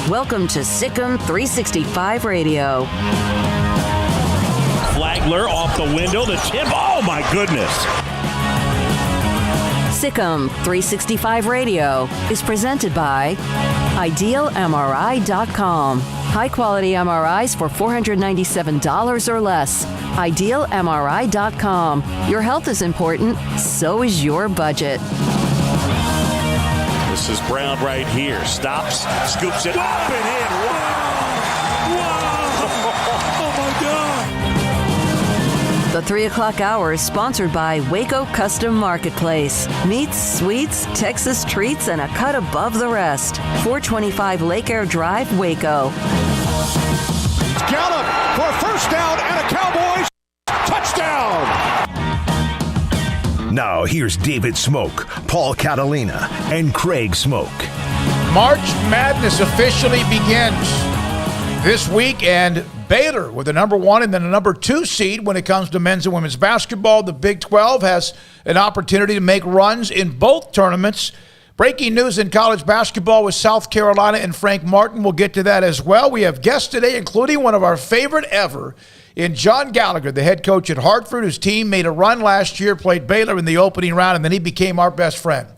Welcome to Sikkim 365 Radio. Flagler off the window, the tip. Oh, my goodness. Sikkim 365 Radio is presented by IdealMRI.com. High-quality MRIs for $497 or less. IdealMRI.com. Your health is important, so is your budget. This is Brown right here. Stops, scoops it up and in. Wow! Wow! Oh, my God! The 3 o'clock hour is sponsored by Waco Custom Marketplace. Meats, sweets, Texas treats, and a cut above the rest. 425 Lake Air Drive, Waco. Gallup for a first down and a Cowboys touchdown. Now here's David Smoak, Paul Catalina, and Craig Smoak. March Madness officially begins this week, and Baylor with the number 1 and then the number 2 seed when it comes to men's and women's basketball. The Big 12 has an opportunity to make runs in both tournaments. Breaking news in college basketball with South Carolina and Frank Martin. We'll get to that as well. We have guests today, including one of our favorite ever, in John Gallagher, the head coach at Hartford, whose team made a run last year, played Baylor in the opening round, and then he became our best friend.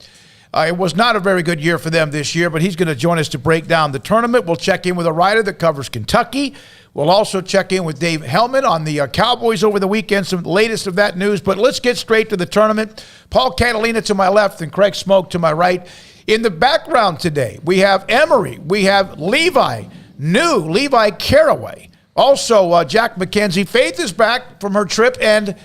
It was not a very good year for them this year, but he's going to join us to break down the tournament. We'll check in with a writer that covers Kentucky. We'll also check in with Dave Hellman on the Cowboys over the weekend, some latest of that news. But let's get straight to the tournament. Paul Catalina to my left and Craig Smoak to my right. In the background today, we have Emory. We have Levi Caraway. Also, Jack McKenzie. Faith is back from her trip, and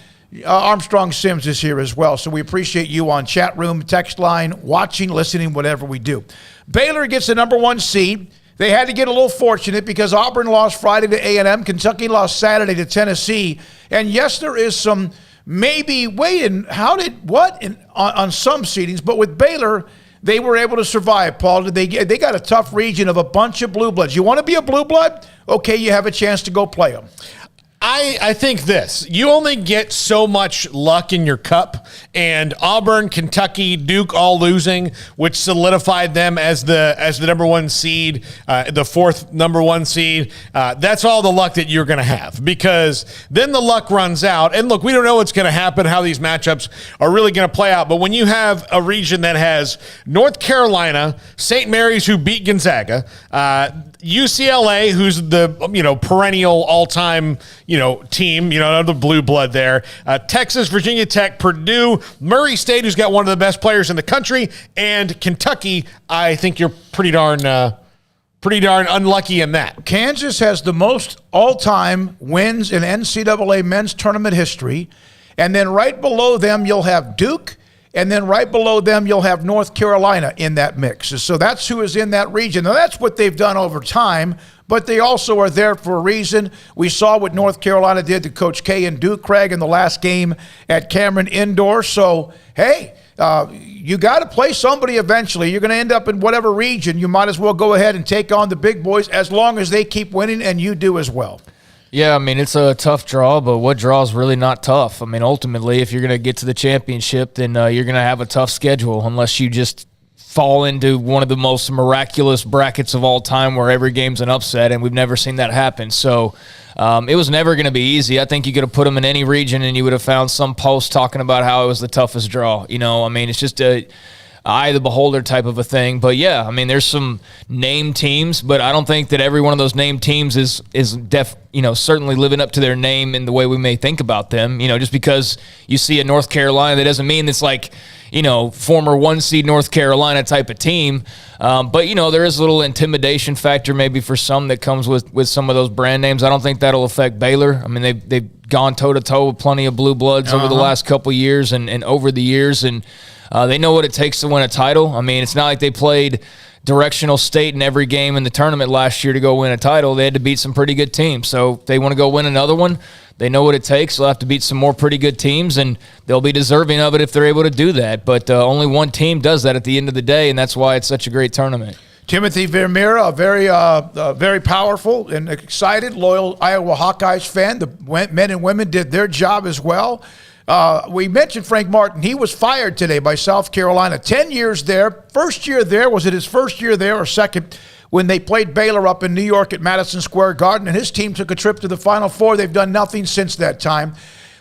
Armstrong Sims is here as well. So we appreciate you on chat room, text line, watching, listening, whatever we do. Baylor gets the number 1 seed. They had to get a little fortunate because Auburn lost Friday to A&M. Kentucky lost Saturday to Tennessee. And yes, there is some maybe, on some seedings, but with Baylor, they were able to survive, Paul. They got a tough region of a bunch of blue bloods. You want to be a blue blood? Okay, you have a chance to go play them. I think this. You only get so much luck in your cup, and Auburn, Kentucky, Duke all losing, which solidified them as the number 1 seed, the 4th number 1 seed. That's all the luck that you're going to have, because then the luck runs out. And look, we don't know what's going to happen, how these matchups are really going to play out. But when you have a region that has North Carolina, St. Mary's, who beat Gonzaga, UCLA, who's the perennial all-time team, the blue blood there. Texas, Virginia Tech, Purdue, Murray State, who's got one of the best players in the country, and Kentucky. I think you're pretty darn unlucky in that. Kansas has the most all-time wins in NCAA men's tournament history, and then right below them you'll have Duke, And then right below them, you'll have North Carolina in that mix. So that's who is in that region. Now, that's what they've done over time, but they also are there for a reason. We saw what North Carolina did to Coach K and Duke, Craig, in the last game at Cameron Indoor. So, hey, you got to play somebody eventually. You're going to end up in whatever region. You might as well go ahead and take on the big boys as long as they keep winning and you do as well. Yeah, I mean, it's a tough draw, but what draw is really not tough? I mean, ultimately, if you're going to get to the championship, then you're going to have a tough schedule unless you just fall into one of the most miraculous brackets of all time where every game's an upset, and we've never seen that happen. So it was never going to be easy. I think you could have put them in any region, and you would have found some post talking about how it was the toughest draw. You know, I mean, it's just a eye of the beholder type of a thing. But yeah, I mean, there's some named teams, but I don't think that every one of those named teams is certainly living up to their name in the way we may think about them. You know, just because you see a North Carolina, that doesn't mean it's like, former 1 seed North Carolina type of team. But there is a little intimidation factor maybe for some that comes with some of those brand names. I don't think that'll affect Baylor. I mean, they've gone toe to toe with plenty of blue bloods over the last couple of years and over the years, and they know what it takes to win a title. I mean, it's not like they played directional state in every game in the tournament last year to go win a title. They had to beat some pretty good teams. So if they want to go win another one, they know what it takes. They'll have to beat some more pretty good teams, and they'll be deserving of it if they're able to do that. But only one team does that at the end of the day, and that's why it's such a great tournament. Timothy Vermeer, a very powerful and excited, loyal Iowa Hawkeyes fan. The men and women did their job as well. We mentioned Frank Martin. He was fired today by South Carolina. 10 years there. First year there. Was it his first year there or second when they played Baylor up in New York at Madison Square Garden, and his team took a trip to the Final Four. They've done nothing since that time.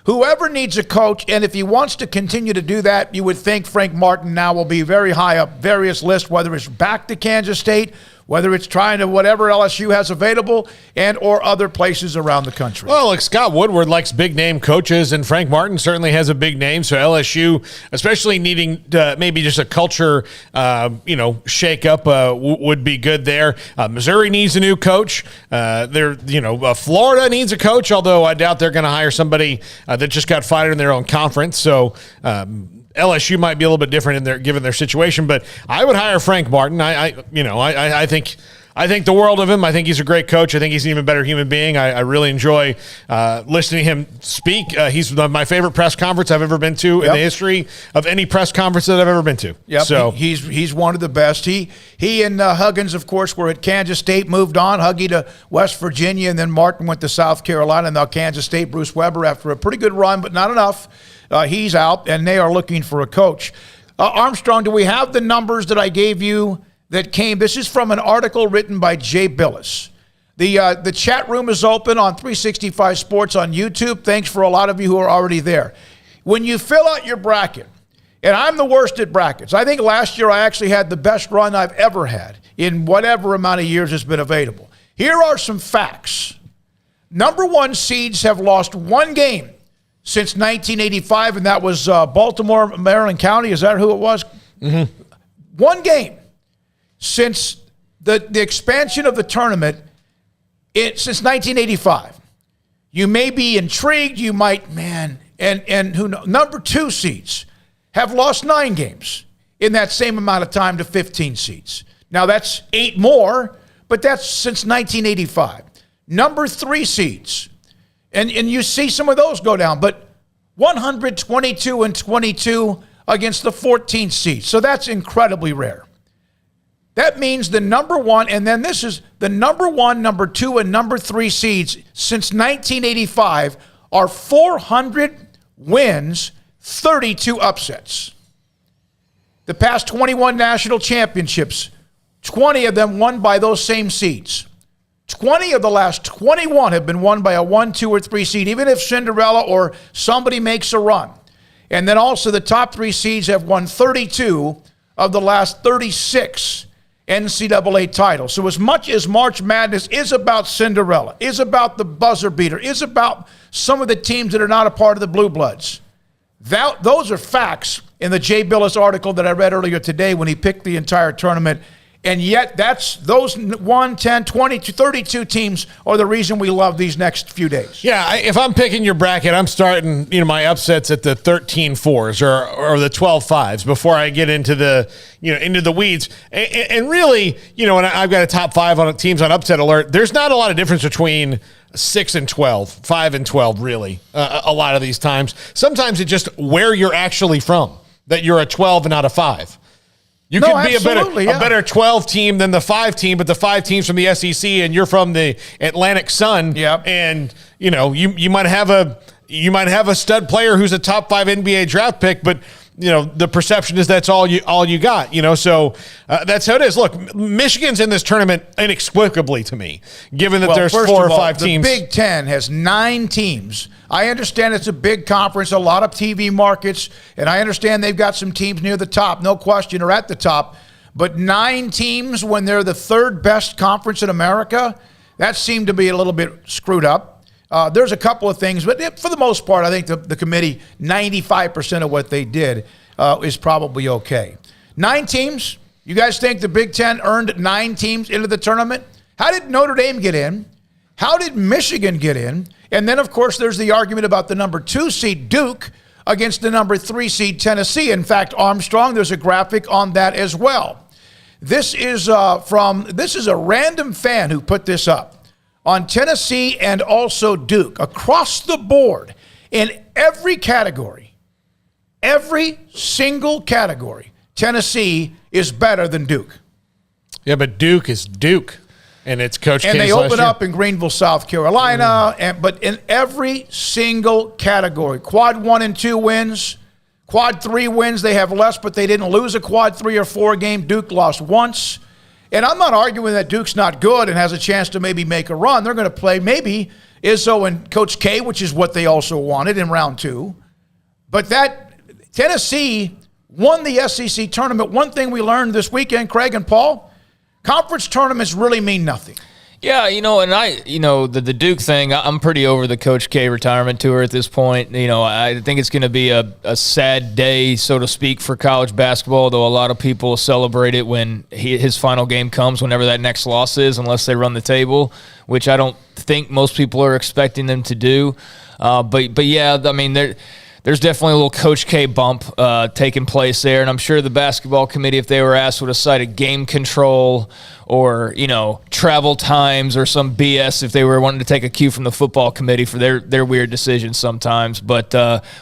Whoever needs a coach, and if he wants to continue to do that, you would think Frank Martin now will be very high up various lists, whether it's back to Kansas State, whether it's trying to whatever LSU has available and or other places around the country. Well, like Scott Woodward likes big-name coaches, and Frank Martin certainly has a big name, so LSU, especially needing maybe just a culture, shake-up would be good there. Missouri needs a new coach. Florida needs a coach, although I doubt they're going to hire somebody that just got fired in their own conference, so LSU might be a little bit different given their situation, but I would hire Frank Martin. I think the world of him. I think he's a great coach. I think he's an even better human being. I really enjoy listening to him speak. He's my favorite press conference I've ever been to in the history of any press conference that I've ever been to. Yep. So he's one of the best. He and Huggins, of course, were at Kansas State, moved on. Huggy to West Virginia, and then Martin went to South Carolina, and now Kansas State. Bruce Weber, after a pretty good run, but not enough. He's out, and they are looking for a coach. Armstrong, do we have the numbers that I gave you that came? This is from an article written by Jay Billis. The chat room is open on 365 Sports on YouTube. Thanks for a lot of you who are already there. When you fill out your bracket, and I'm the worst at brackets. I think last year I actually had the best run I've ever had in whatever amount of years it's been available. Here are some facts. Number 1 seeds have lost 1 game since 1985, and that was Baltimore, Maryland County. Is that who it was? Mm-hmm. 1 game since the expansion of the tournament since 1985. You may be intrigued. You might, and who knows? Number 2 seeds have lost 9 games in that same amount of time to 15 seeds. Now, that's 8 more, but that's since 1985. Number 3 seeds, and you see some of those go down, but 122-22 against the 14th seed. So that's incredibly rare. That means the number 1, and then this is the number 1, number 2, and number 3 seeds since 1985 are 400 wins, 32 upsets. The past 21 national championships, 20 of them won by those same seeds. 20 of the last 21 have been won by a 1, 2, or 3 seed, even if Cinderella or somebody makes a run. And then also the top 3 seeds have won 32 of the last 36 NCAA titles. So as much as March Madness is about Cinderella, is about the buzzer beater, is about some of the teams that are not a part of the Blue Bloods, those are facts in the Jay Billis article that I read earlier today when he picked the entire tournament. And yet those 1, 10, 20, 32 teams are the reason we love these next few days. Yeah, if I'm picking your bracket, I'm starting my upsets at the 13-4s or the 12-5s before I get into the weeds. And really, when I've got a top 5 on teams on upset alert, there's not a lot of difference between 6 and 12, 5 and 12, really, a lot of these times. Sometimes it's just where you're actually from, that you're a 12 and not a 5. You could be a better 12 team than the 5 team, but the 5 teams from the SEC and you're from the Atlantic Sun. Yep. And you might have a stud player who's a top 5 NBA draft pick, but the perception is that's all you got. So that's how it is. Look, Michigan's in this tournament inexplicably to me, given that there's 4 or 5 teams. The Big Ten has 9 teams. I understand it's a big conference, a lot of TV markets, and I understand they've got some teams near the top, no question, or at the top. But 9 teams when they're the 3rd best conference in America, that seemed to be a little bit screwed up. There's a couple of things, but for the most part, I think the committee, 95% of what they did is probably okay. 9 teams. You guys think the Big Ten earned 9 teams into the tournament? How did Notre Dame get in? How did Michigan get in? And then, of course, there's the argument about the number 2 seed Duke against the number 3 seed Tennessee. In fact, Armstrong, there's a graphic on that as well. This is a random fan who put this up on Tennessee and also Duke across the board in every category. Every single category, Tennessee is better than Duke. Yeah, but Duke is Duke. And it's Coach K's and they last open year. up in Greenville, South Carolina, but in every single category. Quad 1 and 2 wins. Quad 3 wins, they have less, but they didn't lose a quad 3 or 4 game. Duke lost once. And I'm not arguing that Duke's not good and has a chance to maybe make a run. They're going to play maybe Izzo and Coach K, which is what they also wanted in round 2. But that Tennessee won the SEC tournament. One thing we learned this weekend, Craig and Paul, conference tournaments really mean nothing. Yeah, the Duke thing, I'm pretty over the Coach K retirement tour at this point. I think it's going to be a sad day, so to speak, for college basketball, though a lot of people celebrate it when his final game comes, whenever that next loss is, unless they run the table, which I don't think most people are expecting them to do. But yeah, I mean, there's definitely a little Coach K bump taking place there, and I'm sure the basketball committee, if they were asked, would have cited game control or travel times or some BS if they were wanting to take a cue from the football committee for their weird decisions sometimes. But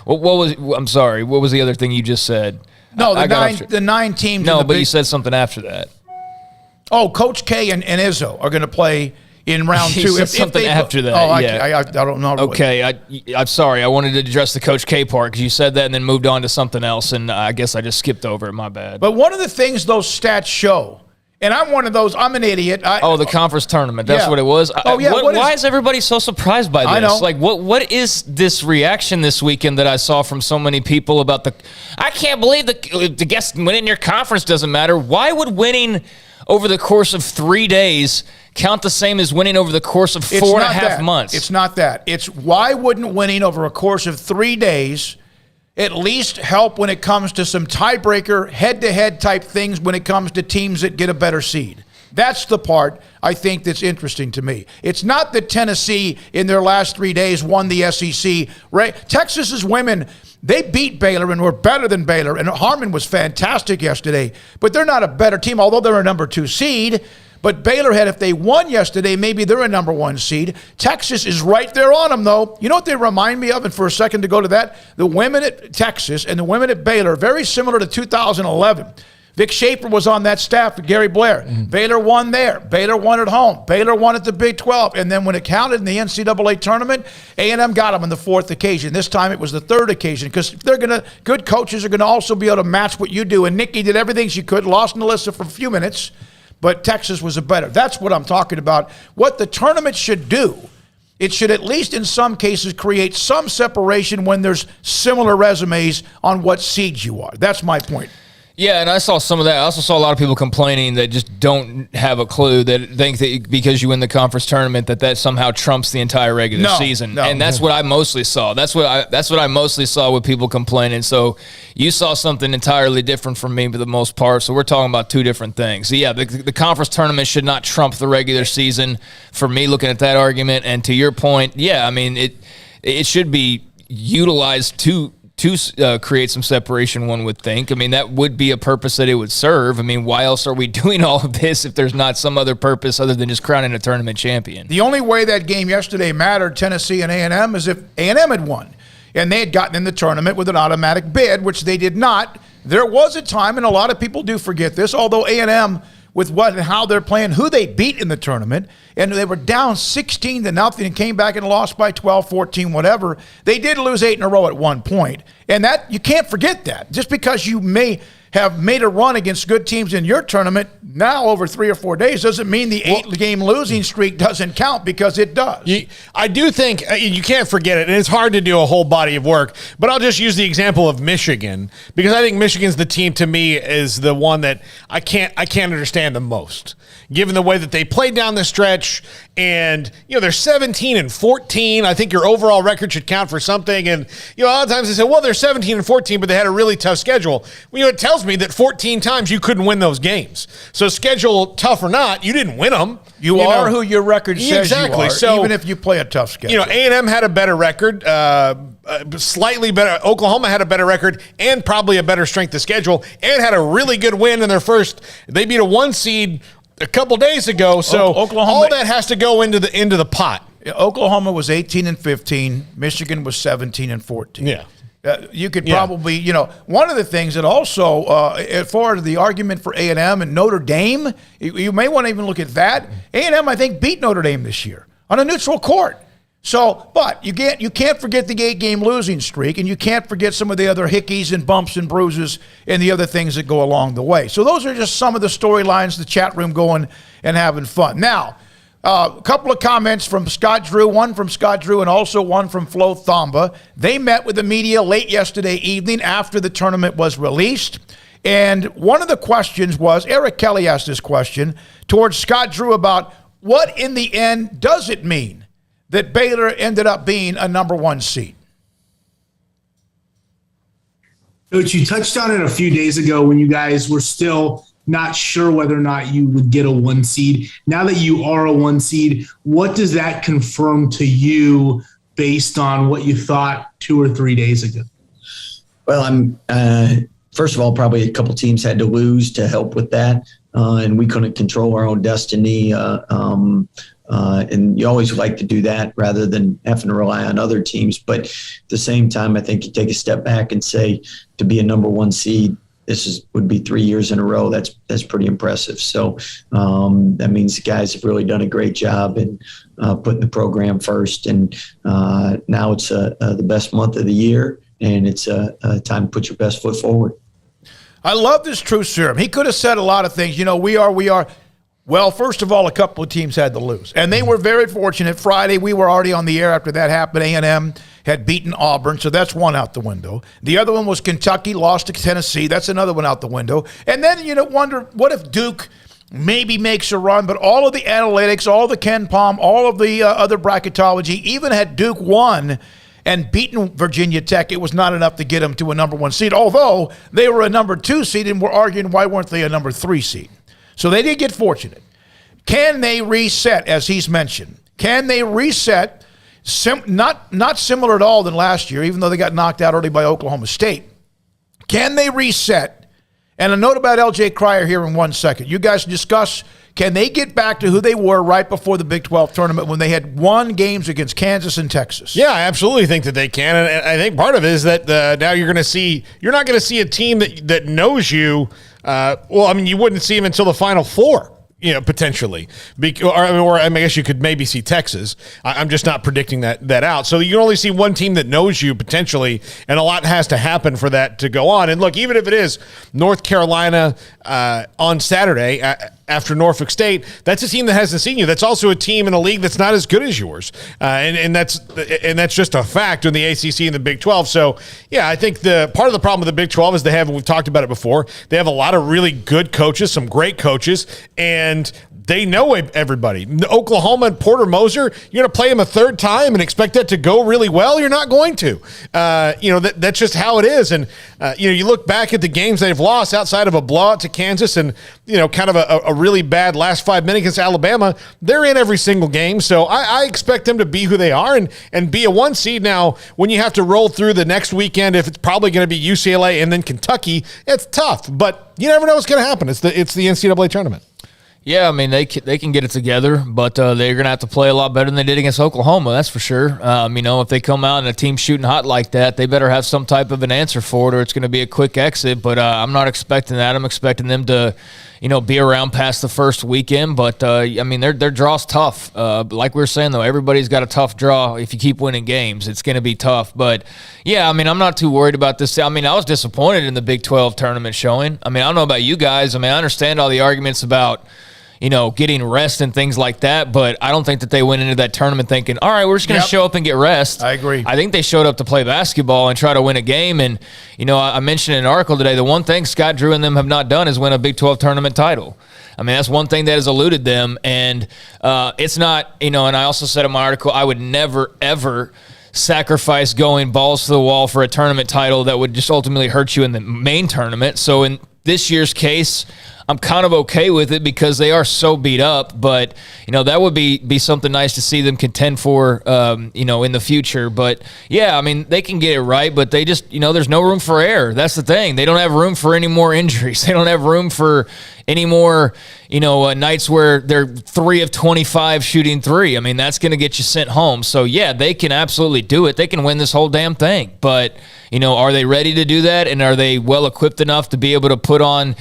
what was the other thing you just said? No, the 9 teams. No, but you said something after that. Oh, Coach K and Izzo are going to play in round 2. Said something after that. Oh, yeah. I don't know. Okay, I'm sorry. I wanted to address the Coach K part because you said that and then moved on to something else, and I guess I just skipped over it. My bad. But one of the things those stats show, and I'm one of those, I'm an idiot. The conference tournament. That's what it was. Oh, yeah. Why is everybody so surprised by this? I know. Like, what is this reaction this weekend that I saw from so many people about I can't believe the guess winning your conference doesn't matter. Why would winning over the course of 3 days count the same as winning over the course of 4.5 months? It's not that. It's why wouldn't winning over a course of 3 days at least help when it comes to some tiebreaker, head-to-head type things when it comes to teams that get a better seed? That's the part I think that's interesting to me. It's not that Tennessee in their last 3 days won the SEC. Right? Texas's women, they beat Baylor and were better than Baylor, and Harmon was fantastic yesterday. But they're not a better team, although they're a number 2 seed. But Baylor had, if they won yesterday, maybe they're a number 1 seed. Texas is right there on them, though. You know what they remind me of? And for a second to go to that, the women at Texas and the women at Baylor, very similar to 2011. Vic Schaefer was on that staff with Gary Blair. Mm-hmm. Baylor won there. Baylor won at home. Baylor won at the Big 12. And then when it counted in the NCAA tournament, A&M got them on the 4th occasion. This time it was the 3rd occasion because good coaches are going to also be able to match what you do. And Nikki did everything she could, lost Melissa for a few minutes, but Texas was a better. That's what I'm talking about. What the tournament should do, it should at least in some cases create some separation when there's similar resumes on what seeds you are. That's my point. Yeah, and I saw some of that. I also saw a lot of people complaining that just don't have a clue, that think that because you win the conference tournament that somehow trumps the entire regular season. And that's what I mostly saw. That's what I mostly saw with people complaining. So you saw something entirely different from me for the most part. So we're talking about two different things. So yeah, the conference tournament should not trump the regular season for me looking at that argument. And to your point, yeah, I mean it should be utilized to create some separation, one would think. I mean, that would be a purpose that it would serve. I mean, why else are we doing all of this if there's not some other purpose other than just crowning a tournament champion? The only way that game yesterday mattered, Tennessee and A&M, is if A&M had won and they had gotten in the tournament with an automatic bid, which they did not. There was a time, and a lot of people do forget this, although A&M, with what and how they're playing, who they beat in the tournament, and they were down 16-0 and came back and lost by 12, 14, whatever. They did lose 8 in a row at one point, and that you can't forget that. Just because you may have made a run against good teams in your tournament now over 3 or 4 days doesn't mean the 8-game losing streak doesn't count, because it does. I do think you can't forget it, and it's hard to do a whole body of work, but I'll just use the example of Michigan, because I think Michigan's the team, to me, is the one that I can't understand the most, given the way that they played down the stretch. And they're 17-14. I think your overall record should count for something. And a lot of times they say, well, they're 17-14, but they had a really tough schedule. Well, it tells me that 14 times you couldn't win those games. So schedule tough or not, you didn't win them. You are who your record says exactly. you are, so, even if you play a tough schedule. A&M had a better record, slightly better. Oklahoma had a better record and probably a better strength of schedule, and had a really good win in their first. They beat a 1 seed a couple days ago, so Oklahoma, all that has to go into the pot. Oklahoma was 18-15. Michigan was 17-14. Yeah. You could probably, one of the things that also, as far as the argument for A&M and Notre Dame, you may want to even look at that. A&M, I think, beat Notre Dame this year on a neutral court. So, but you can't forget the 8-game losing streak, and you can't forget some of the other hickeys and bumps and bruises and the other things that go along the way. So those are just some of the storylines, the chat room going and having fun. Now, a couple of comments from Scott Drew, one from Scott Drew and also one from Flo Thamba. They met with the media late yesterday evening after the tournament was released. And one of the questions was, Eric Kelly asked this question towards Scott Drew about what in the end does it mean that Baylor ended up being a number 1 seed. Coach, you touched on it a few days ago when you guys were still not sure whether or not you would get a 1 seed. Now that you are a 1 seed, what does that confirm to you based on what you thought 2 or 3 days ago? Well, first of all, probably a couple teams had to lose to help with that, and we couldn't control our own destiny. And you always like to do that rather than having to rely on other teams. But at the same time, I think you take a step back and say, to be a number 1 seed, would be 3 years in a row. That's pretty impressive. So that means the guys have really done a great job in putting the program first. And now it's the best month of the year, and it's a time to put your best foot forward. I love this truth serum. He could have said a lot of things. We are. Well, first of all, a couple of teams had to lose, and they were very fortunate. Friday, we were already on the air after that happened. A&M had beaten Auburn, so that's one out the window. The other one was Kentucky, lost to Tennessee. That's another one out the window. And then you wonder, what if Duke maybe makes a run? But all of the analytics, all the Ken Palm, all of the other bracketology, even had Duke won and beaten Virginia Tech, it was not enough to get them to a number 1 seed, although they were a number 2 seed and were arguing why weren't they a number 3 seed. So they did get fortunate. Can they reset, as he's mentioned? Can they reset, not similar at all than last year, even though they got knocked out early by Oklahoma State? Can they reset? And a note about L.J. Cryer here in 1 second. You guys discuss, can they get back to who they were right before the Big 12 tournament when they had won games against Kansas and Texas? Yeah, I absolutely think that they can. And I think part of it is that now you're not going to see a team that knows you. You wouldn't see them until the Final Four, potentially. Or I guess you could maybe see Texas. I'm just not predicting that out. So you can only see one team that knows you potentially, and a lot has to happen for that to go on. And look, even if it is North Carolina on Saturday, after Norfolk State, that's a team that hasn't seen you. That's also a team in a league that's not as good as yours, and that's just a fact in the ACC and the Big 12. So, yeah, I think the part of the problem with the Big 12 is we've talked about it before, they have a lot of really good coaches, some great coaches, and they know everybody. Oklahoma and Porter Moser, you're going to play them a third time and expect that to go really well? You're not going to. That's just how it is. And, you look back at the games they've lost outside of a blowout to Kansas and, kind of a really bad last 5 minutes against Alabama. They're in every single game. So I expect them to be who they are and be a 1 seed. Now, when you have to roll through the next weekend, if it's probably going to be UCLA and then Kentucky, it's tough. But you never know what's going to happen. It's the NCAA tournament. Yeah, I mean, they can get it together, but they're going to have to play a lot better than they did against Oklahoma, that's for sure. If they come out and a team shooting hot like that, they better have some type of an answer for it or it's going to be a quick exit, but I'm not expecting that. I'm expecting them to, be around past the first weekend, but, their draw's tough. Like we were saying, though, everybody's got a tough draw. If you keep winning games, it's going to be tough. But, yeah, I'm not too worried about this. I was disappointed in the Big 12 tournament showing. I don't know about you guys. I understand all the arguments about getting rest and things like that, but I don't think that they went into that tournament thinking, all right, we're just going to show up and get rest. I agree. I think they showed up to play basketball and try to win a game, and, I mentioned in an article today, the one thing Scott Drew and them have not done is win a Big 12 tournament title. That's one thing that has eluded them, and it's not, and I also said in my article, I would never, ever sacrifice going balls to the wall for a tournament title that would just ultimately hurt you in the main tournament. So in this year's case, I'm kind of okay with it because they are so beat up, but, that would be something nice to see them contend for, in the future. But, yeah, they can get it right, but they just, there's no room for error. That's the thing. They don't have room for any more injuries. They don't have room for any more, nights where they're 3 of 25 shooting 3. That's going to get you sent home. So, yeah, they can absolutely do it. They can win this whole damn thing. But, are they ready to do that? And are they well-equipped enough to be able to put on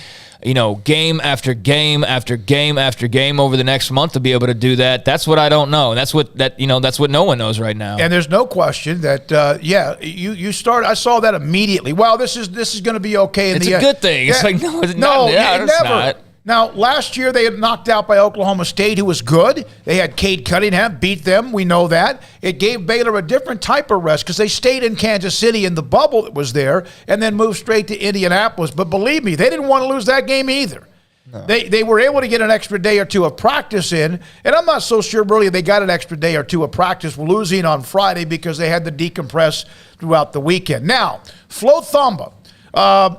game after game after game after game over the next month to be able to do that? That's what I don't know. That's what no one knows right now. And there's no question that you start. I saw that immediately. Wow, this is going to be okay. It's a good thing. It's like it's never. Not. Now, last year they had knocked out by Oklahoma State, who was good. They had Cade Cunningham, beat them. We know that. It gave Baylor a different type of rest because they stayed in Kansas City in the bubble that was there and then moved straight to Indianapolis. But believe me, they didn't want to lose that game either. No. They were able to get an extra day or two of practice in, and I'm not so sure really they got an extra day or two of practice losing on Friday because they had to decompress throughout the weekend. Now, Flo Thamba.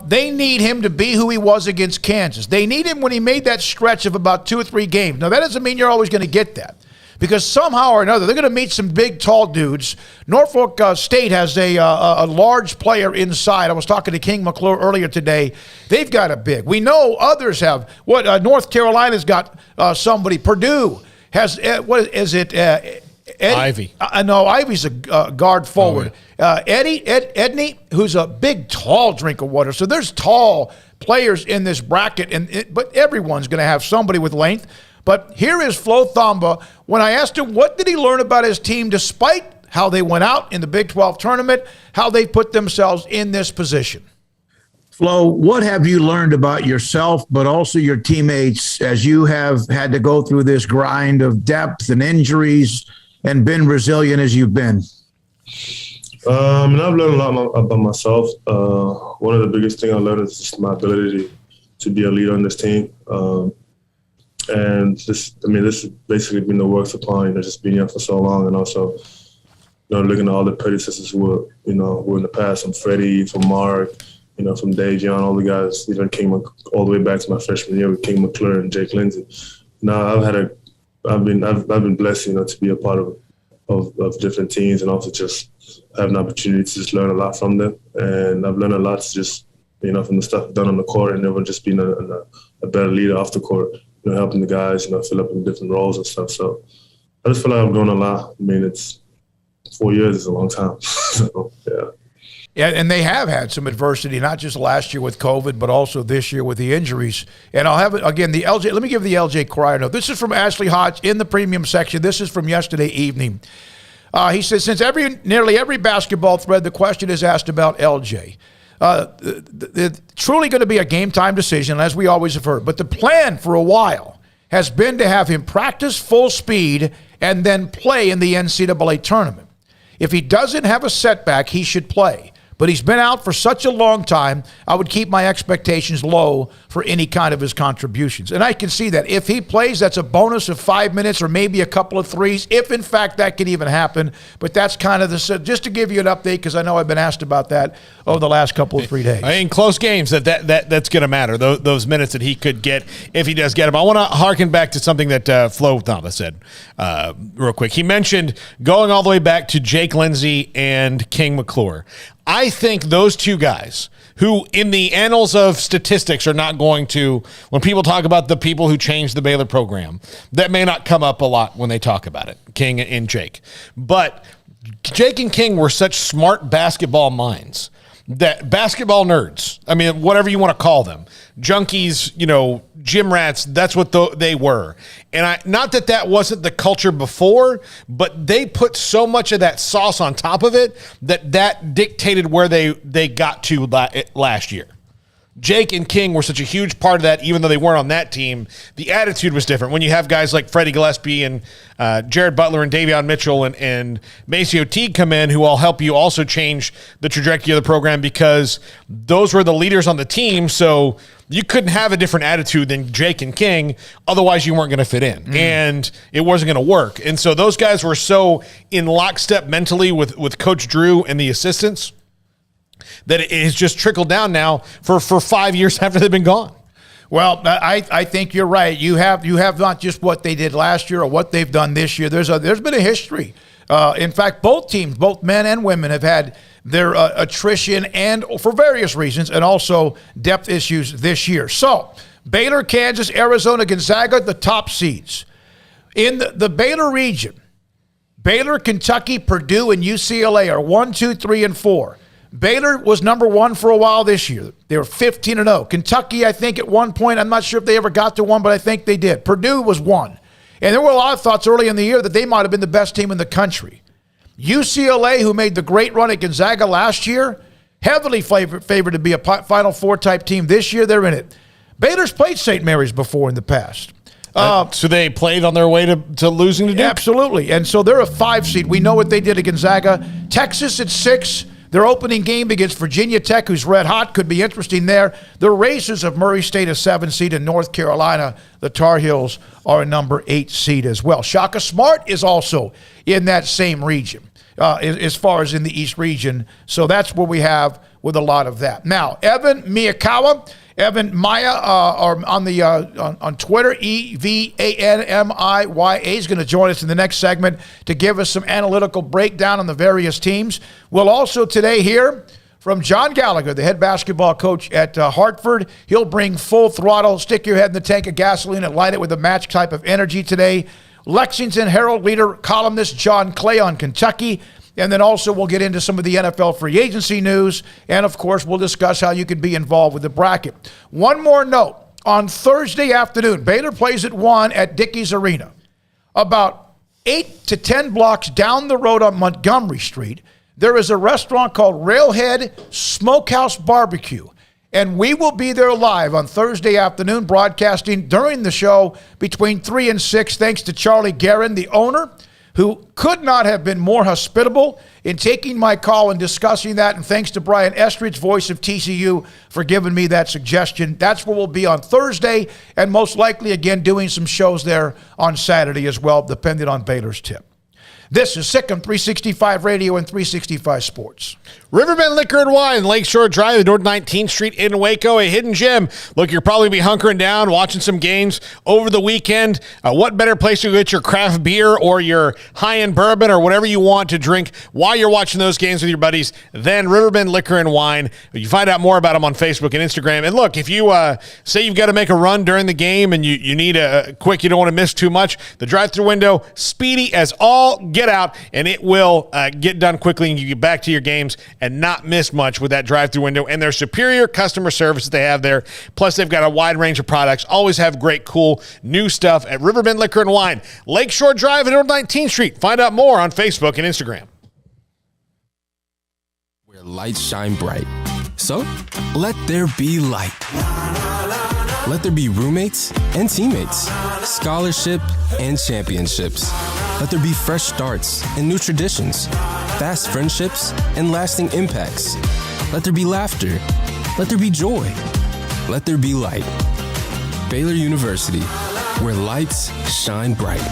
They need him to be who he was against Kansas. They need him when he made that stretch of about 2 or 3 games. Now, that doesn't mean you're always going to get that because somehow or another, they're going to meet some big, tall dudes. Norfolk State has a large player inside. I was talking to King McClure earlier today. They've got a big. We know others have. North Carolina's got somebody. Purdue has, what is it? Ivy. No, Ivy's a guard forward. Edney, who's a big, tall drink of water. So there's tall players in this bracket, but everyone's going to have somebody with length. But here is Flo Thamba. When I asked him what did he learn about his team despite how they went out in the Big 12 tournament, how they put themselves in this position. Flo, what have you learned about yourself, but also your teammates as you have had to go through this grind of depth and injuries and been resilient as you've been? I've learned a lot about myself. One of the biggest things I learned is just my ability to be a leader on this team. And this has basically been the work upon, just being here for so long, and also, looking at all the predecessors who were in the past, from Freddie, from Mark, from Dave Young, all the guys, even came all the way back to my freshman year with King McClure and Jake Lindsey. Now I've been blessed, to be a part of different teams and also just have an opportunity to just learn a lot from them. And I've learned a lot to just, from the stuff done on the court and everyone just being a better leader off the court, helping the guys, fill up in different roles and stuff. So I just feel like I've grown a lot. It's 4 years is a long time. So, yeah. Yeah, and they have had some adversity, not just last year with COVID, but also this year with the injuries. And I'll have, again, the LJ. Let me give the LJ Crier note. This is from Ashley Hodge in the premium section. This is from yesterday evening. He says, since nearly every basketball thread, the question is asked about LJ. Truly going to be a game-time decision, as we always have heard. But the plan for a while has been to have him practice full speed and then play in the NCAA tournament. If he doesn't have a setback, he should play. But he's been out for such a long time, I would keep my expectations low for any kind of his contributions. And I can see that. If he plays, that's a bonus of 5 minutes or maybe a couple of threes, if in fact that could even happen. But that's kind of just to give you an update, because I know I've been asked about that over the last couple of 3 days. In close games, that's going to matter, those minutes that he could get if he does get them. I want to harken back to something that Flo Thamba said real quick. He mentioned going all the way back to Jake Lindsey and King McClure. I think those two guys, who in the annals of statistics are not going to, when people talk about the people who changed the Baylor program, that may not come up a lot when they talk about it, King and Jake. But Jake and King were such smart basketball minds, that basketball nerds, I mean, whatever you want to call them, junkies, gym rats, that's what they were. And not that wasn't the culture before, but they put so much of that sauce on top of it that dictated where they got to last year. Jake and King were such a huge part of that, even though they weren't on that team. The attitude was different. When you have guys like Freddie Gillespie and Jared Butler and Davion Mitchell and Maceo Teague come in, who all help you also change the trajectory of the program, because those were the leaders on the team. So you couldn't have a different attitude than Jake and King. Otherwise, you weren't going to fit in, and it wasn't going to work. And so those guys were so in lockstep mentally with Coach Drew and the assistants that it has just trickled down now for 5 years after they've been gone. Well, I think you're right. You have not just what they did last year or what they've done this year. There's been a history. In fact, both teams, both men and women, have had their attrition and for various reasons, and also depth issues this year. So Baylor, Kansas, Arizona, Gonzaga, the top seeds. In the Baylor region, Baylor, Kentucky, Purdue, and UCLA are 1, 2, 3, and 4. Baylor was number 1 for a while this year. They were 15-0. Kentucky, I think at one point, I'm not sure if they ever got to 1, but I think they did. Purdue was 1. And there were a lot of thoughts early in the year that they might have been the best team in the country. UCLA, who made the great run at Gonzaga last year, heavily favored to be a Final Four type team. This year, they're in it. Baylor's played St. Mary's before in the past. So they played on their way to losing to Duke? Absolutely. And so they're a 5 seed. We know what they did at Gonzaga. Texas at 6. Their opening game against Virginia Tech, who's red hot, could be interesting there. The Racers of Murray State, a 7 seed, in North Carolina, the Tar Heels are a number 8 seed as well. Shaka Smart is also in that same region, as far as in the East region. So that's where we have with a lot of that. Now, Evan Miyakawa, Evan Maya, are on Twitter, EVANMIYA, is going to join us in the next segment to give us some analytical breakdown on the various teams. We'll also today hear from John Gallagher, the head basketball coach at Hartford. He'll bring full throttle, stick your head in the tank of gasoline and light it with a match type of energy today. Lexington Herald leader columnist John Clay on Kentucky. And then also we'll get into some of the NFL free agency news. And, of course, we'll discuss how you can be involved with the bracket. One more note. On Thursday afternoon, Baylor plays at 1 at Dickies Arena. About 8 to 10 blocks down the road on Montgomery Street, there is a restaurant called Railhead Smokehouse Barbecue. And we will be there live on Thursday afternoon, broadcasting during the show between 3 and 6, thanks to Charlie Guerin, the owner, who could not have been more hospitable in taking my call and discussing that. And thanks to Brian Estridge, voice of TCU, for giving me that suggestion. That's where we'll be on Thursday, and most likely, again, doing some shows there on Saturday as well, depending on Baylor's tip. This is Sikkim 365 Radio and 365 Sports. Riverbend Liquor and Wine, Lakeshore Drive, North 19th Street in Waco, a hidden gem. Look, you'll probably be hunkering down, watching some games over the weekend. What better place to get your craft beer or your high-end bourbon or whatever you want to drink while you're watching those games with your buddies than Riverbend Liquor and Wine. You find out more about them on Facebook and Instagram. And look, if you say you've got to make a run during the game and you need a quick, you don't want to miss too much, the drive-thru window, speedy as all get out, and it will get done quickly and you get back to your games and not miss much with that drive-thru window and their superior customer service that they have there. Plus, they've got a wide range of products. Always have great, cool, new stuff at Riverbend Liquor and Wine, Lakeshore Drive and North 19th Street. Find out more on Facebook and Instagram. Where lights shine bright. So, let there be light. Let there be roommates and teammates, scholarship and championships. Let there be fresh starts and new traditions, fast friendships and lasting impacts. Let there be laughter. Let there be joy. Let there be light. Baylor University, where lights shine bright.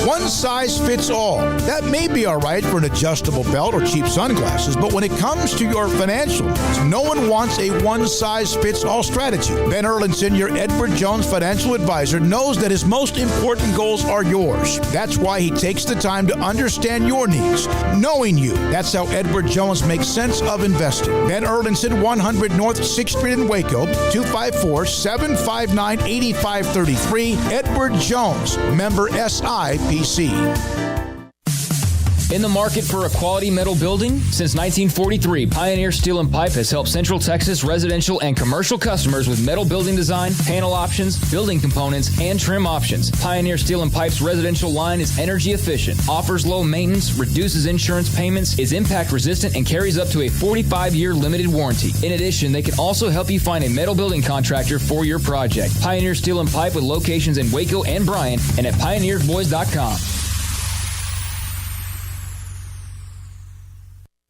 One size fits all. That may be all right for an adjustable belt or cheap sunglasses, but when it comes to your financial needs, no one wants a one-size-fits-all strategy. Ben Erlinson, your Edward Jones financial advisor, knows that his most important goals are yours. That's why he takes the time to understand your needs, knowing you. That's how Edward Jones makes sense of investing. Ben Erlinson, 100 North 6th Street in Waco, 254-759-8533. Edward Jones, member SIPC. In the market for a quality metal building? Since 1943, Pioneer Steel and Pipe has helped Central Texas residential and commercial customers with metal building design, panel options, building components, and trim options. Pioneer Steel and Pipe's residential line is energy efficient, offers low maintenance, reduces insurance payments, is impact resistant, and carries up to a 45-year limited warranty. In addition, they can also help you find a metal building contractor for your project. Pioneer Steel and Pipe with locations in Waco and Bryan and at pioneersboys.com.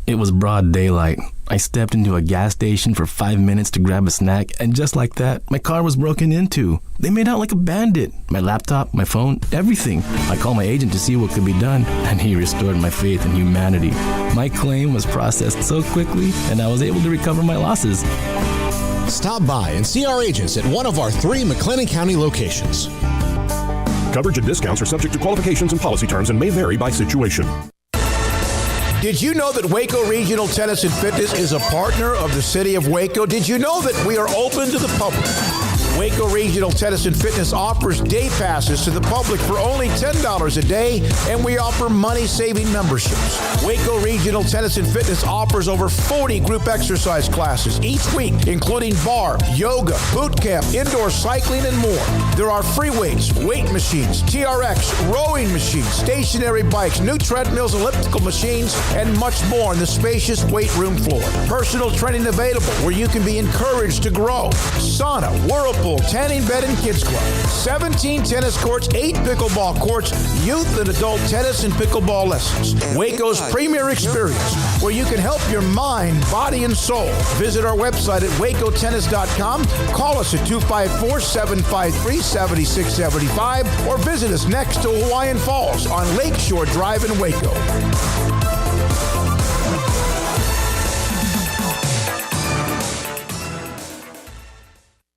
It was broad daylight. I stepped into a gas station for 5 minutes to grab a snack, and just like that, my car was broken into. They made out like a bandit. My laptop, my phone, everything. I called my agent to see what could be done, and he restored my faith in humanity. My claim was processed so quickly, and I was able to recover my losses. Stop by and see our agents at one of our 3 McLennan County locations. Coverage and discounts are subject to qualifications and policy terms and may vary by situation. Did you know that Waco Regional Tennis and Fitness is a partner of the City of Waco? Did you know that we are open to the public? Waco Regional Tennis and Fitness offers day passes to the public for only $10 a day, and we offer money-saving memberships. Waco Regional Tennis and Fitness offers over 40 group exercise classes each week, including bar, yoga, boot camp, indoor cycling, and more. There are free weights, weight machines, TRX, rowing machines, stationary bikes, new treadmills, elliptical machines, and much more on the spacious weight room floor. Personal training available where you can be encouraged to grow. Sauna, whirlpool, tanning bed, and kids club. 17 tennis courts, 8 pickleball courts, youth and adult tennis and pickleball lessons. Waco's premier experience where you can help your mind, body, and soul. Visit our website at wacotennis.com. Call us at 254-753-7675 or visit us next to Hawaiian Falls on Lakeshore Drive in Waco.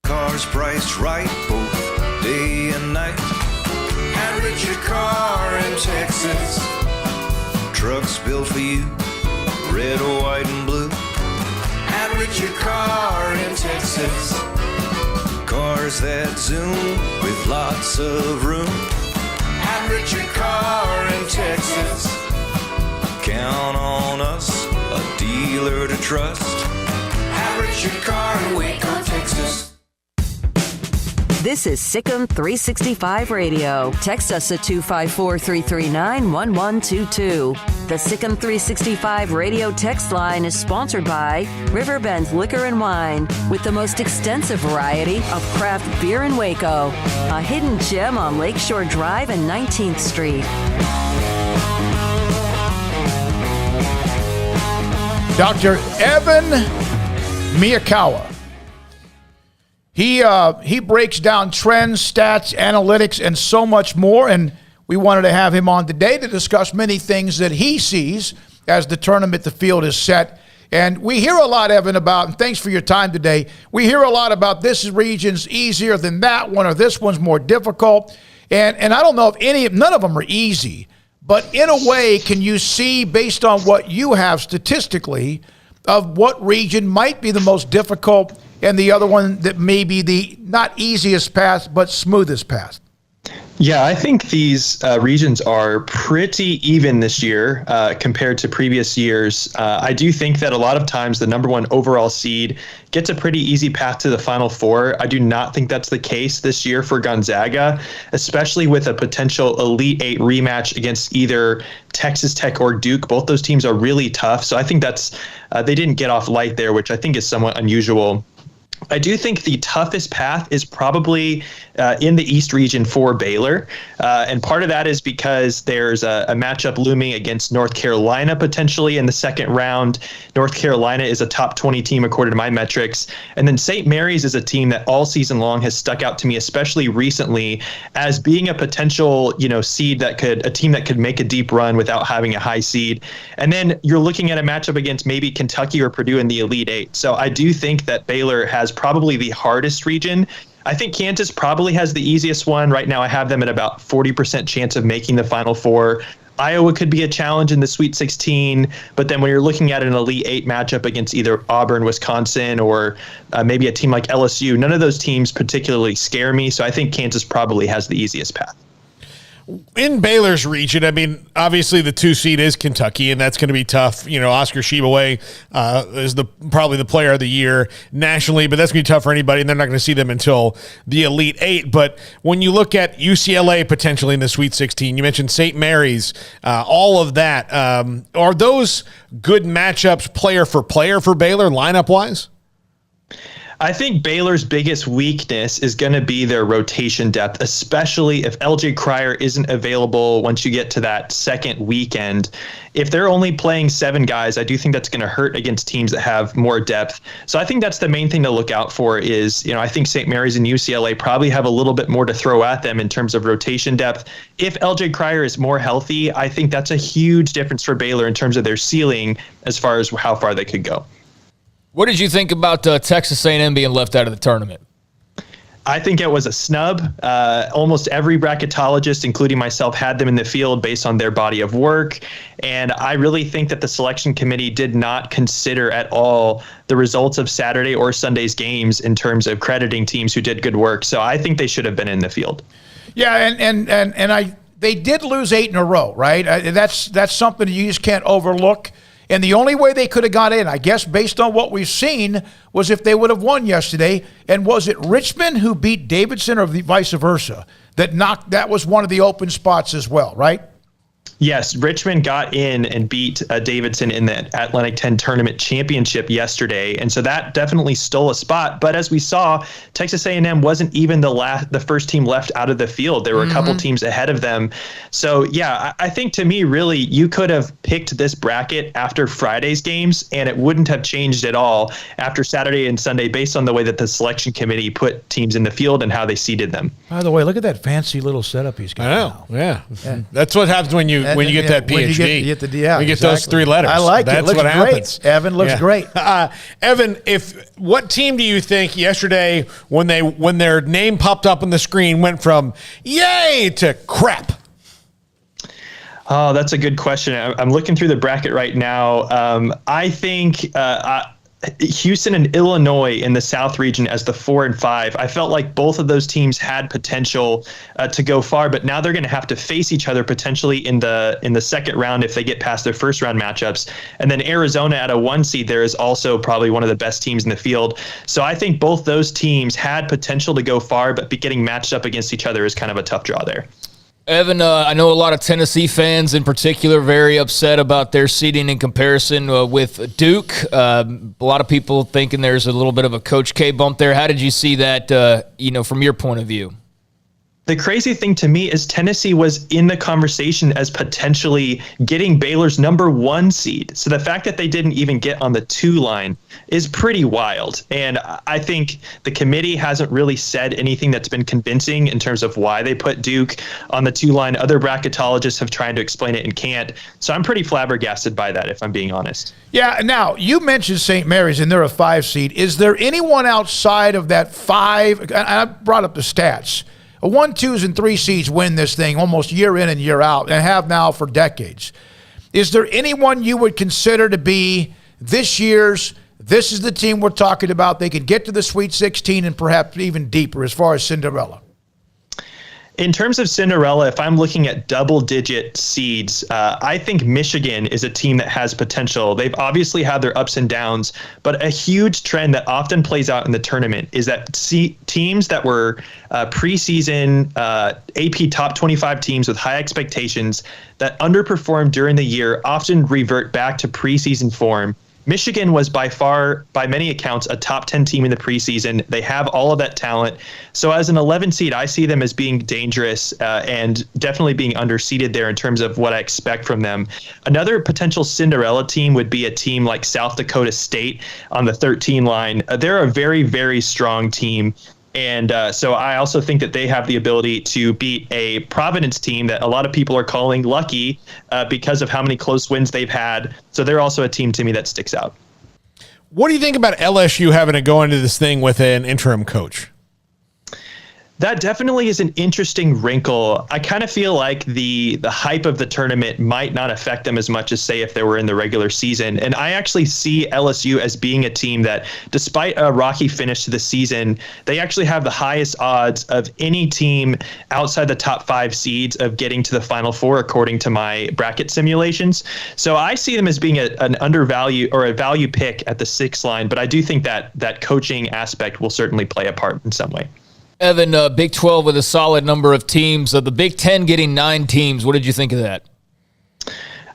Cars priced right both day and night at Richard Car in Texas. Trucks built for you, red, white, and blue at Richard Car in Texas. Cars that zoom with lots of room at Richard Car in Texas. Count on us, a dealer to trust at Richard Car in Waco, Texas. This is Sikkim 365 Radio. Text us at 254-339-1122. The Sikkim 365 Radio text line is sponsored by Riverbend Liquor and Wine, with the most extensive variety of craft beer in Waco. A hidden gem on Lakeshore Drive and 19th Street. Dr. Evan Miyakawa. He breaks down trends, stats, analytics, and so much more, and we wanted to have him on today to discuss many things that he sees as the tournament, the field is set. And we hear a lot, Evan, about, and thanks for your time today, we hear a lot about this region's easier than that one, or this one's more difficult. And I don't know if none of them are easy, but in a way, can you see, based on what you have statistically, of what region might be the most difficult and the other one that may be the not easiest path, but smoothest path? Yeah, I think these regions are pretty even this year compared to previous years. I do think that a lot of times the number one overall seed gets a pretty easy path to the Final Four. I do not think that's the case this year for Gonzaga, especially with a potential Elite Eight rematch against either Texas Tech or Duke. Both those teams are really tough. So I think that's they didn't get off light there, which I think is somewhat unusual. I do think the toughest path is probably in the East region for Baylor. And part of that is because there's a matchup looming against North Carolina potentially in the second round. North Carolina is a top 20 team according to my metrics. And then St. Mary's is a team that all season long has stuck out to me, especially recently, as being a potential, seed a team that could make a deep run without having a high seed. And then you're looking at a matchup against maybe Kentucky or Purdue in the Elite Eight. So I do think that Baylor has probably the hardest region. I think Kansas probably has the easiest one. Right now I have them at about 40% chance of making the Final Four. Iowa could be a challenge in the Sweet 16, but then when you're looking at an Elite Eight matchup against either Auburn, Wisconsin, or maybe a team like LSU, none of those teams particularly scare me, so I think Kansas probably has the easiest path. In Baylor's region, I mean, obviously the 2 seed is Kentucky, and that's going to be tough. Oscar Tshiebwe is probably the player of the year nationally, but that's going to be tough for anybody, and they're not going to see them until the Elite Eight. But when you look at UCLA potentially in the Sweet 16, you mentioned St. Mary's, all of that. Are those good matchups player for Baylor lineup-wise? I think Baylor's biggest weakness is going to be their rotation depth, especially if LJ Cryer isn't available once you get to that second weekend. If they're only playing 7 guys, I do think that's going to hurt against teams that have more depth. So I think that's the main thing to look out for is, I think St. Mary's and UCLA probably have a little bit more to throw at them in terms of rotation depth. If LJ Cryer is more healthy, I think that's a huge difference for Baylor in terms of their ceiling as far as how far they could go. What did you think about Texas A&M being left out of the tournament? I think it was a snub. Almost every bracketologist, including myself, had them in the field based on their body of work. And I really think that the selection committee did not consider at all the results of Saturday or Sunday's games in terms of crediting teams who did good work. So I think they should have been in the field. Yeah, and they did lose 8 in a row, right? That's something you just can't overlook. And the only way they could have got in, I guess, based on what we've seen, was if they would have won yesterday. And was it Richmond who beat Davidson or vice versa? That was one of the open spots as well, right? Yes, Richmond got in and beat Davidson in the Atlantic 10 tournament championship yesterday, and so that definitely stole a spot. But as we saw, Texas A&M wasn't even the first team left out of the field. There were a couple teams ahead of them. So yeah, I think to me, really, you could have picked this bracket after Friday's games, and it wouldn't have changed at all after Saturday and Sunday based on the way that the selection committee put teams in the field and how they seeded them. By the way, look at that fancy little setup he's got. I know, yeah. That's what happens when you get that PhD. You get those 3 letters. I like That's it. Looks what great. happens. Evan looks great. Evan, what team do you think yesterday when their name popped up on the screen went from yay to crap? Oh, that's a good question. I'm looking through the bracket right now. I think Houston and Illinois in the South region as the 4 and 5. I felt like both of those teams had potential to go far, but now they're going to have to face each other potentially in the second round if they get past their first round matchups. And then Arizona at a 1 seed there is also probably one of the best teams in the field. So I think both those teams had potential to go far, but getting matched up against each other is kind of a tough draw there. Evan, I know a lot of Tennessee fans in particular very upset about their seeding in comparison with Duke. A lot of people thinking there's a little bit of a Coach K bump there. How did you see that, from your point of view? The crazy thing to me is Tennessee was in the conversation as potentially getting Baylor's number 1 seed. So the fact that they didn't even get on the 2 line is pretty wild. And I think the committee hasn't really said anything that's been convincing in terms of why they put Duke on the 2 line. Other bracketologists have tried to explain it and can't. So I'm pretty flabbergasted by that, if I'm being honest. Yeah, now, you mentioned St. Mary's, and they're a 5 seed. Is there anyone outside of that 5? I brought up the stats. 1, 2s, and 3 seeds win this thing almost year in and year out, and have now for decades. Is there anyone you would consider to be this is the team we're talking about? They could get to the Sweet 16 and perhaps even deeper as far as Cinderella. In terms of Cinderella, if I'm looking at double-digit seeds, I think Michigan is a team that has potential. They've obviously had their ups and downs, but a huge trend that often plays out in the tournament is that teams that were preseason AP top 25 teams with high expectations that underperformed during the year often revert back to preseason form. Michigan was by far, by many accounts, a top 10 team in the preseason. They have all of that talent. So as an 11 seed, I see them as being dangerous and definitely being underseeded there in terms of what I expect from them. Another potential Cinderella team would be a team like South Dakota State on the 13 line. They're a very, very strong team. And so I also think that they have the ability to beat a Providence team that a lot of people are calling lucky because of how many close wins they've had. So they're also a team to me that sticks out. What do you think about LSU having to go into this thing with an interim coach? That definitely is an interesting wrinkle. I kind of feel like the hype of the tournament might not affect them as much as, say, if they were in the regular season. And I actually see LSU as being a team that, despite a rocky finish to the season, they actually have the highest odds of any team outside the top 5 seeds of getting to the Final Four, according to my bracket simulations. So I see them as being an undervalue or a value pick at the 6th line. But I do think that coaching aspect will certainly play a part in some way. Evan, Big 12 with a solid number of teams. The Big 10 getting 9 teams. What did you think of that?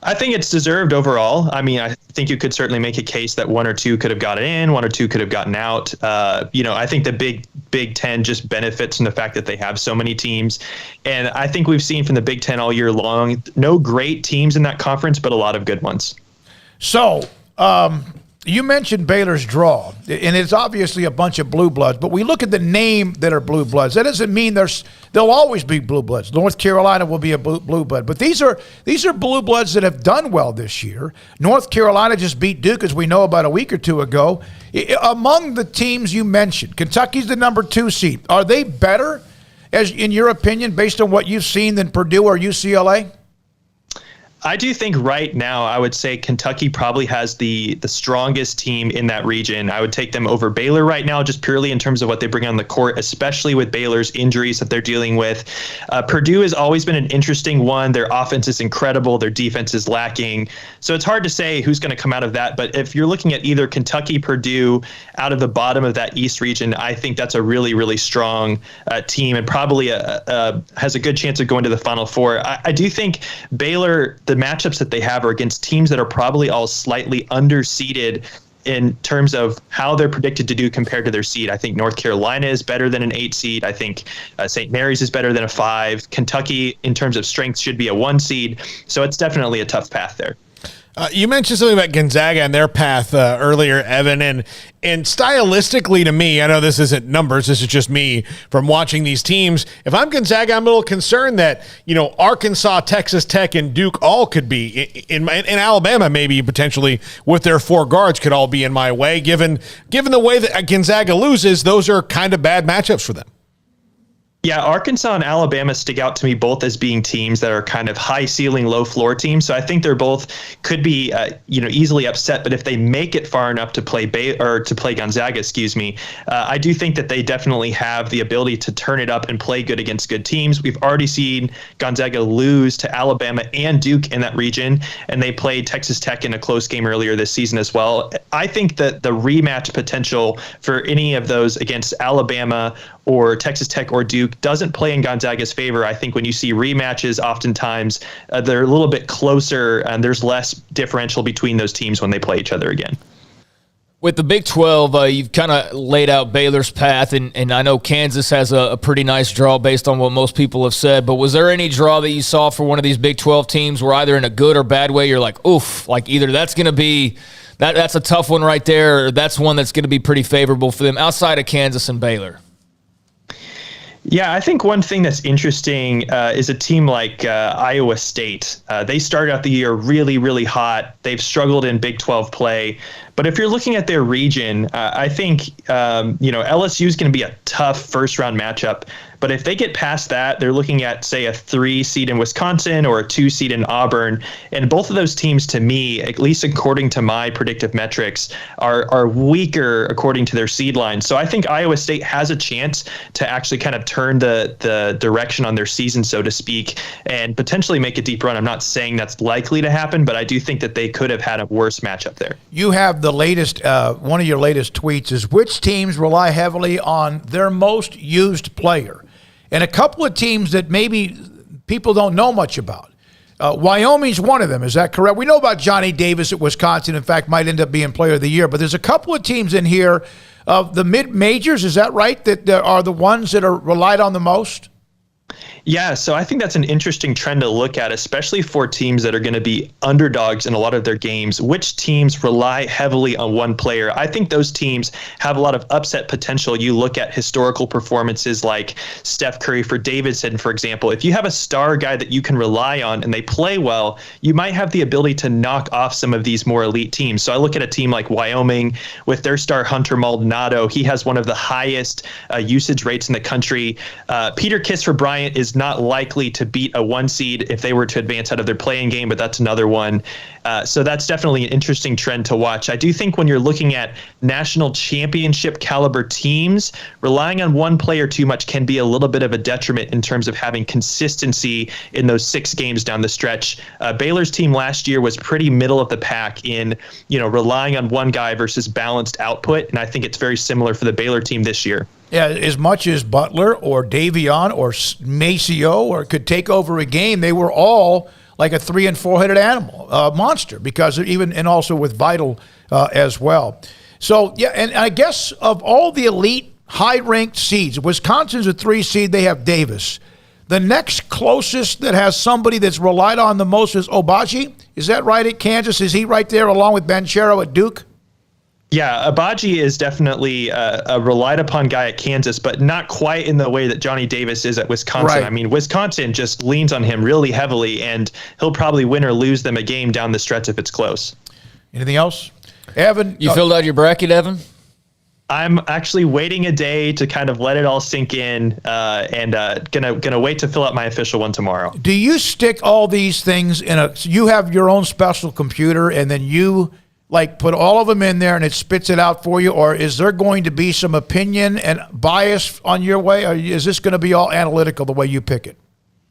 I think it's deserved overall. I mean, I think you could certainly make a case that 1 or 2 could have gotten in, 1 or 2 could have gotten out. I think the Big 10 just benefits from the fact that they have so many teams. And I think we've seen from the Big 10 all year long, no great teams in that conference, but a lot of good ones. So, you mentioned Baylor's draw, and it's obviously a bunch of blue bloods, but we look at the name that are blue bloods. That doesn't mean there'll always be blue bloods. North Carolina will be a blue blood, but these are blue bloods that have done well this year. North Carolina just beat Duke, as we know, about a week or two ago. Among the teams you mentioned, Kentucky's the number 2 seed. Are they better, as in your opinion, based on what you've seen, than Purdue or UCLA? I do think right now, I would say Kentucky probably has the strongest team in that region. I would take them over Baylor right now, just purely in terms of what they bring on the court, especially with Baylor's injuries that they're dealing with. Purdue has always been an interesting one. Their offense is incredible. Their defense is lacking. So it's hard to say who's going to come out of that. But if you're looking at either Kentucky, Purdue out of the bottom of that East region, I think that's a really, really strong team and probably has a good chance of going to the Final Four. I do think Baylor, the matchups that they have are against teams that are probably all slightly underseeded in terms of how they're predicted to do compared to their seed. I think North Carolina is better than an 8 seed. I think St. Mary's is better than a 5. Kentucky, in terms of strength, should be a 1 seed. So it's definitely a tough path there. You mentioned something about Gonzaga and their path earlier, Evan, and stylistically to me, I know this isn't numbers, this is just me from watching these teams. If I'm Gonzaga, I'm a little concerned that, Arkansas, Texas Tech, and Duke all could be, in Alabama maybe potentially with their 4 guards could all be in my way. Given the way that Gonzaga loses, those are kind of bad matchups for them. Yeah, Arkansas and Alabama stick out to me both as being teams that are kind of high ceiling, low floor teams. So I think they're both could be, easily upset. But if they make it far enough to play Gonzaga, I do think that they definitely have the ability to turn it up and play good against good teams. We've already seen Gonzaga lose to Alabama and Duke in that region, and they played Texas Tech in a close game earlier this season as well. I think that the rematch potential for any of those against Alabama or Texas Tech or Duke doesn't play in Gonzaga's favor. I think when you see rematches, oftentimes they're a little bit closer and there's less differential between those teams when they play each other again. With the Big 12, you've kind of laid out Baylor's path, and I know Kansas has a pretty nice draw based on what most people have said, but was there any draw that you saw for one of these Big 12 teams where either in a good or bad way you're like, oof, like either that's going to be that's a tough one right there, or that's one that's going to be pretty favorable for them outside of Kansas and Baylor? Yeah, I think one thing that's interesting is a team like Iowa State. They started out the year really, really hot. They've struggled in Big 12 play, But if you're looking at their region, I think, LSU is going to be a tough first-round matchup. But if they get past that, they're looking at, say, a 3 seed in Wisconsin or a 2 seed in Auburn. And both of those teams, to me, at least according to my predictive metrics, are weaker according to their seed line. So I think Iowa State has a chance to actually kind of turn the direction on their season, so to speak, and potentially make a deep run. I'm not saying that's likely to happen, but I do think that they could have had a worse matchup there. You have the latest, one of your latest tweets is, which teams rely heavily on their most used player? And a couple of teams that maybe people don't know much about. Wyoming's one of them. Is that correct? We know about Johnny Davis at Wisconsin. In fact, might end up being player of the year. But there's a couple of teams in here of the mid-majors, is that right, that are the ones that are relied on the most? Yeah, so I think that's an interesting trend to look at, especially for teams that are going to be underdogs in a lot of their games. Which teams rely heavily on one player? I think those teams have a lot of upset potential. You look at historical performances like Steph Curry for Davidson, for example. If you have a star guy that you can rely on and they play well, you might have the ability to knock off some of these more elite teams. So I look at a team like Wyoming with their star Hunter Maldonado. He has one of the highest usage rates in the country. Peter Kiss for Bryant is not likely to beat a 1 seed if they were to advance out of their playing game, but that's another one. So that's definitely an interesting trend to watch. I do think when you're looking at national championship caliber teams, relying on one player too much can be a little bit of a detriment in terms of having consistency in those 6 games down the stretch. Baylor's team last year was pretty middle of the pack in, relying on one guy versus balanced output. And I think it's very similar for the Baylor team this year. Yeah, as much as Butler or Davion or Maceo or could take over a game, they were all like a 3- and 4-headed animal, monster, because and also with Vital as well. So, yeah, and I guess of all the elite high-ranked seeds, Wisconsin's a 3 seed, they have Davis. The next closest that has somebody that's relied on the most is Obaji. Is that right at Kansas? Is he right there along with Banchero at Duke? Yeah, Abaji is definitely a relied upon guy at Kansas, but not quite in the way that Johnny Davis is at Wisconsin. Right. I mean, Wisconsin just leans on him really heavily, and he'll probably win or lose them a game down the stretch if it's close. Anything else? Evan? You filled out your bracket, Evan? I'm actually waiting a day to kind of let it all sink in, and gonna wait to fill out my official one tomorrow. Do you stick all these things you have your own special computer, and then you put all of them in there and it spits it out for you, or is there going to be some opinion and bias on your way, or is this going to be all analytical the way you pick it?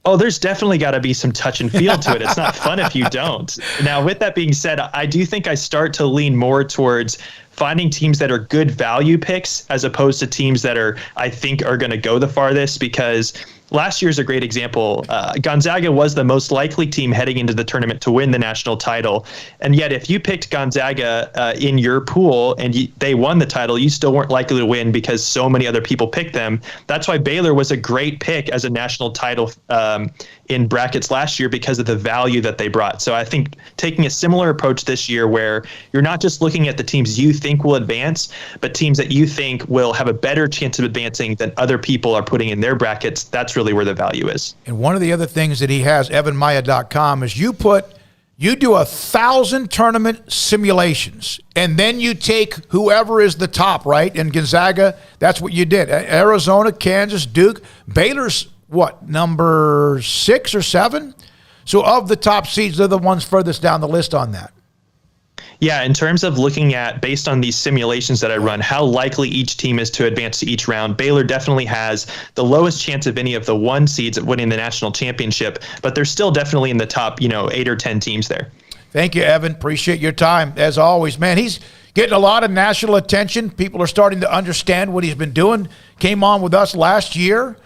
Oh, there's definitely got to be some touch and feel to it. It's not fun if you don't. Now, with that being said, I do think I start to lean more towards finding teams that are good value picks as opposed to teams that I think are going to go the farthest, because last year's a great example. Gonzaga was the most likely team heading into the tournament to win the national title. And yet if you picked Gonzaga in your pool and they won the title, you still weren't likely to win because so many other people picked them. That's why Baylor was a great pick as a national title in brackets last year, because of the value that they brought. So I think taking a similar approach this year, where you're not just looking at the teams you think will advance, but teams that you think will have a better chance of advancing than other people are putting in their brackets, that's really where the value is. And one of the other things that he has, evanmaya.com, is you do 1,000 tournament simulations, and then you take whoever is the top, right? And Gonzaga, that's what you did. Arizona, Kansas, Duke, Baylor's number 6 or 7? So of the top seeds, they're the ones furthest down the list on that. Yeah, in terms of looking at, based on these simulations that I run, how likely each team is to advance to each round, Baylor definitely has the lowest chance of any of the 1 seeds at winning the national championship, but they're still definitely in the top, 8 or 10 teams there. Thank you, Evan. Appreciate your time, as always. Man, he's getting a lot of national attention. People are starting to understand what he's been doing. Came on with us last year.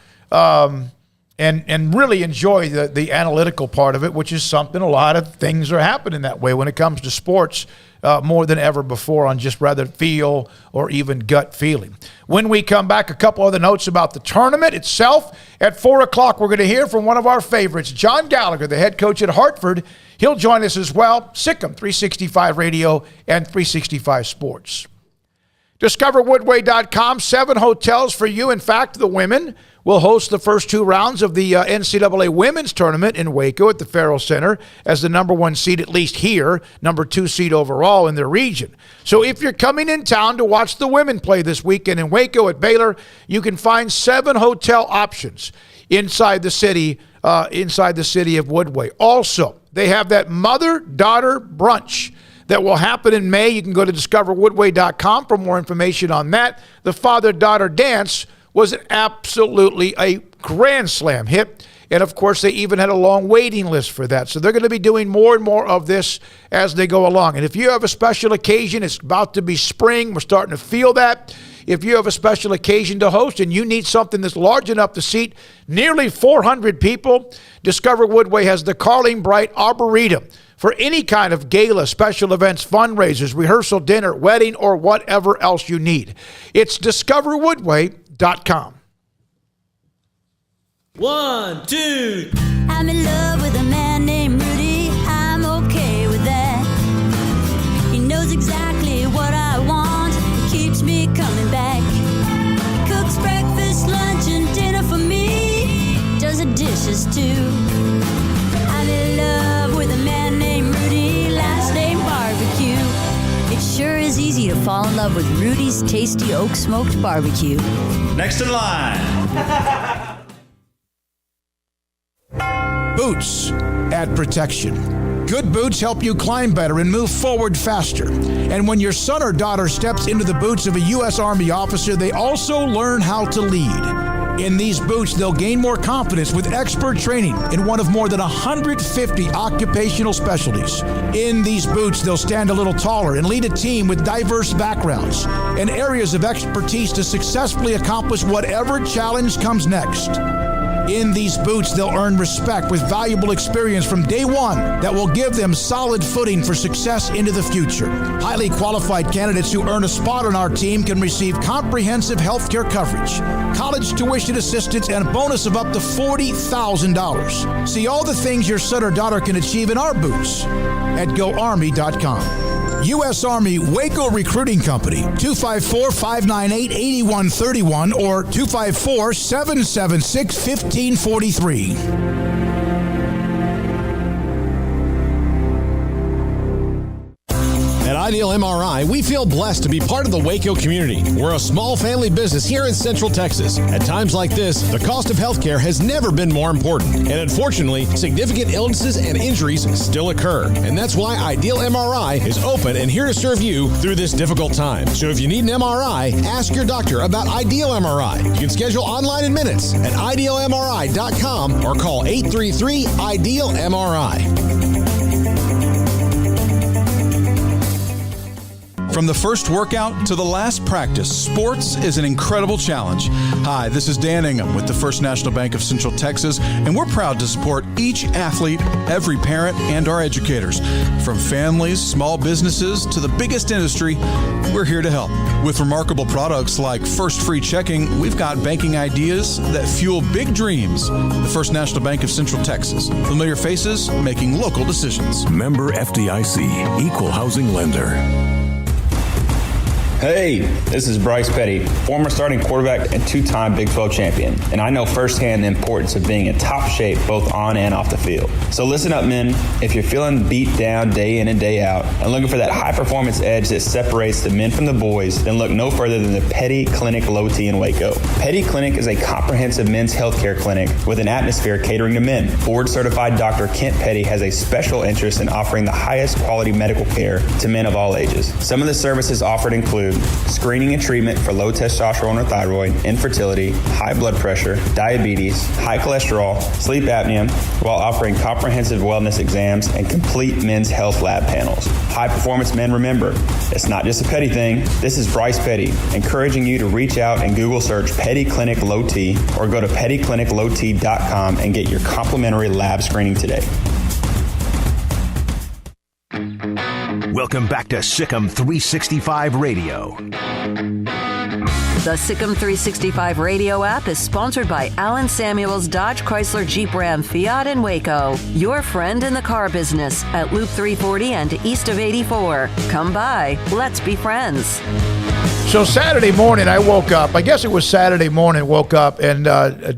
And really enjoy the analytical part of it, which is something, a lot of things are happening that way when it comes to sports more than ever before, on just rather feel or even gut feeling. When we come back, a couple other notes about the tournament itself. At 4 o'clock, we're going to hear from one of our favorites, John Gallagher, the head coach at Hartford. He'll join us as well. Sikkim 365 Radio and 365 Sports. DiscoverWoodway.com, 7 hotels for you. In fact, the women will host the first 2 rounds of the NCAA women's tournament in Waco at the Farrell Center as the number 1 seed, at least here, number 2 seed overall in their region. So if you're coming in town to watch the women play this weekend in Waco at Baylor, you can find 7 hotel options inside the city of Woodway. Also, they have that mother-daughter brunch that will happen in May. You can go to discoverwoodway.com for more information on that. The father-daughter dance was absolutely a grand slam hit. And, of course, they even had a long waiting list for that. So they're going to be doing more and more of this as they go along. And if you have a special occasion, it's about to be spring. We're starting to feel that. If you have a special occasion to host and you need something that's large enough to seat nearly 400 people, Discover Woodway has the Carling Bright Arboretum for any kind of gala, special events, fundraisers, rehearsal, dinner, wedding, or whatever else you need. It's discoverwoodway.com. 1, 2. I'm in love with a man named Rudy. I'm okay with that. He knows exactly what I want. He keeps me coming back. He cooks breakfast, lunch, and dinner for me. Does the dishes too. I'm in love with a man named Rudy. Last name Barbecue. It sure is easy to fall in love with Rudy's tasty oak smoked barbecue. Next in line. Boots add protection. Good boots help you climb better and move forward faster. And when your son or daughter steps into the boots of a U.S. Army officer, they also learn how to lead. In these boots, they'll gain more confidence with expert training in one of more than 150 occupational specialties. In these boots, they'll stand a little taller and lead a team with diverse backgrounds and areas of expertise to successfully accomplish whatever challenge comes next. In these boots, they'll earn respect with valuable experience from day one that will give them solid footing for success into the future. Highly qualified candidates who earn a spot on our team can receive comprehensive health care coverage, college tuition assistance, and a bonus of up to $40,000. See all the things your son or daughter can achieve in our boots at GoArmy.com. U.S. Army Waco Recruiting Company, 254-598-8131 or 254-776-1543. At Ideal MRI, we feel blessed to be part of the Waco community. We're a small family business here in Central Texas. At times like this, the cost of healthcare has never been more important. And unfortunately, significant illnesses and injuries still occur. And that's why Ideal MRI is open and here to serve you through this difficult time. So if you need an MRI, ask your doctor about Ideal MRI. You can schedule online in minutes at idealmri.com or call 833-IDEAL-MRI. From the first workout to the last practice, sports is an incredible challenge. Hi, this is Dan Ingham with the First National Bank of Central Texas, and we're proud to support each athlete, every parent, and our educators. From families, small businesses, to the biggest industry, we're here to help. With remarkable products like First Free Checking, we've got banking ideas that fuel big dreams. The First National Bank of Central Texas. Familiar faces making local decisions. Member FDIC, Equal Housing Lender. Hey, this is Bryce Petty, former starting quarterback and two-time Big 12 champion, and I know firsthand the importance of being in top shape both on and off the field. So listen up, men. If you're feeling beat down day in and day out and looking for that high-performance edge that separates the men from the boys, then look no further than the Petty Clinic Low T in Waco. Petty Clinic is a comprehensive men's healthcare clinic with an atmosphere catering to men. Board-certified Dr. Kent Petty has a special interest in offering the highest quality medical care to men of all ages. Some of the services offered include screening and treatment for low testosterone or thyroid, infertility, high blood pressure, diabetes, high cholesterol, sleep apnea, while offering comprehensive wellness exams and complete men's health lab panels. High performance men, remember, it's not just a Petty thing. This is Bryce Petty, encouraging you to reach out and Google search Petty Clinic Low T or go to pettycliniclowt.com and get your complimentary lab screening today. Welcome back to Sikkim 365 Radio. The Sikkim 365 Radio app is sponsored by Alan Samuels Dodge Chrysler Jeep Ram Fiat in Waco. Your friend in the car business at Loop 340 and east of 84. Come by. Let's be friends. So Saturday morning, I woke up. I guess it was Saturday morning, woke up, and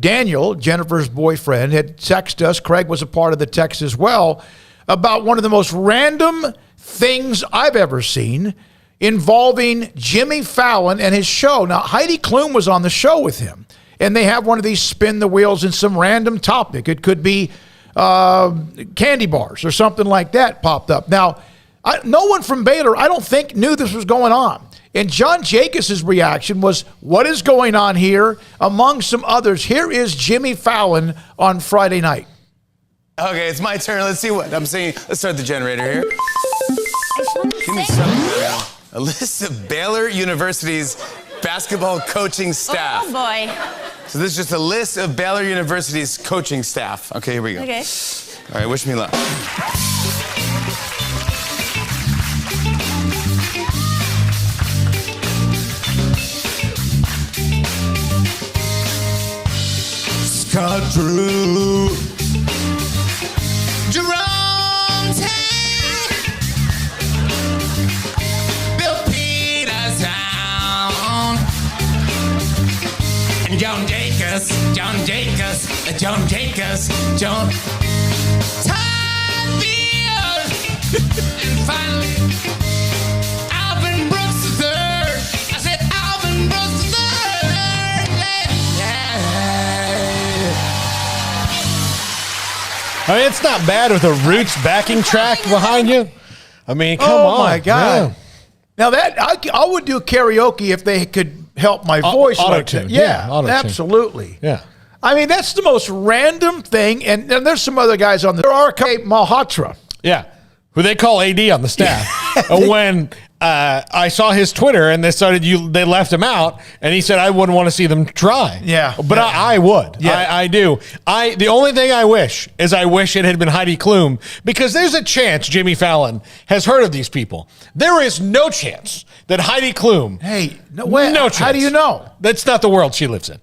Daniel, Jennifer's boyfriend, had texted us. Craig was a part of the text as well, about one of the most random things I've ever seen involving Jimmy Fallon and his show. Now, Heidi Klum was on the show with him, and they have one of these spin the wheels in some random topic. It could be candy bars or something like that popped up. Now, no one from Baylor, I don't think, knew this was going on. And John Jacobs' reaction was, what is going on here? Among some others, here is Jimmy Fallon on Friday night. Okay, it's my turn. Let's see what I'm saying. Let's start the generator here. Give me something. A list of Baylor University's basketball coaching staff. Oh, boy. So this is just a list of Baylor University's coaching staff. Okay, here we go. Okay. All right, wish me luck. Scott Drew, Jerome Tate, Bill Peterson, and John Jacobs, Todd Field, and finally, Alvin Brooks III. I said Alvin Brooks III. I mean, it's not bad with a Roots backing track behind you. I mean, come on. Oh, my God. Yeah. Now, that I would do karaoke if they could help my voice. Auto-tune. Yeah, auto-tune. absolutely. Yeah. I mean, that's the most random thing. And there's some other guys on there. There are Malhotra. Yeah. Who they call AD on the staff. When I saw his Twitter and they left him out, and he said, I wouldn't want to see them try. Yeah. But yeah. I would. Yeah. I do. The only thing I wish it had been Heidi Klum, because there's a chance Jimmy Fallon has heard of these people. There is no chance that Heidi Klum. Hey, no way. No chance. How do you know? That's not the world she lives in.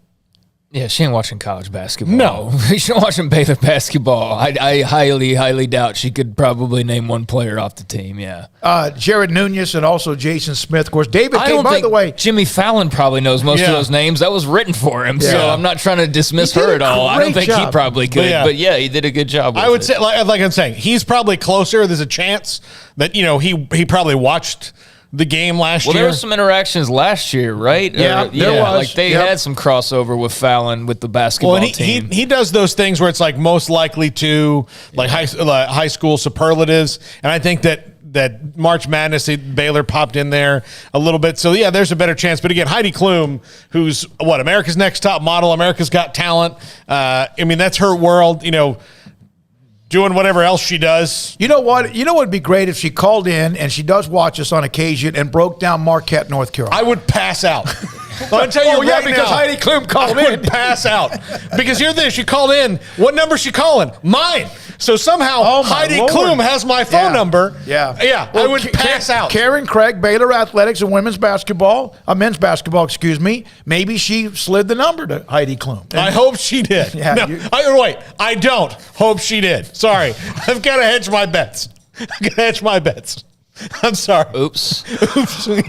Yeah, she ain't watching college basketball. No. She's watching Baylor basketball. I highly, highly doubt she could probably name one player off the team, yeah. Jared Nunez and also Jason Smith. Of course, David K, by the way. Jimmy Fallon probably knows most of those names. That was written for him, so I'm not trying to dismiss her at all. I don't think he probably could. But yeah, he did a good job with I would say, like I'm saying, he's probably closer. There's a chance that, he probably watched the game last year. Well, there were some interactions last year, right? Yeah, there was. Like they had some crossover with Fallon with the basketball team. He does those things where it's like most likely to, like high school superlatives, and I think that March Madness, Baylor popped in there a little bit. So, yeah, there's a better chance. But, again, Heidi Klum, who's, America's Next Top Model, America's Got Talent. I mean, that's her world, doing whatever else she does. You know what? You know what would be great if she called in, and she does watch us on occasion, and broke down Marquette, North Carolina. I would pass out. I'll tell you right because now, Heidi Klum called in. I would pass out. Because here's this, she called in. What number is she calling? Mine. So somehow Heidi Klum has my phone number. Yeah. Yeah, Well, I would pass out. Karen Craig, Baylor Athletics and men's basketball, excuse me. Maybe she slid the number to Heidi Klum. I hope she did. Yeah, I don't hope she did. Sorry. I've got to hedge my bets. I'm sorry. Oops.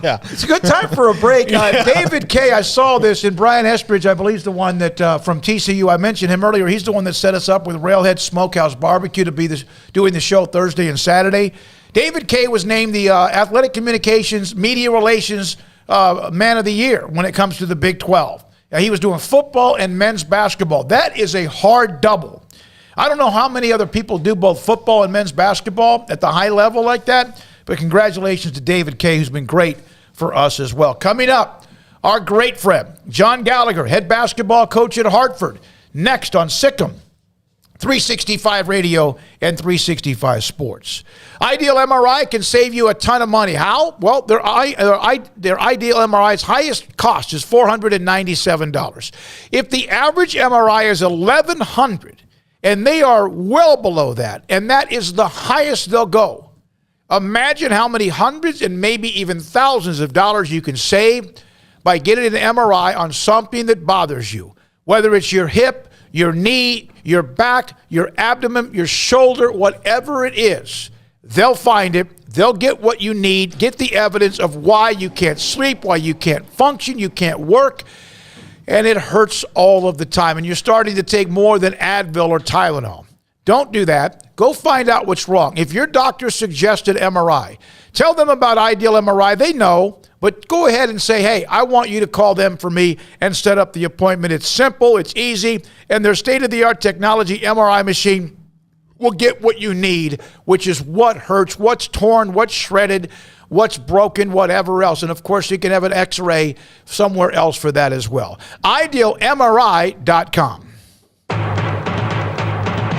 Yeah. It's a good time for a break. David K., I saw this, and Brian Espridge, I believe, is the one that from TCU. I mentioned him earlier. He's the one that set us up with Railhead Smokehouse Barbecue to be doing the show Thursday and Saturday. David K. was named the Athletic Communications Media Relations Man of the Year when it comes to the Big 12. He was doing football and men's basketball. That is a hard double. I don't know how many other people do both football and men's basketball at the high level like that, but congratulations to David K., who's been great for us as well. Coming up, our great friend, John Gallagher, head basketball coach at Hartford, next on Sikkim, 365 Radio and 365 Sports. Ideal MRI can save you a ton of money. How? Well, their Ideal MRI's highest cost is $497. If the average MRI is $1,100, and they are well below that, and that is the highest they'll go, imagine how many hundreds and maybe even thousands of dollars you can save by getting an MRI on something that bothers you, whether it's your hip, your knee, your back, your abdomen, your shoulder, whatever it is. they'll find it. They'll get what you need, get the evidence of why you can't sleep, why you can't function, you can't work, and it hurts all of the time. And you're starting to take more than Advil or Tylenol. Don't do that. Go find out what's wrong. If your doctor suggested MRI, tell them about Ideal MRI. They know, but go ahead and say, hey, I want you to call them for me and set up the appointment. It's simple, it's easy, and their state-of-the-art technology MRI machine will get what you need, which is what hurts, what's torn, what's shredded, what's broken, whatever else. And, of course, you can have an X-ray somewhere else for that as well. IdealMRI.com.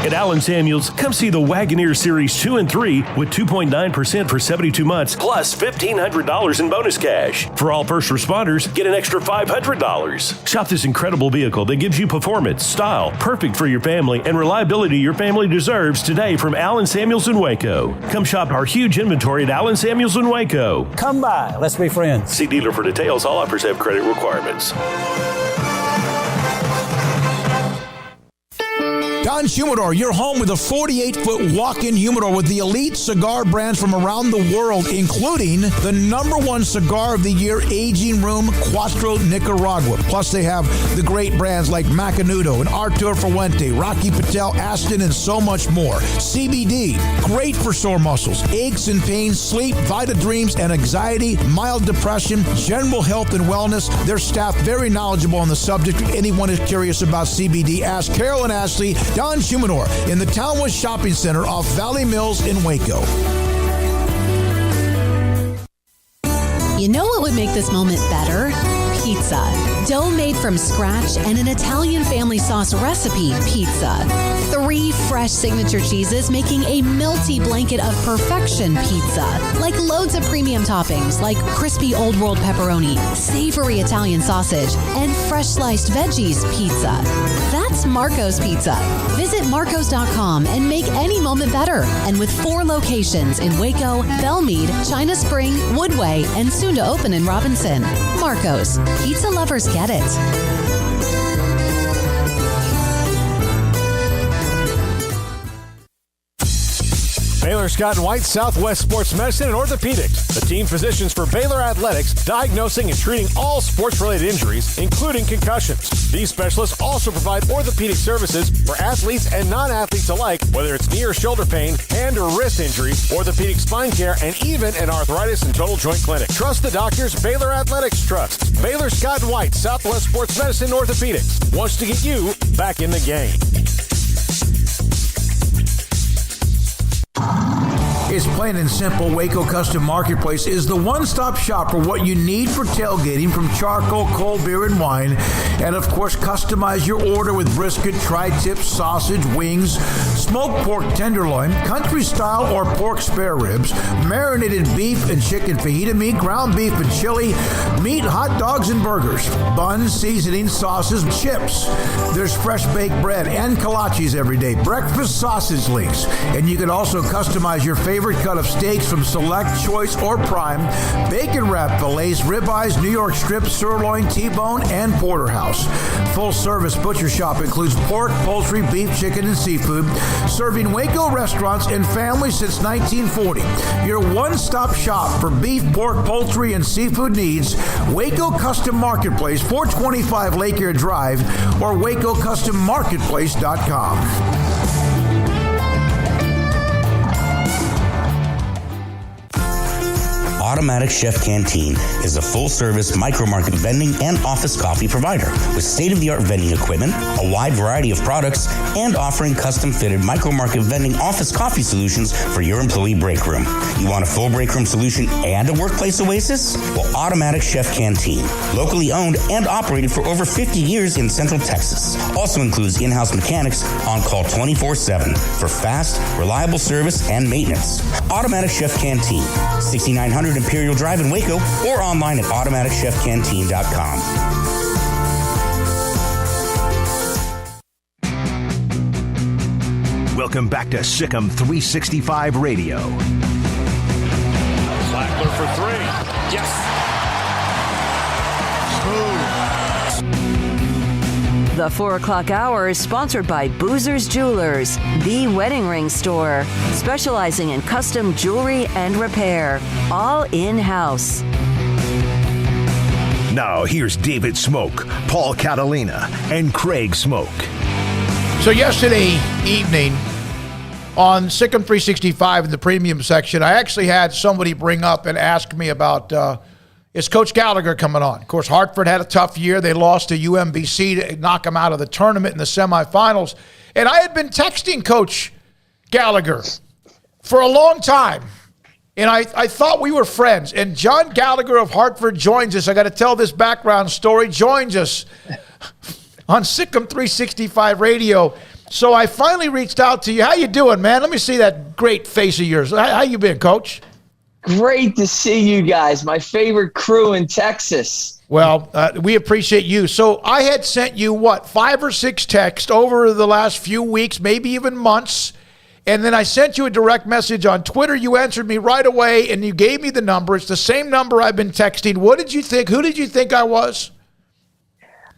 At Allen Samuels, come see the Wagoneer Series 2 and 3 with 2.9% for 72 months, plus $1,500 in bonus cash. For all first responders, get an extra $500. Shop this incredible vehicle that gives you performance, style, perfect for your family, and reliability your family deserves today from Allen Samuels in Waco. Come shop our huge inventory at Allen Samuels in Waco. Come by. Let's be friends. See dealer for details. All offers have credit requirements. Don Humidor, your home with a 48-foot walk-in humidor with the elite cigar brands from around the world, including the #1 cigar of the year, Aging Room Cuatro Nicaragua. Plus, they have the great brands like Macanudo and Artur Fuente, Rocky Patel, Aston, and so much more. CBD, great for sore muscles, aches and pains, sleep, Vita Dreams, and anxiety, mild depression, general health and wellness. Their staff very knowledgeable on the subject. If anyone is curious about CBD, ask Carol and Ashley. Don Humidor in the Townwest Shopping Center off Valley Mills in Waco. You know what would make this moment better? Pizza. Dough made from scratch and an Italian family sauce recipe pizza. 3 fresh signature cheeses making a melty blanket of perfection pizza. Like loads of premium toppings like crispy Old World pepperoni, savory Italian sausage, and fresh sliced veggies pizza. That's Marco's Pizza. Visit marcos.com and make any moment better. And with 4 locations in Waco, Belmead, China Spring, Woodway, and soon to open in Robinson. Marco's. Pizza lovers get it. Baylor Scott and White, Southwest Sports Medicine and Orthopedics, the team physicians for Baylor Athletics, diagnosing and treating all sports-related injuries, including concussions. These specialists also provide orthopedic services for athletes and non-athletes alike, whether it's knee or shoulder pain, hand or wrist injury, orthopedic spine care, and even an arthritis and total joint clinic. Trust the doctors Baylor Athletics trusts. Baylor Scott and White, Southwest Sports Medicine and Orthopedics wants to get you back in the game. It's plain and simple. Waco Custom Marketplace is the one-stop shop for what you need for tailgating, from charcoal, cold beer, and wine. And, of course, customize your order with brisket, tri-tip, sausage, wings, smoked pork tenderloin, country-style or pork spare ribs, marinated beef and chicken fajita meat, ground beef and chili, meat, hot dogs, and burgers, buns, seasoning, sauces, chips. There's fresh baked bread and kolaches every day, breakfast sausage links. And you can also customize your favorite cut of steaks from Select, Choice, or Prime, bacon wrap fillets, ribeyes, New York strips, sirloin, T-bone, and porterhouse. Full service butcher shop includes pork, poultry, beef, chicken, and seafood, serving Waco restaurants and families since 1940. Your one-stop shop for beef, pork, poultry, and seafood needs. Waco Custom Marketplace, 425 Lake Air Drive, or WacoCustomMarketplace.com. Automatic Chef Canteen is a full-service micro-market vending and office coffee provider with state-of-the-art vending equipment, a wide variety of products, and offering custom-fitted micro-market vending office coffee solutions for your employee break room. You want a full break room solution and a workplace oasis? Well, Automatic Chef Canteen, locally owned and operated for over 50 years in Central Texas, also includes in-house mechanics on call 24/7 for fast, reliable service and maintenance. Automatic Chef Canteen, 6900 Imperial Drive in Waco, or online at automaticchefcanteen.com. Welcome back to Sikkim 365 Radio. Slackler for 3. Yes. The 4 o'clock hour is sponsored by Boozer's Jewelers, the wedding ring store, specializing in custom jewelry and repair, all in-house. Now, here's David Smoak, Paul Catalina, and Craig Smoak. So yesterday evening on Sikkim 365 in the premium section, I actually had somebody bring up and ask me about is Coach Gallagher coming on? Of course, Hartford had a tough year. They lost to UMBC to knock them out of the tournament in the semifinals. And I had been texting Coach Gallagher for a long time. And I thought we were friends. And John Gallagher of Hartford joins us. I got to tell this background story. Joins us on Sikkim 365 Radio. So I finally reached out to you. How you doing, man? Let me see that great face of yours. How you been, Coach? Great to see you guys. My favorite crew in Texas. Well, we appreciate you. So I had sent you, 5 or 6 texts over the last few weeks, maybe even months. And then I sent you a direct message on Twitter. You answered me right away, and you gave me the number. It's the same number I've been texting. What did you think? Who did you think I was?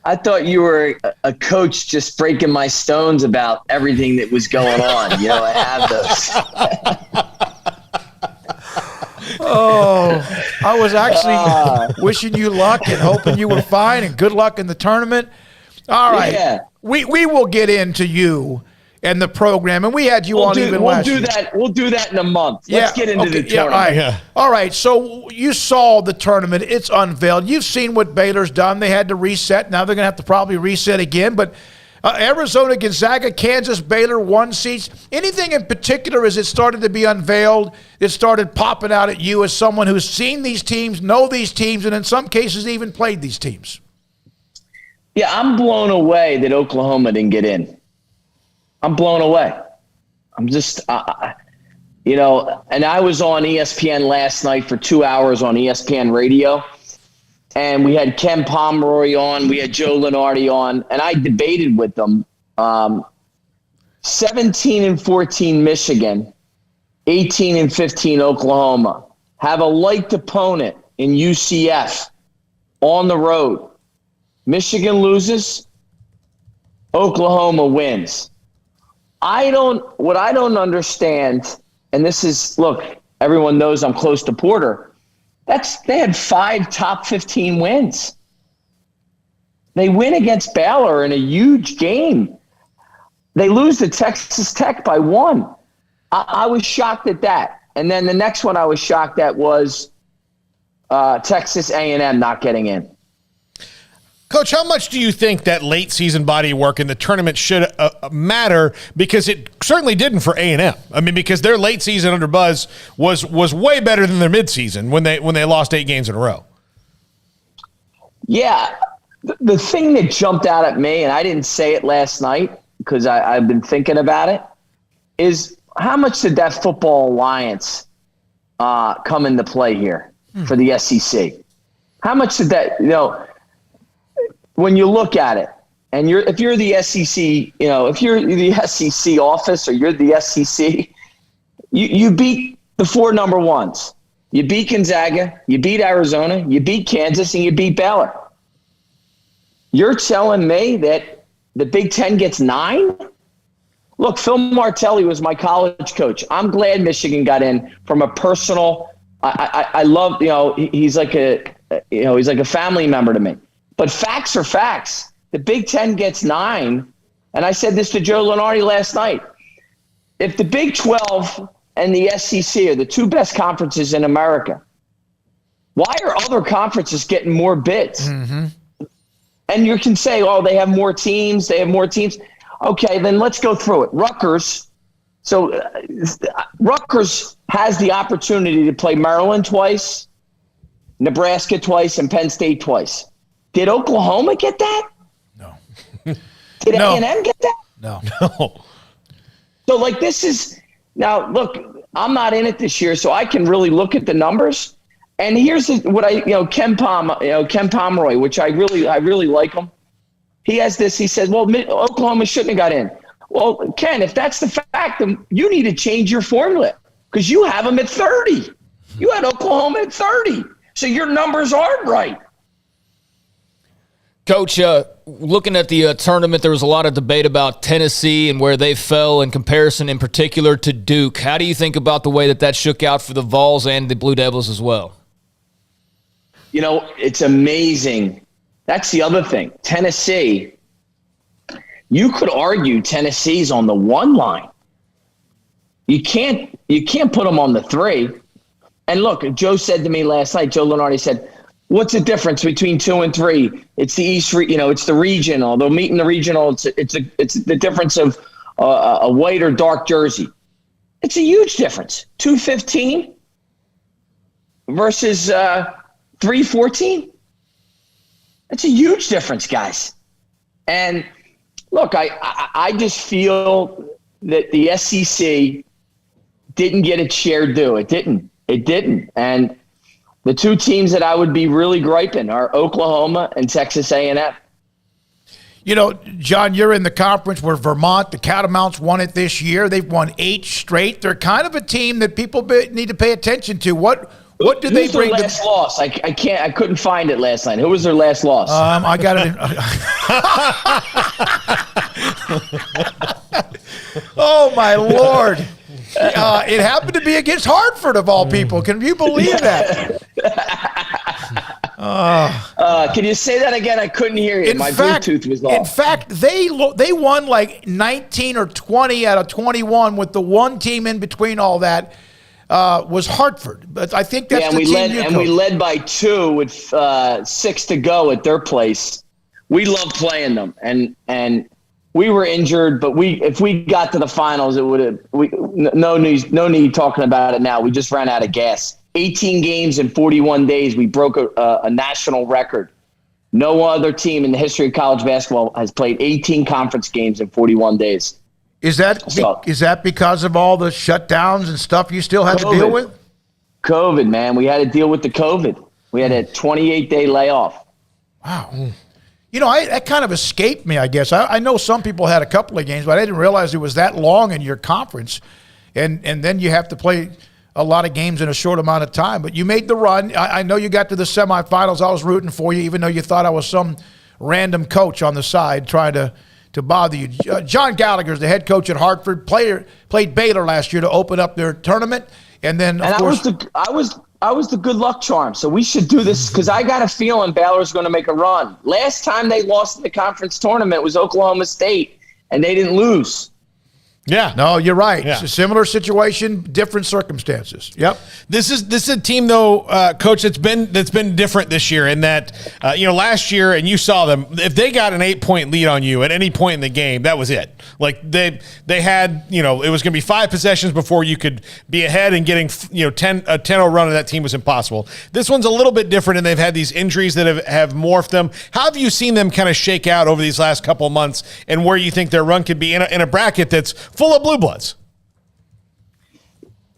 I thought you were a coach just breaking my stones about everything that was going on. You know, I have those. Oh, I was actually wishing you luck and hoping you were fine and good luck in the tournament. All right. Yeah. We will get into you and the program, and we had you on even last year. We'll do that in a month. Let's get into the tournament. All right. So you saw the tournament. It's unveiled. You've seen what Baylor's done. They had to reset. Now they're going to have to probably reset again. But Arizona, Gonzaga, Kansas, Baylor, 1 seats. Anything in particular as it started to be unveiled, it started popping out at you as someone who's seen these teams, know these teams, and in some cases even played these teams? Yeah, I'm blown away that Oklahoma didn't get in. I'm blown away. I'm just, and I was on ESPN last night for 2 hours on ESPN Radio. And we had Ken Pomeroy on, we had Joe Lunardi on, and I debated with them. 17-14 Michigan, 18-15 Oklahoma. Have a liked opponent in UCF on the road. Michigan loses, Oklahoma wins. What I don't understand, and this is, look, everyone knows I'm close to Porter. They had 5 top 15 wins. They win against Baylor in a huge game. They lose to Texas Tech by 1. I was shocked at that. And then the next one I was shocked at was Texas A&M not getting in. Coach, how much do you think that late season body work in the tournament should matter? Because it certainly didn't for A&M. I mean, because their late season under Buzz was way better than their midseason when they lost 8 games in a row. Yeah, the thing that jumped out at me, and I didn't say it last night because I've been thinking about it, is how much did that Football Alliance come into play here for the SEC? How much did that, when you look at it, and if you're the SEC, if you're the SEC office or you're the SEC, you beat the 4 number ones. You beat Gonzaga, you beat Arizona, you beat Kansas, and you beat Baylor. You're telling me that the Big Ten gets 9? Look, Phil Martelli was my college coach. I'm glad Michigan got in from a personal. I love, he's like a family member to me. But facts are facts. The Big Ten gets 9. And I said this to Joe Lunardi last night. If the Big 12 and the SEC are the 2 best conferences in America, why are other conferences getting more bids? Mm-hmm. And you can say, they have more teams. Okay, then let's go through it. Rutgers. So Rutgers has the opportunity to play Maryland twice, Nebraska twice, and Penn State twice. Did Oklahoma get that? No. Did A&M get that? No. So this is now. Look, I'm not in it this year, so I can really look at the numbers. And here's what Ken Pomeroy, which I really like him. He has this. He says, "Well, Oklahoma shouldn't have got in." Well, Ken, if that's the fact, then you need to change your formula because you have them at 30. You had Oklahoma at 30, so your numbers aren't right. Coach, looking at the tournament, there was a lot of debate about Tennessee and where they fell in comparison in particular to Duke. How do you think about the way that shook out for the Vols and the Blue Devils as well? You know, it's amazing. That's the other thing. Tennessee, you could argue Tennessee's on the 1 line. You can't put them on the 3. And look, Joe said to me last night, Joe Lenardi said, what's the difference between 2 and 3? It's the East, it's the regional. They'll meet in the regional. It's the difference of a white or dark jersey. It's a huge difference. 215 versus 314. That's a huge difference, guys. And look, I just feel that the SEC didn't get its share due. It didn't. And the 2 teams that I would be really griping are Oklahoma and Texas A&M. You know, John, you're in the conference where Vermont, the Catamounts, won it this year. They've won 8 straight. They're kind of a team that people need to pay attention to. What did they bring? Who's their last loss? I couldn't find it last night. Who was their last loss? I got it. Oh my Lord! It happened to be against Hartford of all people. Can you believe that? Can you say that again? I couldn't hear you. My Bluetooth was off. In fact, they won like 19 or 20 out of 21 with the one team in between all that. Was Hartford, but I think that's the team we led by 2 with 6 to go at their place. We love playing them, and we were injured, but if we got to the finals, it would have. No need talking about it now. We just ran out of gas. 18 games in 41 days. We broke a national record. No other team in the history of college basketball has played 18 conference games in 41 days. Is that because of all the shutdowns and stuff you still had to deal with? COVID, man. We had to deal with the COVID. We had a 28-day layoff. Wow. You know, that kind of escaped me, I guess. I know some people had a couple of games, but I didn't realize it was that long in your conference. And then you have to play a lot of games in a short amount of time. But you made the run. I know you got to the semifinals. I was rooting for you, even though you thought I was some random coach on the side trying to bother you. John Gallagher is the head coach at Hartford. Played Baylor last year to open up their tournament, and then of course I was the good luck charm. So we should do this because I got a feeling Baylor's going to make a run. Last time they lost in the conference tournament was Oklahoma State, and they didn't lose. Yeah. No, you're right. Yeah. It's a similar situation, different circumstances. Yep. This is a team though, Coach, that's been different this year in that last year, and you saw them, if they got an 8-point lead on you at any point in the game, that was it. Like they had, it was going to be 5 possessions before you could be ahead, and getting a 10-0 run of that team was impossible. This one's a little bit different, and they've had these injuries that have morphed them. How have you seen them kind of shake out over these last couple of months, and where you think their run could be in a bracket that's full of blue bloods?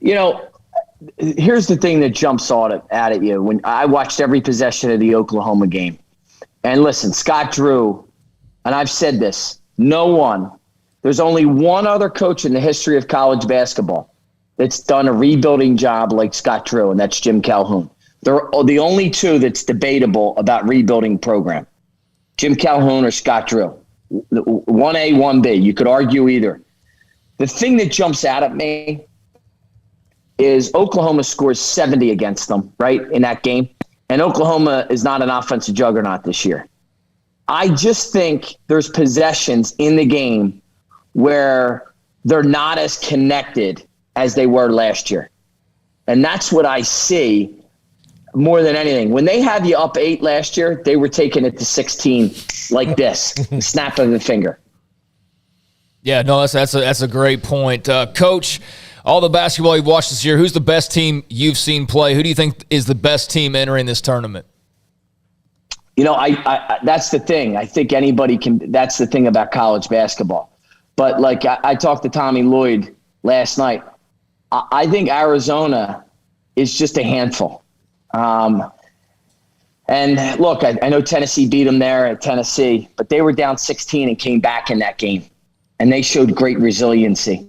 Here's the thing that jumps out at you. When I watched every possession of the Oklahoma game, and listen, Scott Drew, and I've said this, there's only one other coach in the history of college basketball that's done a rebuilding job like Scott Drew, and that's Jim Calhoun. They're the only 2 that's debatable about rebuilding program. Jim Calhoun or Scott Drew. 1A, 1B. You could argue either. The thing that jumps out at me is Oklahoma scores 70 against them, right, in that game. And Oklahoma is not an offensive juggernaut this year. I just think there's possessions in the game where they're not as connected as they were last year. And that's what I see more than anything. When they had you up 8 last year, they were taking it to 16 like this, snap of the finger. Yeah, no, that's a great point. Coach, all the basketball you've watched this year, who's the best team you've seen play? Who do you think is the best team entering this tournament? I that's the thing. I think anybody can. That's the thing about college basketball. But like I talked to Tommy Lloyd last night. I think Arizona is just a handful. And look, I know Tennessee beat them there at Tennessee, but they were down 16 and came back in that game. And they showed great resiliency.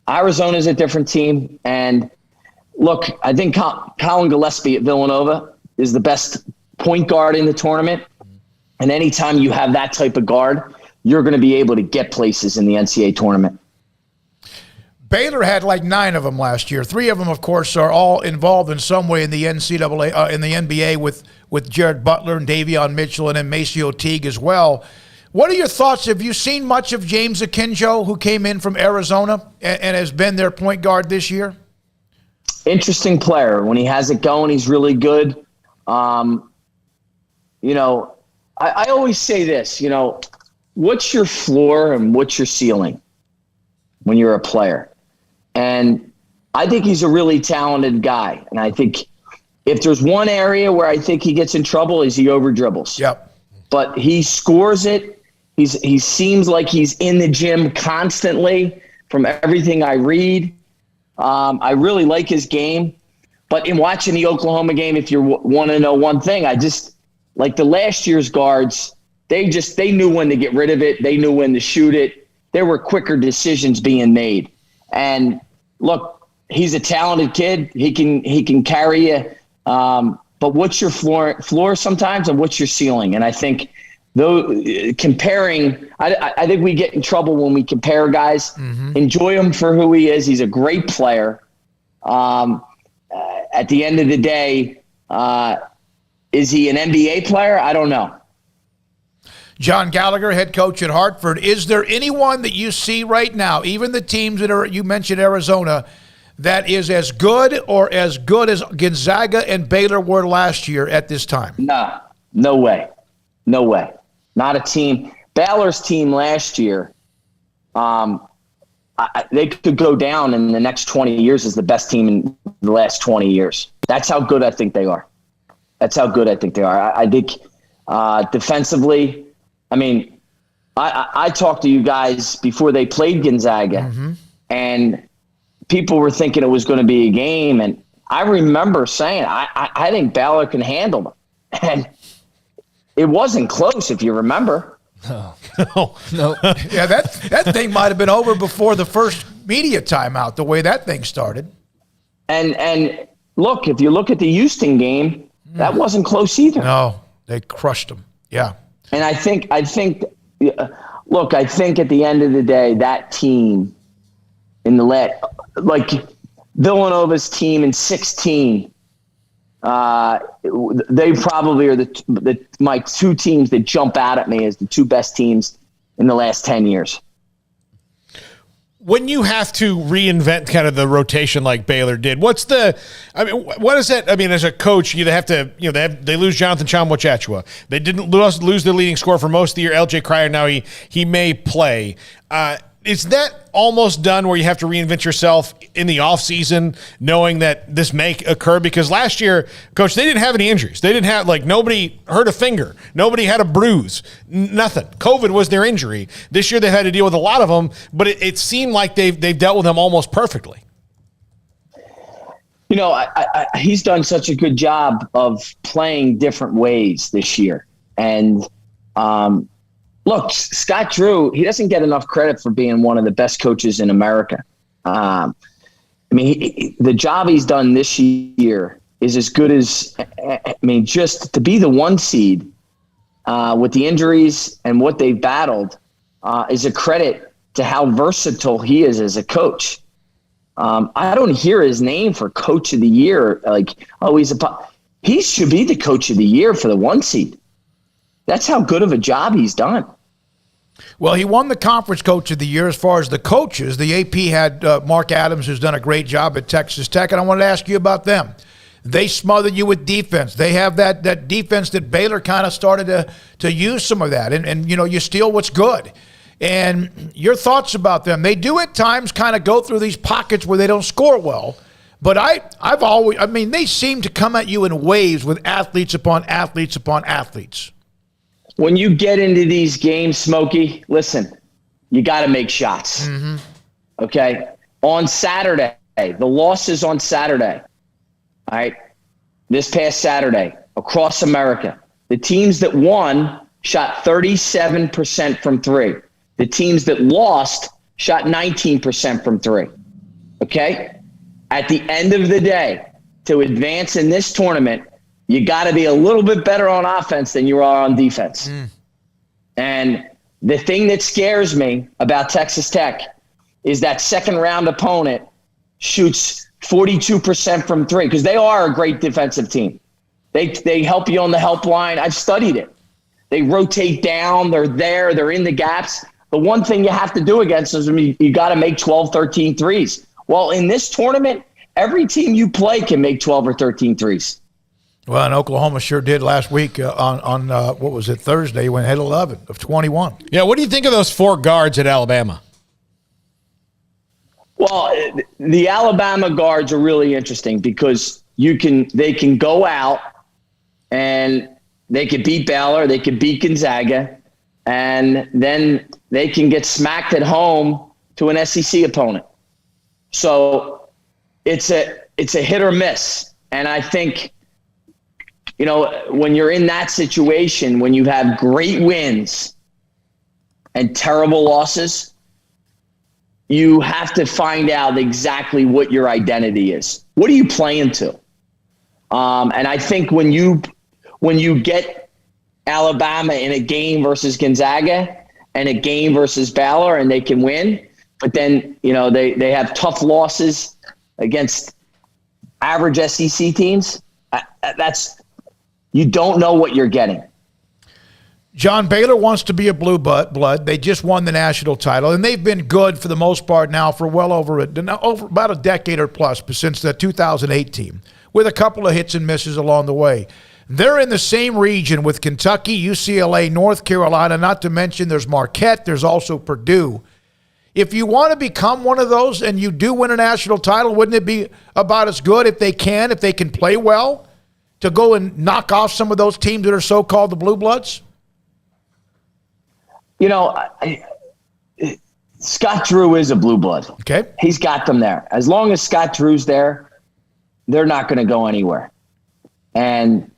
Arizona's a different team. And look, I think Colin Gillespie at Villanova is the best point guard in the tournament. And anytime you have that type of guard, you're going to be able to get places in the NCAA tournament. Baylor had like 9 of them last year. 3 of them, of course, are all involved in some way in the NCAA, in the NBA with Jared Butler and Davion Mitchell and then Maceo Teague as well. What are your thoughts? Have you seen much of James Akinjo, who came in from Arizona and has been their point guard this year? Interesting player. When he has it going, he's really good. You know, I always say this, you know, what's your floor and what's your ceiling when you're a player? And I think he's a really talented guy. And I think if there's one area where I think he gets in trouble is he over dribbles. Yep. But he scores it. He seems like he's in the gym constantly from everything I read. I really like his game. But in watching the Oklahoma game, if you want to know one thing, I just like the last year's guards, they knew when to get rid of it. They knew when to shoot it. There were quicker decisions being made. And look, he's a talented kid. He can carry you. But what's your floor sometimes and what's your ceiling? And I think comparing, I think we get in trouble when we compare guys. Mm-hmm. Enjoy him for who he is. He's a great player. At the end of the day, is he an NBA player? I don't know. John Gallagher, head coach at Hartford. Is there anyone that you see right now, even the teams that are, you mentioned Arizona, that is as good or as good as Gonzaga and Baylor were last year at this time? No way. Not a team. Baylor's team last year, they could go down in the next 20 years as the best team in the last 20 years. That's how good I think they are. I think defensively, I mean, I talked to you guys before they played Gonzaga, mm-hmm. and people were thinking it was going to be a game. And I remember saying, I think Baylor can handle them. And it wasn't close, if you remember. No. Yeah, that thing might have been over before the first media timeout, the way that thing started. And look, if you look at the Houston game, that wasn't close either. No, they crushed them. Yeah. And I think, look, I think at the end of the day, that team in the like Villanova's team in 16, they probably are my 2 teams that jump out at me as the 2 best teams in the last 10 years. When you have to reinvent kind of the rotation like Baylor did, what is that? I mean, as a coach, they have to, they lose Jonathan Chomwachachua. They didn't lose their leading scorer for most of the year, LJ Cryer. Now he may play. Is that almost done where you have to reinvent yourself in the offseason knowing that this may occur? Because last year, Coach, they didn't have any injuries. They didn't have, nobody hurt a finger. Nobody had a bruise. Nothing. COVID was their injury. This year, they've had to deal with a lot of them, but it seemed like they've dealt with them almost perfectly. He's done such a good job of playing different ways this year. And, look, Scott Drew, he doesn't get enough credit for being one of the best coaches in America. The job he's done this year is as good as, just to be the 1 seed with the injuries and what they've battled is a credit to how versatile he is as a coach. I don't hear his name for coach of the year. He should be the coach of the year for the 1 seed. That's how good of a job he's done. Well, he won the conference coach of the year as far as the coaches. The AP had Mark Adams, who's done a great job at Texas Tech, and I wanted to ask you about them. They smothered you with defense. They have that defense that Baylor kind of started to use some of that, and you steal what's good. And your thoughts about them? They do at times kind of go through these pockets where they don't score well, but they seem to come at you in waves with athletes upon athletes upon athletes. When you get into these games, Smokey, listen, you got to make shots. Mm-hmm. Okay? On Saturday, the loss is on Saturday. All right? This past Saturday, across America, the teams that won shot 37% from 3. The teams that lost shot 19% from 3. Okay? At the end of the day, to advance in this tournament, you got to be a little bit better on offense than you are on defense. And the thing that scares me about Texas Tech is that second-round opponent shoots 42% from three, because they are a great defensive team. They help you on the help line. I've studied it. They rotate down. They're there. They're in the gaps. The one thing you have to do against is you got to make 12, 13 threes. Well, in this tournament, every team you play can make 12 or 13 threes. Well, and Oklahoma sure did last week on what was it, Thursday, when they had 11 of 21. Yeah, what do you think of those 4 guards at Alabama? Well, the Alabama guards are really interesting because they can go out and they could beat Baylor, they could beat Gonzaga, and then they can get smacked at home to an SEC opponent. So it's a hit or miss. And I think, when you're in that situation, when you have great wins and terrible losses, you have to find out exactly what your identity is. What are you playing to? And I think when you get Alabama in a game versus Gonzaga and a game versus Baylor and they can win, but then, they have tough losses against average SEC teams, you don't know what you're getting. John, Baylor wants to be a blue blood. They just won the national title, and they've been good for the most part now for well over about a decade or plus, since the 2008 team, with a couple of hits and misses along the way. They're in the same region with Kentucky, UCLA, North Carolina, not to mention there's Marquette, there's also Purdue. If you want to become one of those and you do win a national title, wouldn't it be about as good if they can play well, to go and knock off some of those teams that are so-called the blue bloods? Scott Drew is a blue blood. Okay. He's got them there. As long as Scott Drew's there, they're not going to go anywhere. And,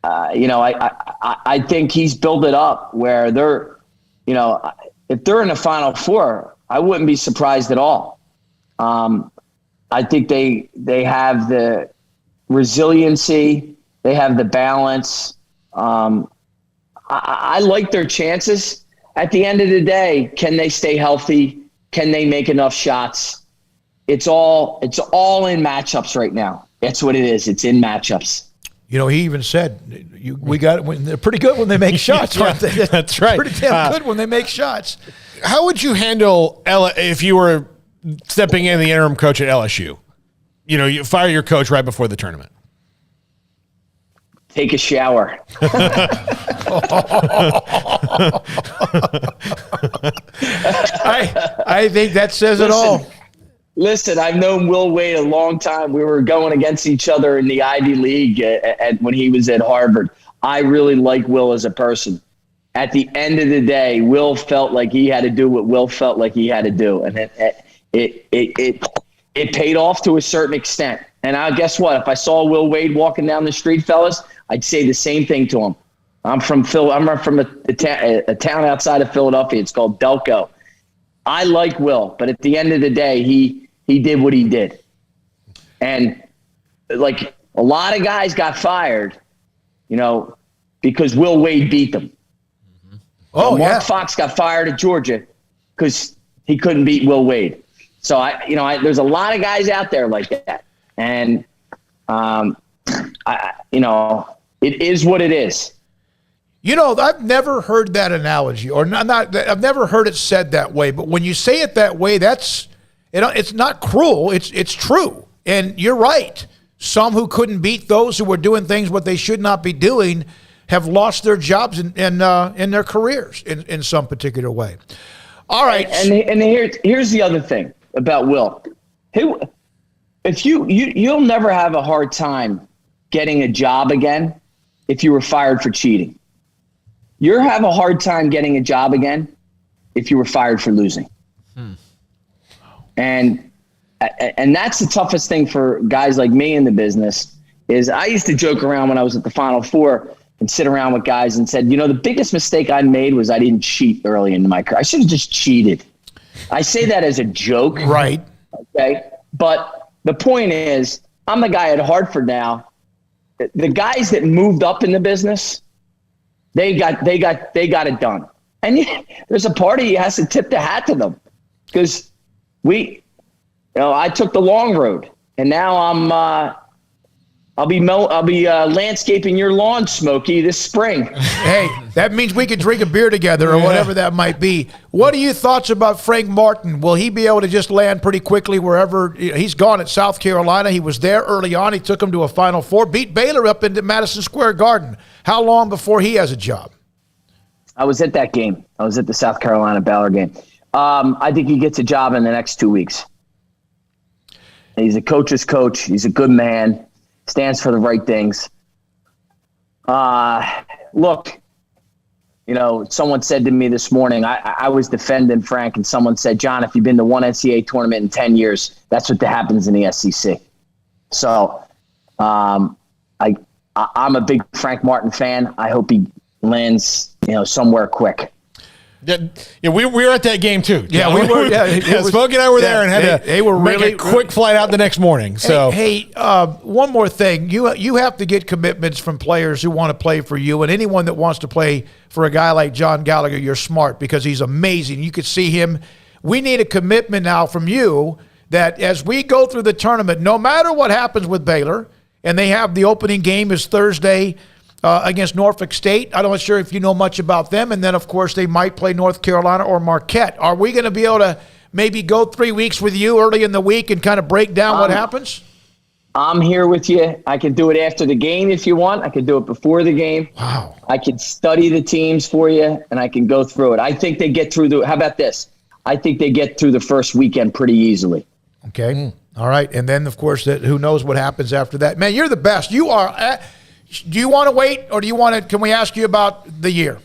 I think he's built it up where they're, if they're in the Final Four, I wouldn't be surprised at all. I think they have the resiliency. They have the balance. I like their chances. At the end of the day, can they stay healthy? Can they make enough shots? It's all in matchups right now. That's what it is. It's in matchups. He even said, they're pretty good when they make shots, aren't they? That's right. Pretty damn good when they make shots. How would you handle if you were stepping in the interim coach at LSU? You fire your coach right before the tournament. Take a shower. I think that says it all. Listen, I've known Will Wade a long time. We were going against each other in the Ivy League when he was at Harvard. I really like Will as a person. At the end of the day, Will felt like he had to do what Will felt like he had to do. And it paid off to a certain extent. And guess what? If I saw Will Wade walking down the street, fellas, I'd say the same thing to him. I'm from a town outside of Philadelphia. It's called Delco. I like Will, but at the end of the day, he did what he did. And like a lot of guys got fired, because Will Wade beat them. Mark Fox got fired at Georgia because he couldn't beat Will Wade. So there's a lot of guys out there like that. And, it is what it is. I've never heard that analogy, or I've never heard it said that way. But when you say it that way, it's not cruel. It's true. And you're right. Some who couldn't beat those who were doing things what they should not be doing have lost their jobs in their careers in some particular way. All right. And here's the other thing about Will. If you'll never have a hard time getting a job again if you were fired for cheating. You'll have a hard time getting a job again if you were fired for losing. And that's the toughest thing for guys like me in the business. Is I used to joke around when I was at the Final Four and sit around with guys and said, the biggest mistake I made was I didn't cheat early in my career. I should have just cheated. I say that as a joke. Right. Okay. But the point is, I'm the guy at Hartford now the guys that moved up in the business, they got it done. And there's a party you has to tip the hat to them, because I took the long road, and now I'll be landscaping your lawn, Smokey, this spring. Hey, that means we could drink a beer together or whatever that might be. What are your thoughts about Frank Martin? Will he be able to just land pretty quickly wherever he's gone at South Carolina? He was there early on. He took him to a Final Four, beat Baylor up into Madison Square Garden. How long before he has a job? I was at that game. I was at the South Carolina Baylor game. I think he gets a job in the next 2 weeks. He's a coach's coach. He's a good man. Stands for the right things. Look, someone said to me this morning, I was defending Frank, and someone said, John, if you've been to one NCAA tournament in 10 years, that's what happens in the SEC. So I'm a big Frank Martin fan. I hope he lands, somewhere quick. Yeah, we were at that game too. Yeah, we were. Yeah, Smokey and I were there and had to make a quick flight out the next morning. So hey, one more thing. You have to get commitments from players who want to play for you, and anyone that wants to play for a guy like John Gallagher. You're smart, because he's amazing. You could see him. We need a commitment now from you that as we go through the tournament, no matter what happens with Baylor, and they have the opening game is Thursday against Norfolk State. I'm not sure if you know much about them. And then, of course, they might play North Carolina or Marquette. Are we going to be able to maybe go 3 weeks with you early in the week and kind of break down what happens? I'm here with you. I can do it after the game if you want. I can do it before the game. Wow. I can study the teams for you, and I can go through it. I think they get through how about this? I think they get through the first weekend pretty easily. Okay. All right. And then, of course, who knows what happens after that. Man, you're the best. You are do you want to wait, or can we ask you about the year?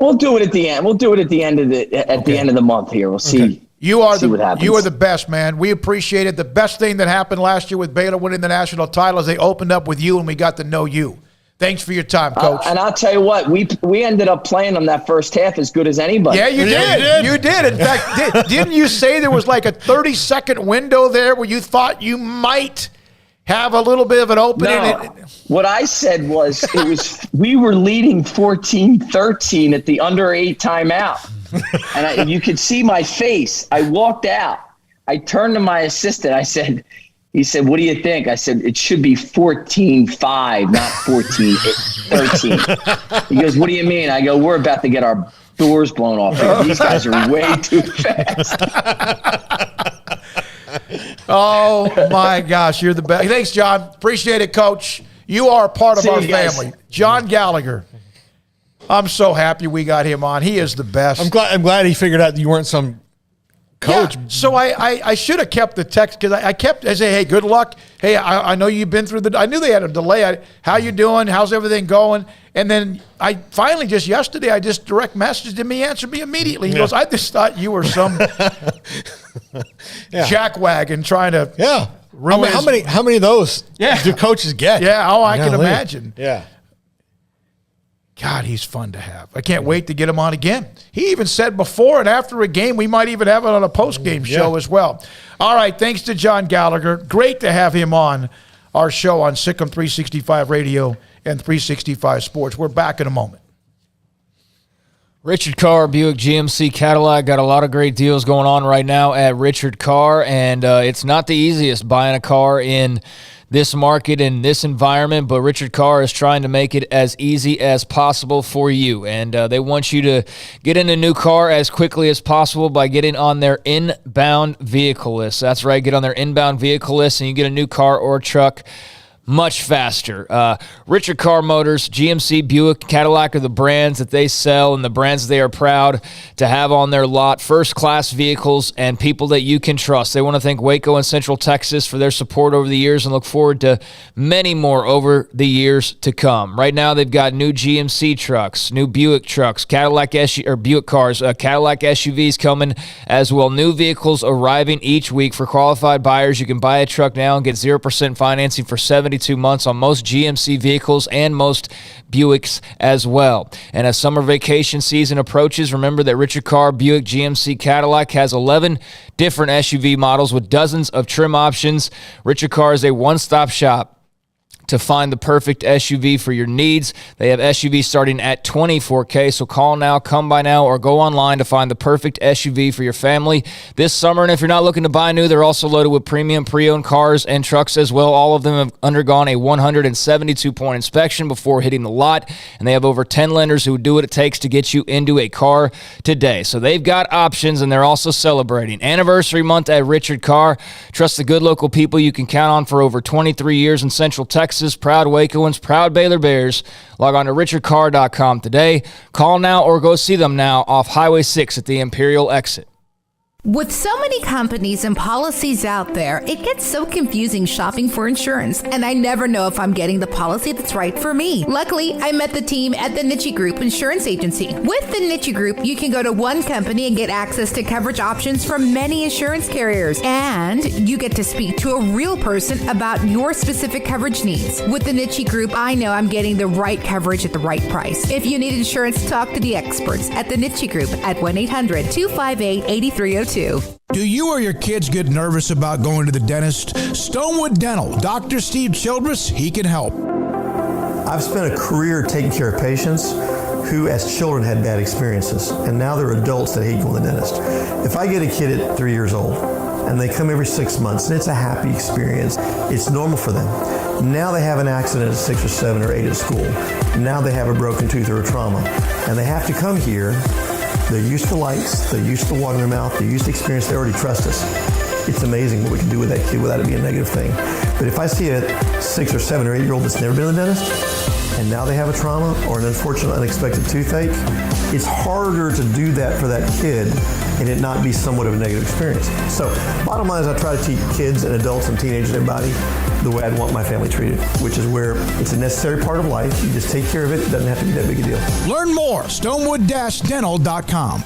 We'll do it at the end. We'll do it at the end of the end of the month here. We'll see. Okay. You are what happens. You are the best, man. We appreciate it. The best thing that happened last year with Baylor winning the national title is they opened up with you, and we got to know you. Thanks for your time, Coach. And I'll tell you what, we ended up playing them that first half as good as anybody. Yeah, you did. You did. In fact, didn't you say there was like a 30-second window there where you thought you might have a little bit of an opening? No. What I said was we were leading 14-13 at the under 8 timeout. And you could see my face. I walked out. I turned to my assistant. He said, what do you think? I said, it should be 14-5, not 14-13. He goes, what do you mean? I go, we're about to get our doors blown off here. These guys are way too fast. Oh, my gosh. You're the best. Thanks, John. Appreciate it, Coach. You are a part of our family. John Gallagher. I'm so happy we got him on. He is the best. I'm glad he figured out that you weren't some coach. Yeah, so I should have kept the text, because I say, hey, good luck. Hey, I know you've been through I knew they had a delay. How you doing? How's everything going? And then I finally yesterday, I just direct messaged him. He answered me immediately. He goes, I just thought you were some jackwagon trying to ruin how many of those do coaches get? Yeah, I can imagine. Yeah. God, he's fun to have. I can't wait to get him on again. He even said before and after a game, we might even have it on a post-game show as well. All right, thanks to John Gallagher. Great to have him on our show on Sikkim 365 Radio and 365 Sports. We're back in a moment. Richard Carr, Buick GMC Cadillac, got a lot of great deals going on right now at Richard Carr, and it's not the easiest buying a car in this market and this environment, but Richard Carr is trying to make it as easy as possible for you, and they want you to get in a new car as quickly as possible by getting on their inbound vehicle list. That's right, get on their inbound vehicle list, and you get a new car or truck much faster. Richard Carr Motors, GMC, Buick, Cadillac are the brands that they sell and the brands they are proud to have on their lot. First-class vehicles and people that you can trust. They want to thank Waco and Central Texas for their support over the years and look forward to many more over the years to come. Right now, they've got new GMC trucks, new Buick trucks, Buick cars, Cadillac SUVs coming as well. New vehicles arriving each week for qualified buyers. You can buy a truck now and get 0% financing for 72 months on most GMC vehicles and most Buicks as well. And as summer vacation season approaches, remember that Richard Carr Buick GMC Cadillac has 11 different SUV models with dozens of trim options. Richard Carr is a one-stop shop to find the perfect SUV for your needs. They have SUVs starting at $24K, so call now, come by now, or go online to find the perfect SUV for your family this summer. And if you're not looking to buy new, they're also loaded with premium pre-owned cars and trucks as well. All of them have undergone a 172-point inspection before hitting the lot, and they have over 10 lenders who would do what it takes to get you into a car today. So they've got options, and they're also celebrating Anniversary Month at Richard Carr. Trust the good local people you can count on for over 23 years in Central Texas. Proud Wacoans, proud Baylor Bears. Log on to richardcarr.com today. Call now or go see them now off Highway 6 at the Imperial exit. With so many companies and policies out there, it gets so confusing shopping for insurance, and I never know if I'm getting the policy that's right for me. Luckily, I met the team at the Niche Group Insurance Agency. With the Niche Group, you can go to one company and get access to coverage options from many insurance carriers, and you get to speak to a real person about your specific coverage needs. With the Niche Group, I know I'm getting the right coverage at the right price. If you need insurance, talk to the experts at the Niche Group at 1-800-258-8302. Do you or your kids get nervous about going to the dentist? Stonewood Dental, Dr. Steve Childress, he can help. I've spent a career taking care of patients who as children had bad experiences, and now they're adults that hate going to the dentist. If I get a kid at 3 years old and they come every 6 months and it's a happy experience, it's normal for them. Now they have an accident at 6 or 7 or 8 at school. Now they have a broken tooth or a trauma, and they have to come here. They're used to lights, they're used to water in their mouth, they're used to experience, they already trust us. It's amazing what we can do with that kid without it being a negative thing. But if I see a 6 or 7 or 8 year old that's never been to the dentist, and now they have a trauma or an unfortunate unexpected toothache, it's harder to do that for that kid and it not be somewhat of a negative experience. So bottom line is I try to teach kids and adults and teenagers and everybody the way I'd want my family treated, which is where it's a necessary part of life. You just take care of it. It doesn't have to be that big a deal. Learn more, stonewood-dental.com.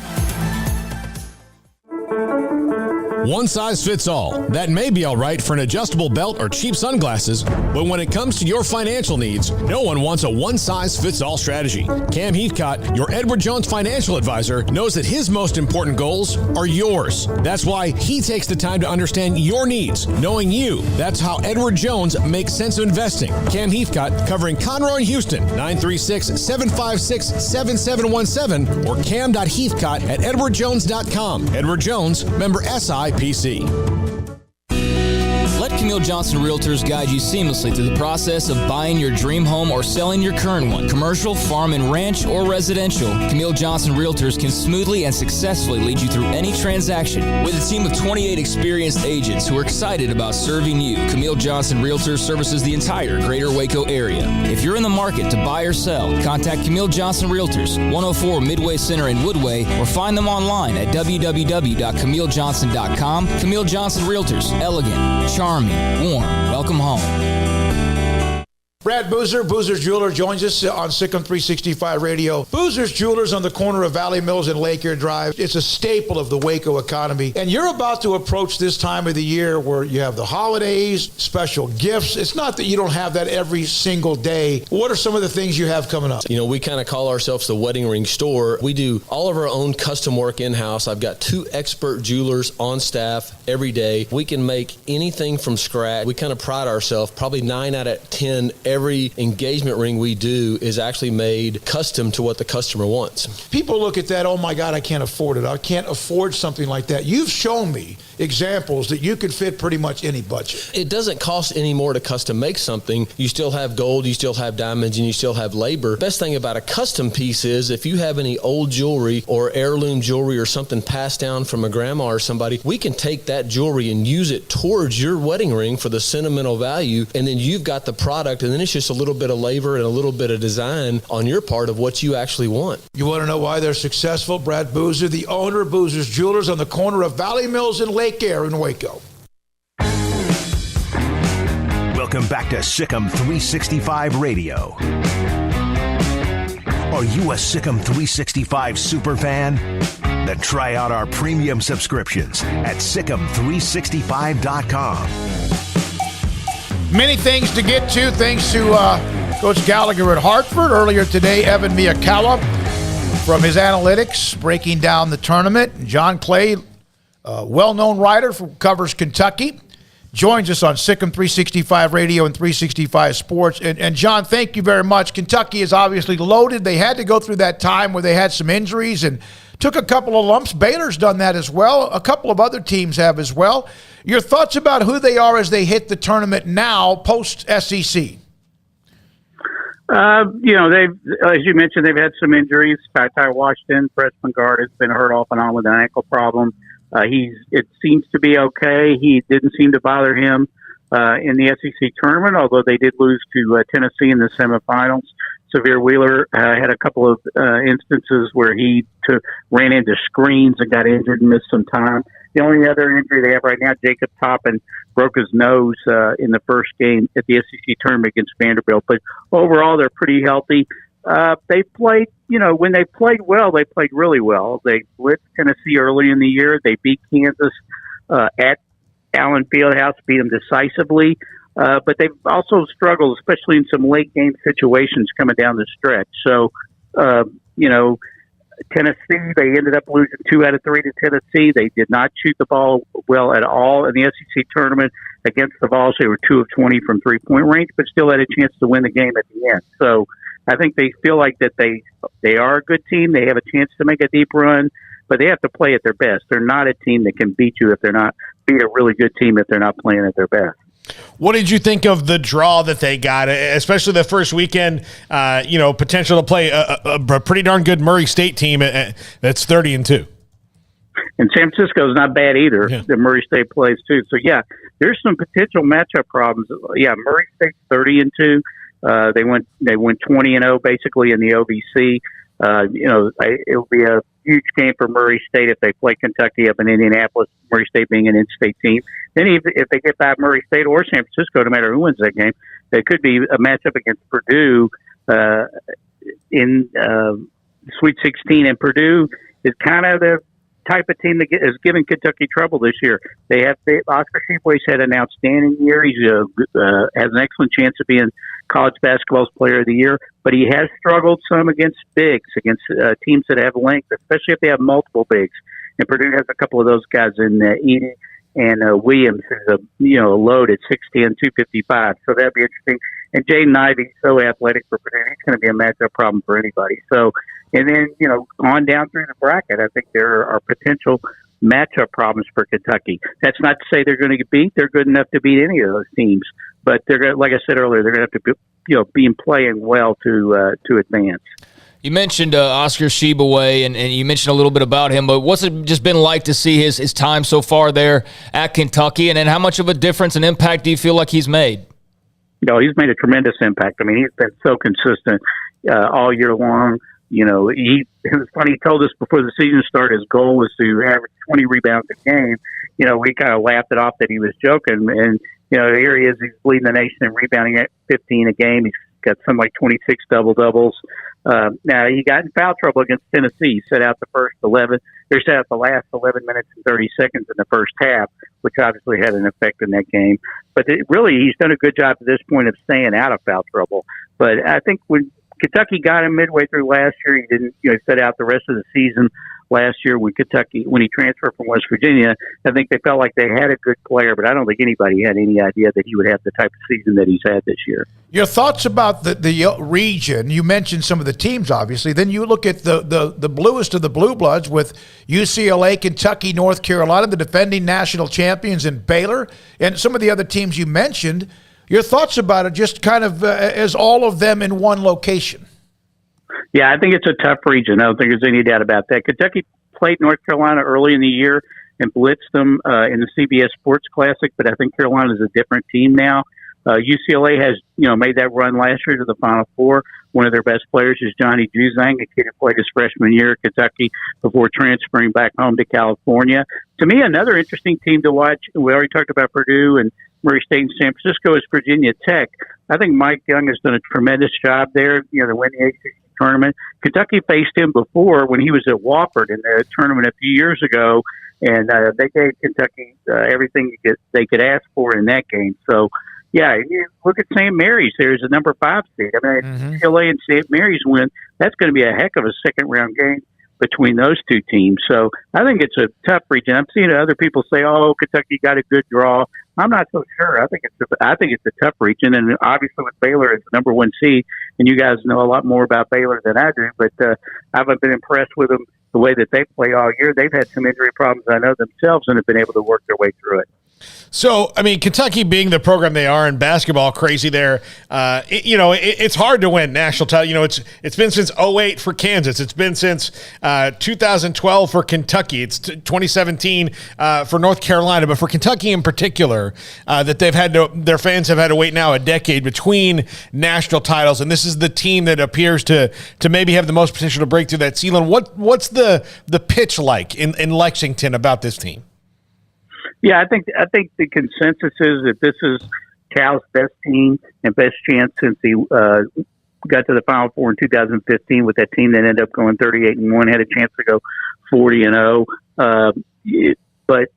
One size fits all. That may be all right for an adjustable belt or cheap sunglasses, but when it comes to your financial needs, no one wants a one-size-fits-all strategy. Cam Heathcott, your Edward Jones financial advisor, knows that his most important goals are yours. That's why he takes the time to understand your needs, knowing you. That's how Edward Jones makes sense of investing. Cam Heathcott, covering Conroe and Houston, 936-756-7717 or cam.heathcott@edwardjones.com. Edward Jones, member SIPC. Let Camille Johnson Realtors guide you seamlessly through the process of buying your dream home or selling your current one. Commercial, farm and ranch, or residential, Camille Johnson Realtors can smoothly and successfully lead you through any transaction. With a team of 28 experienced agents who are excited about serving you, Camille Johnson Realtors services the entire greater Waco area. If you're in the market to buy or sell, contact Camille Johnson Realtors, 104 Midway Center in Woodway, or find them online at www.camillejohnson.com. Camille Johnson Realtors, elegant, charming, warm. Welcome home. Brad Boozer, Boozer's Jeweler, joins us on Sikkim 365 Radio. Boozer's Jewelers on the corner of Valley Mills and Lake Air Drive. It's a staple of the Waco economy. And you're about to approach this time of the year where you have the holidays, special gifts. It's not that you don't have that every single day. What are some of the things you have coming up? You know, we kind of call ourselves the wedding ring store. We do all of our own custom work in-house. I've got 2 expert jewelers on staff every day. We can make anything from scratch. We kind of pride ourselves, probably 9 out of 10 every engagement ring we do is actually made custom to what the customer wants. People look at that, oh my God, I can't afford it. I can't afford something like that. You've shown me examples that you could fit pretty much any budget. It doesn't cost any more to custom make something. You still have gold, you still have diamonds, and you still have labor. Best thing about a custom piece is if you have any old jewelry or heirloom jewelry or something passed down from a grandma or somebody, we can take that jewelry and use it towards your wedding ring for the sentimental value, and then you've got the product, and then it's just a little bit of labor and a little bit of design on your part of what you actually want. You want to know why they're successful? Brad Boozer, the owner of Boozer's Jewelers on the corner of Valley Mills and Lake Air in Waco. Welcome back to Sikkim 365 Radio. Are you a Sikkim 365 super fan? Then try out our premium subscriptions at Sikkim365.com. Many things to get to. Thanks to Coach Gallagher at Hartford. Earlier today, Evan Miyakawa from his Analytics breaking down the tournament. John Clay, well-known writer who covers Kentucky, joins us on Sikkim 365 Radio and 365 Sports. And John, thank you very much. Kentucky is obviously loaded. They had to go through that time where they had some injuries and took a couple of lumps. Baylor's done that as well. A couple of other teams have as well. Your thoughts about who they are as they hit the tournament now, post-SEC? They've, as you mentioned, they've had some injuries. Ty Washington, freshman guard, has been hurt off and on with an ankle problem. It seems to be okay. He didn't seem to bother him in the SEC tournament, although they did lose to Tennessee in the semifinals. Severe Wheeler had a couple of instances where he ran into screens and got injured and missed some time. The only other injury they have right now, Jacob Toppin broke his nose in the first game at the SEC tournament against Vanderbilt. But overall, they're pretty healthy. They played, when they played well, they played really well. They blitzed Tennessee early in the year. They beat Kansas at Allen Fieldhouse, beat them decisively. But they've also struggled, especially in some late game situations coming down the stretch. So, Tennessee, they ended up losing 2 out of 3 to Tennessee. They did not shoot the ball well at all in the SEC tournament against the Vols. They were 2 of 20 from 3-point range, but still had a chance to win the game at the end. So I think they feel like that they are a good team. They have a chance to make a deep run, but they have to play at their best. They're not a team that can beat you if they're not beat a really good team if they're not playing at their best. What did you think of the draw that they got, especially the first weekend? Potential to play a pretty darn good Murray State team that's 30-2. And San Francisco is not bad either. Yeah. The Murray State plays too. So yeah, there's some potential matchup problems. Yeah, Murray State's 30-2. They went 20-0 basically in the OVC. It'll be a huge game for Murray State if they play Kentucky up in Indianapolis, Murray State being an in-state team. Then if they get by Murray State or San Francisco, no matter who wins that game, it could be a matchup against Purdue in Sweet 16. And Purdue is kind of the type of team that is giving Kentucky trouble this year. Oscar Tshiebwe's had an outstanding year. He has an excellent chance of being college basketball's player of the year, but he has struggled some against bigs, against teams that have length, especially if they have multiple bigs. And Purdue has a couple of those guys in Edey and Williams, who's a load at 6'10", 255. So that'd be interesting. And Jaden Ivey's so athletic for Purdue; he's going to be a matchup problem for anybody. So, and then on down through the bracket, I think there are potential matchup problems for Kentucky. That's not to say they're going to get beat. They're good enough to beat any of those teams, but they're going, like I said earlier, they're going to have to be playing well to advance. You mentioned Oscar Tshiebwe, and you mentioned a little bit about him, but what's it just been like to see his time so far there at Kentucky, and then how much of a difference and impact do you feel like he's made? He's made a tremendous impact. I mean, he's been so consistent all year long. It was funny, he told us before the season started his goal was to average 20 rebounds a game. We kind of laughed it off that he was joking, and here he is, he's leading the nation in rebounding at 15 a game. He's got something like 26 double-doubles. Now, he got in foul trouble against Tennessee. He set out the last 11 minutes and 30 seconds in the first half, which obviously had an effect in that game. But really, he's done a good job at this point of staying out of foul trouble. But I think when Kentucky got him midway through last year, he didn't set out the rest of the season last year when he transferred from West Virginia. I think they felt like they had a good player, but I don't think anybody had any idea that he would have the type of season that he's had this year. Your thoughts about the region? You mentioned some of the teams, obviously. Then you look at the bluest of the blue bloods with UCLA, Kentucky, North Carolina, the defending national champions, and Baylor, and some of the other teams you mentioned. Your thoughts about it, just kind of as all of them in one location? Yeah, I think it's a tough region. I don't think there's any doubt about that. Kentucky played North Carolina early in the year and blitzed them in the CBS Sports Classic, but I think Carolina is a different team now. UCLA has, made that run last year to the Final Four. One of their best players is Johnny Juzang, a kid who played his freshman year at Kentucky before transferring back home to California. To me, another interesting team to watch, we already talked about Purdue and Murray State and San Francisco, is Virginia Tech. I think Mike Young has done a tremendous job there, to win the ACC tournament. Kentucky faced him before when he was at Wofford in the tournament a few years ago, and they gave Kentucky everything they could ask for in that game. So, yeah, you look at St. Mary's. There's a number 5 seed. I mean, UCLA and St. Mary's win. That's going to be a heck of a second-round game between those two teams. So I think it's a tough region. I'm seeing other people say, Kentucky got a good draw. I'm not so sure. I think it's a tough region, and obviously with Baylor as the number one seed, and you guys know a lot more about Baylor than I do, but I've been impressed with them the way that they play all year. They've had some injury problems, I know, themselves, and have been able to work their way through it. So, I mean, Kentucky being the program they are in basketball, crazy there, it's hard to win national title. It's been since 2008 for Kansas. It's been since 2012 for Kentucky. It's 2017 for North Carolina. But for Kentucky in particular, that their fans have had to wait now a decade between national titles. And this is the team that appears to maybe have the most potential to break through that ceiling. What's the pitch like in Lexington about this team? Yeah, I think the consensus is that this is Cal's best team and best chance since he got to the Final Four in 2015 with that team that ended up going 38-1, had a chance to go 40-0. But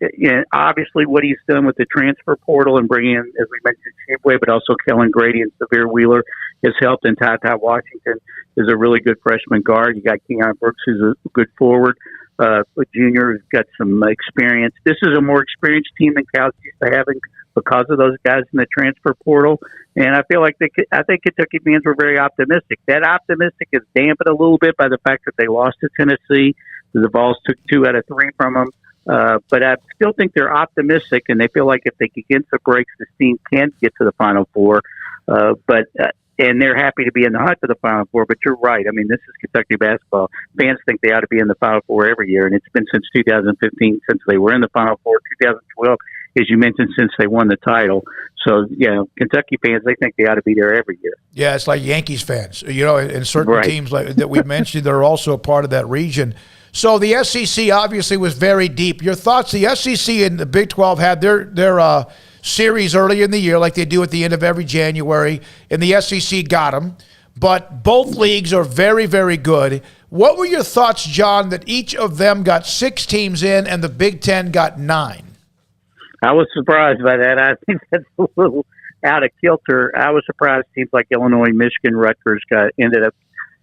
obviously, what he's done with the transfer portal and bringing in, as we mentioned, Shipway, but also Kellen Grady and Severe Wheeler has helped. And Ty Washington is a really good freshman guard. You got Keon Brooks, who's a good forward. A junior who's got some experience. This is a more experienced team than Cal's used to having because of those guys in the transfer portal. And I feel like I think Kentucky fans were very optimistic. That optimistic is dampened a little bit by the fact that they lost to Tennessee. The Vols took 2 out of 3 from them. But I still think they're optimistic, and they feel like if they can get the breaks, this team can get to the Final Four. And they're happy to be in the hunt for the Final Four. But you're right. I mean, this is Kentucky basketball. Fans think they ought to be in the Final Four every year, and it's been since 2015 since they were in the Final Four. 2012, as you mentioned, since they won the title. So, Kentucky fans, they think they ought to be there every year. Yeah, it's like Yankees fans. And certain teams like that we mentioned, they're also a part of that region. So the SEC obviously was very deep. Your thoughts? The SEC and the Big 12 had their series early in the year, like they do at the end of every January, and the SEC got them. But both leagues are very, very good. What were your thoughts, John, that each of them got 6 teams in and the Big 10 got 9? I was surprised by that. I think that's a little out of kilter. I was surprised teams like Illinois, Michigan, Rutgers ended up.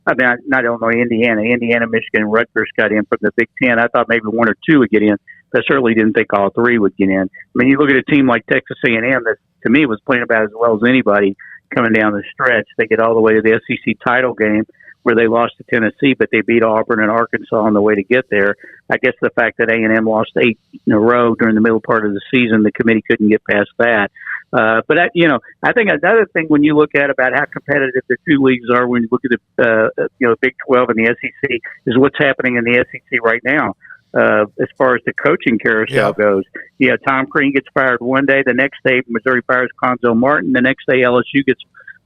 I mean, not Illinois, Indiana, Michigan, and Rutgers got in from the Big 10. I thought maybe 1 or 2 would get in. I certainly didn't think all 3 would get in. I mean, you look at a team like Texas A&M that, to me, was playing about as well as anybody coming down the stretch. They get all the way to the SEC title game where they lost to Tennessee, but they beat Auburn and Arkansas on the way to get there. I guess the fact that A&M lost 8 in a row during the middle part of the season, the committee couldn't get past that. But I think another thing when you look at about how competitive the 2 leagues are, when you look at the Big 12 and the SEC, is what's happening in the SEC right now. As far as the coaching carousel goes. Tom Crean gets fired one day. The next day, Missouri fires Conzo Martin. The next day, LSU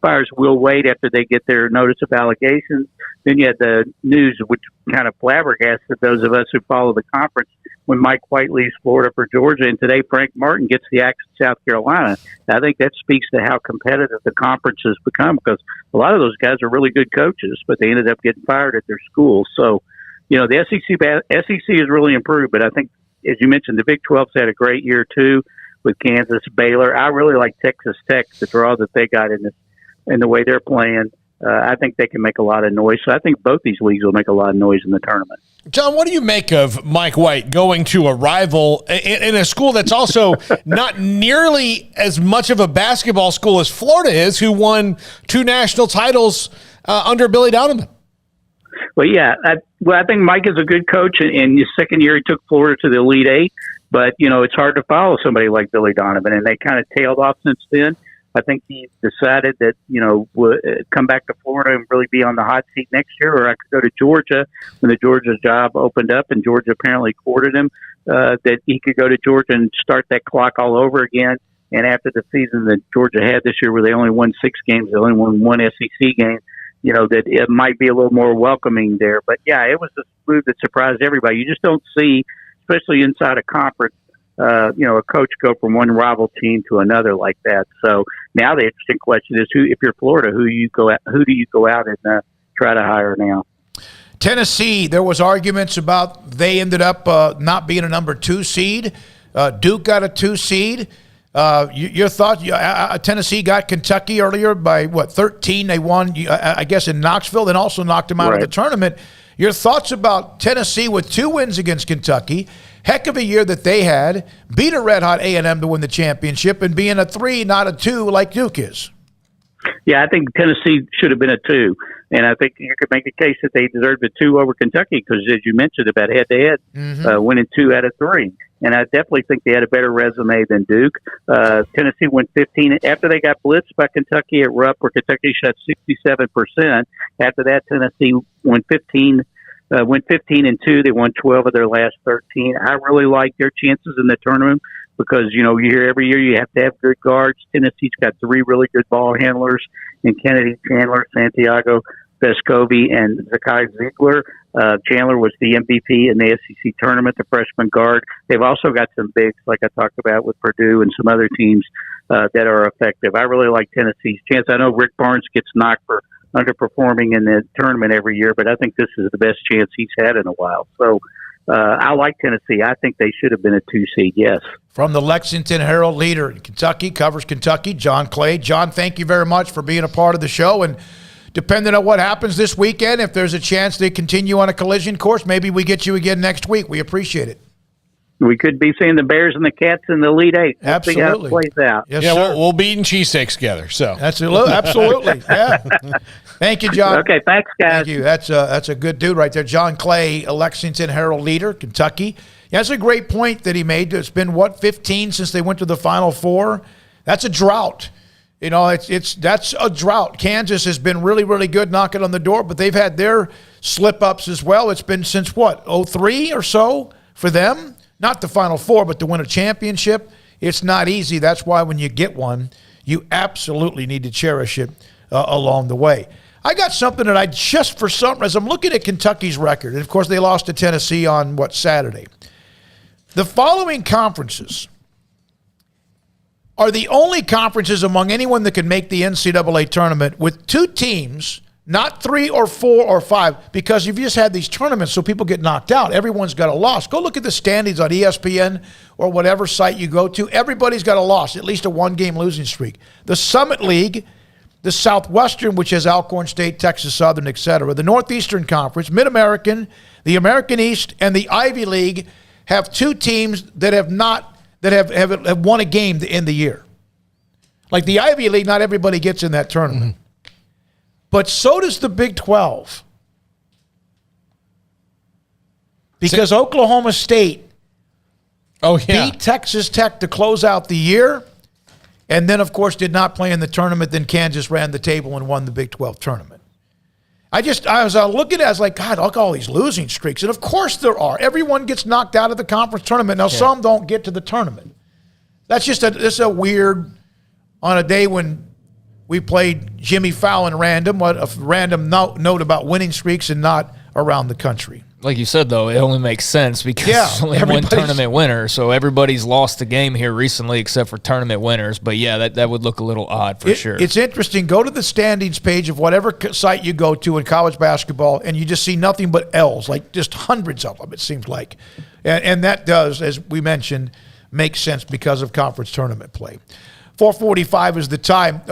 fires Will Wade after they get their notice of allegations. Then you had the news, which kind of flabbergasted those of us who follow the conference, when Mike White leaves Florida for Georgia. And today, Frank Martin gets the axe in South Carolina. I think that speaks to how competitive the conference has become, because a lot of those guys are really good coaches, but they ended up getting fired at their schools. So, the SEC has really improved, but I think, as you mentioned, the Big 12's had a great year too with Kansas, Baylor. I really like Texas Tech, the draw that they got in the way they're playing. I think they can make a lot of noise. So I think both these leagues will make a lot of noise in the tournament. John, what do you make of Mike White going to a rival in a school that's also not nearly as much of a basketball school as Florida is, who won 2 national titles under Billy Donovan? Well, yeah. I think Mike is a good coach. In his second year, he took Florida to the Elite Eight. But, it's hard to follow somebody like Billy Donovan, and they kind of tailed off since then. I think he decided that, would come back to Florida and really be on the hot seat next year, or I could go to Georgia when the Georgia job opened up, and Georgia apparently courted him, that he could go to Georgia and start that clock all over again. And after the season that Georgia had this year, where they only won 6 games, they only won 1 SEC game, that it might be a little more welcoming there. But, yeah, it was a move that surprised everybody. You just don't see, especially inside a conference, a coach go from one rival team to another like that. So now the interesting question is, if you're Florida, who do you go out and try to hire now? Tennessee, there was arguments about they ended up not being a number 2 seed. Duke got a 2 seed. Your thoughts? Tennessee got Kentucky earlier by 13. They won, I guess, in Knoxville, then also knocked them out of the tournament. Your thoughts about Tennessee with 2 wins against Kentucky, Heck of a year that they had. Beat a red-hot A&M to win the championship and being a 3, not a 2 like Duke is. Yeah, I think Tennessee should have been a 2. And I think you could make the case that they deserved a 2 over Kentucky because, as you mentioned, about head-to-head, winning 2 out of 3. And I definitely think they had a better resume than Duke. Tennessee went 15. After they got blitzed by Kentucky at Rupp, where Kentucky shot 67%, after that, Tennessee went 15 and 2. They won 12 of their last 13. I really like their chances in the tournament because, you know, you hear every year you have to have good guards. Tennessee's got 3 really good ball handlers in Kennedy Chandler, Santiago Vescovi, and Zakai Ziegler. Chandler was the MVP in the SEC tournament, the freshman guard. They've also got some bigs, like I talked about with Purdue and some other teams that are effective. I really like Tennessee's chance. I know Rick Barnes gets knocked for underperforming in the tournament every year, but I think this is the best chance he's had in a while. So I like Tennessee. I think they should have been a 2 seed, yes. From the Lexington Herald leader in Kentucky, covers Kentucky, John Clay. John, thank you very much for being a part of the show. And depending on what happens this weekend, if there's a chance they continue on a collision course, maybe we get you again next week. We appreciate it. We could be seeing the Bears and the Cats in the Elite Eight. Absolutely. See how it plays out. Yes, yeah, sir. we'll be eating cheesesteaks together. So absolutely. Yeah. Thank you, John. Okay, thanks, guys. Thank you. That's a good dude right there. John Clay, a Lexington Herald leader, Kentucky. Yeah, that's a great point that he made. It's been, 15 since they went to the Final Four? That's a drought. You know, that's a drought. Kansas has been really, really good knocking on the door, but they've had their slip-ups as well. It's been since, 03 or so for them? Not the Final Four, but to win a championship. It's not easy. That's why when you get one, you absolutely need to cherish it along the way. I got something that just for some reason, I'm looking at Kentucky's record. And, of course, they lost to Tennessee on, Saturday. The following conferences are the only conferences among anyone that can make the NCAA tournament with 2 teams, not 3 or 4 or 5, because you've just had these tournaments so people get knocked out. Everyone's got a loss. Go look at the standings on ESPN or whatever site you go to. Everybody's got a loss, at least a 1-game losing streak. The Summit League, the Southwestern, which has Alcorn State, Texas Southern, etc., the Northeastern Conference, Mid-American, the American East, and the Ivy League have 2 teams that have won a game to end the year. Like the Ivy League, not everybody gets in that tournament. But so does the Big 12. Because Oklahoma State beat Texas Tech to close out the year, and then, of course, did not play in the tournament. Then Kansas ran the table and won the Big 12 tournament. I was looking at it, I was like, God, look at all these losing streaks. And, of course, there are. Everyone gets knocked out of the conference tournament. Now, some don't get to the tournament. That's just a weird, on a day when we played Jimmy Fallon random, a random note about winning streaks and not around the country. Like you said, though, it only makes sense because there's only one tournament winner. So everybody's lost a game here recently except for tournament winners. But, yeah, that would look a little odd for sure. It's interesting. Go to the standings page of whatever site you go to in college basketball, and you just see nothing but L's, like just hundreds of them, it seems like. And that does, as we mentioned, make sense because of conference tournament play. 4:45 is the time.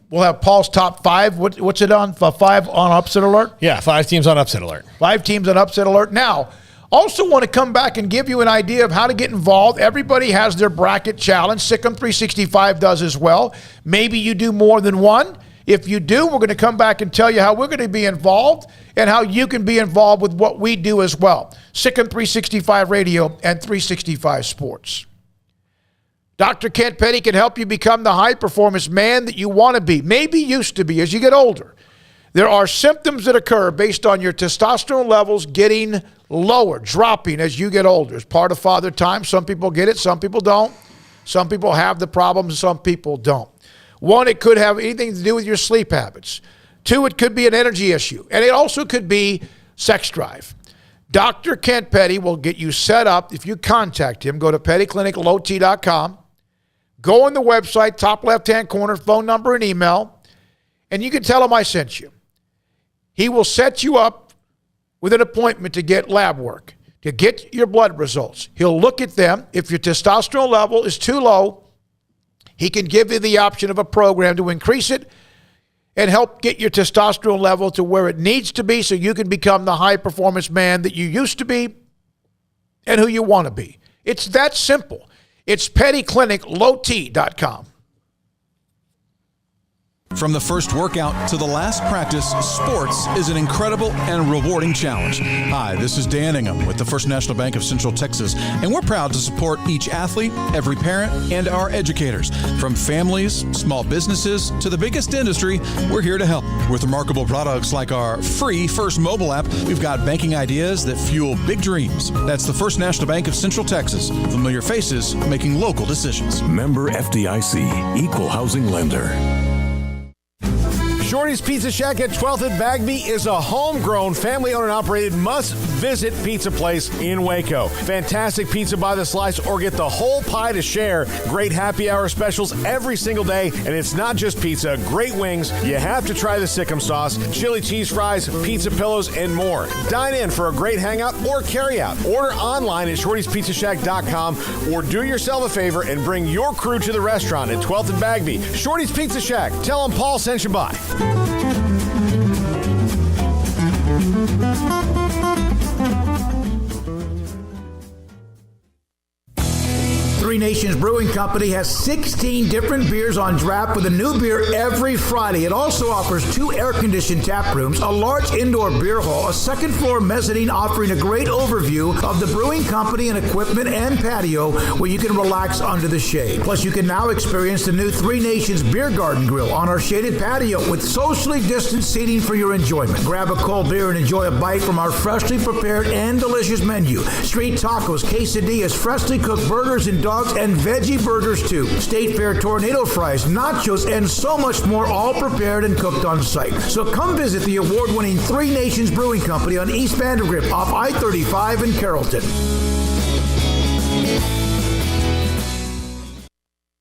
We'll have Paul's top 5. What's it on? 5 on Upset Alert? Yeah, 5 teams on Upset Alert. 5 teams on Upset Alert. Now, also want to come back and give you an idea of how to get involved. Everybody has their bracket challenge. Sikkim 365 does as well. Maybe you do more than one. If you do, we're going to come back and tell you how we're going to be involved and how you can be involved with what we do as well. Sikkim 365 Radio and 365 Sports. Dr. Kent Petty can help you become the high-performance man that you want to be, maybe used to be as you get older. There are symptoms that occur based on your testosterone levels getting lower, dropping as you get older. It's part of father time. Some people get it, some people don't. Some people have the problem, some people don't. 1, it could have anything to do with your sleep habits. 2, it could be an energy issue. And it also could be sex drive. Dr. Kent Petty will get you set up. If you contact him, go to pettycliniclot.com. Go on the website, top left-hand corner, phone number and email, and you can tell him I sent you. He will set you up with an appointment to get lab work, to get your blood results. He'll look at them. If your testosterone level is too low, he can give you the option of a program to increase it and help get your testosterone level to where it needs to be so you can become the high-performance man that you used to be and who you want to be. It's that simple. It's pettycliniclowt.com. From the first workout to the last practice, sports is an incredible and rewarding challenge. Hi, this is Dan Ingham with the First National Bank of Central Texas, and we're proud to support each athlete, every parent, and our educators. From families, small businesses, to the biggest industry, we're here to help. With remarkable products like our free First mobile app, we've got banking ideas that fuel big dreams. That's the First National Bank of Central Texas. Familiar faces making local decisions. Member FDIC, Equal Housing Lender. Shorty's Pizza Shack at 12th and Bagby is a homegrown, family-owned and operated must-visit pizza place in Waco. Fantastic pizza by the slice or get the whole pie to share. Great happy hour specials every single day, and it's not just pizza. Great wings. You have to try the Sikkim sauce, chili cheese fries, pizza pillows, and more. Dine in for a great hangout or carry-out. Order online at shortyspizzashack.com or do yourself a favor and bring your crew to the restaurant at 12th and Bagby. Shorty's Pizza Shack. Tell them Paul sent you by. Three Nations Brewing Company has 16 different beers on draft with a new beer every Friday. It also offers 2 air-conditioned tap rooms, a large indoor beer hall, a second-floor mezzanine offering a great overview of the brewing company and equipment and patio where you can relax under the shade. Plus, you can now experience the new Three Nations Beer Garden Grill on our shaded patio with socially distanced seating for your enjoyment. Grab a cold beer and enjoy a bite from our freshly prepared and delicious menu. Street tacos, quesadillas, freshly cooked burgers and dogs and veggie burgers too. State Fair tornado fries, nachos, and so much more, all prepared and cooked on site. So come visit the award-winning Three Nations Brewing Company on East Vandergrift off I-35 in Carrollton.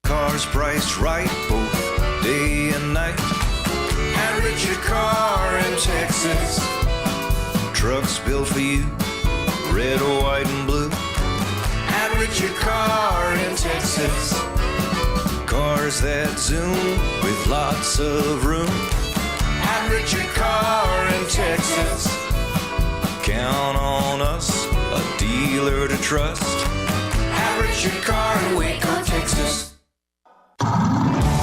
Cars priced right both day and night at Richard Car in Texas. Trucks built for you, red, white, and blue. At Richard Car in Texas. Cars that zoom with lots of room. At Richard Car in Texas. Count on us, a dealer to trust. At Richard Car in Waco, Texas.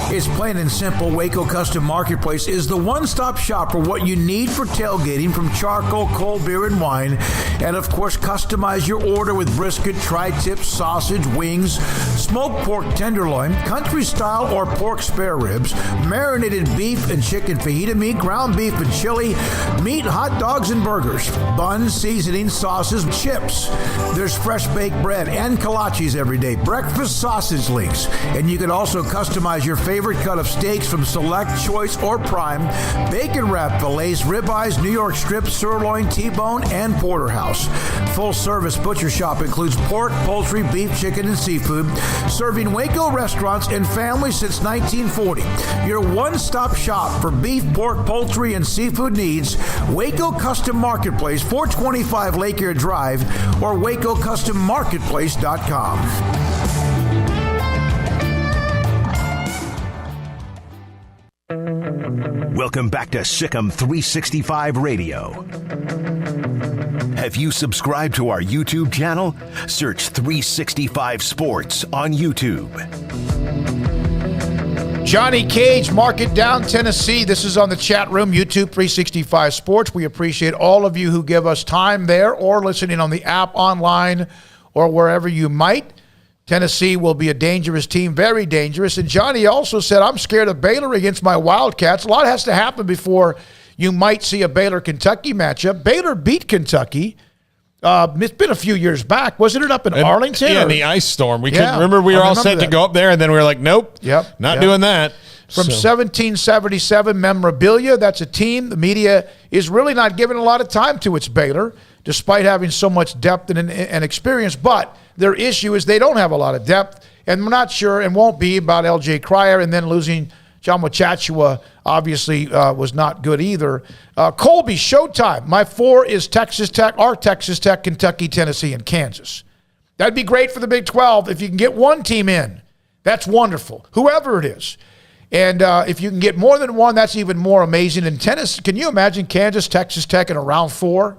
It's plain and simple. Waco Custom Marketplace is the one-stop shop for what you need for tailgating, from charcoal, cold beer, and wine. And, of course, customize your order with brisket, tri-tip, sausage, wings, smoked pork tenderloin, country-style or pork spare ribs, marinated beef and chicken fajita meat, ground beef and chili, meat, hot dogs, and burgers, buns, seasoning, sauces, chips. There's fresh baked bread and kolaches every day, breakfast sausage links. And you can also customize your favorite cut of steaks from Select, Choice, or Prime, bacon wrapped fillets, ribeyes, New York strips, sirloin, T-bone, and porterhouse. Full service butcher shop includes pork, poultry, beef, chicken, and seafood, serving Waco restaurants and families since 1940. Your one-stop shop for beef, pork, poultry, and seafood needs. Waco Custom Marketplace, 425 Lake Air Drive, or WacoCustomMarketplace.com. Welcome back to Sikkim 365 Radio. Have you subscribed to our YouTube channel? Search 365 Sports on YouTube. Johnny Cage, mark it down, Tennessee. This is on the chat room, YouTube 365 Sports. We appreciate all of you who give us time there or listening on the app, online, or wherever you might. Tennessee will be a dangerous team, very dangerous. And Johnny also said, I'm scared of Baylor against my Wildcats. A lot has to happen before you might see a Baylor-Kentucky matchup. Baylor beat Kentucky. It's been a few years back. Wasn't it up in Arlington? Yeah, in the ice storm. We couldn't remember. We were all set to go up there, and then we were like, nope, not doing that. From 1777 memorabilia, that's a team the media is really not giving a lot of time to. It's Baylor, despite having so much depth and experience. But their issue is they don't have a lot of depth, and we're not sure and won't be about L.J. Cryer, and then losing John Wachachua obviously was not good either. Colby, Showtime. My 4 is Texas Tech, Kentucky, Tennessee, and Kansas. That'd be great for the Big 12 if you can get one team in. That's wonderful, whoever it is. And if you can get more than one, that's even more amazing. In tennis, can you imagine Kansas, Texas Tech in a round 4?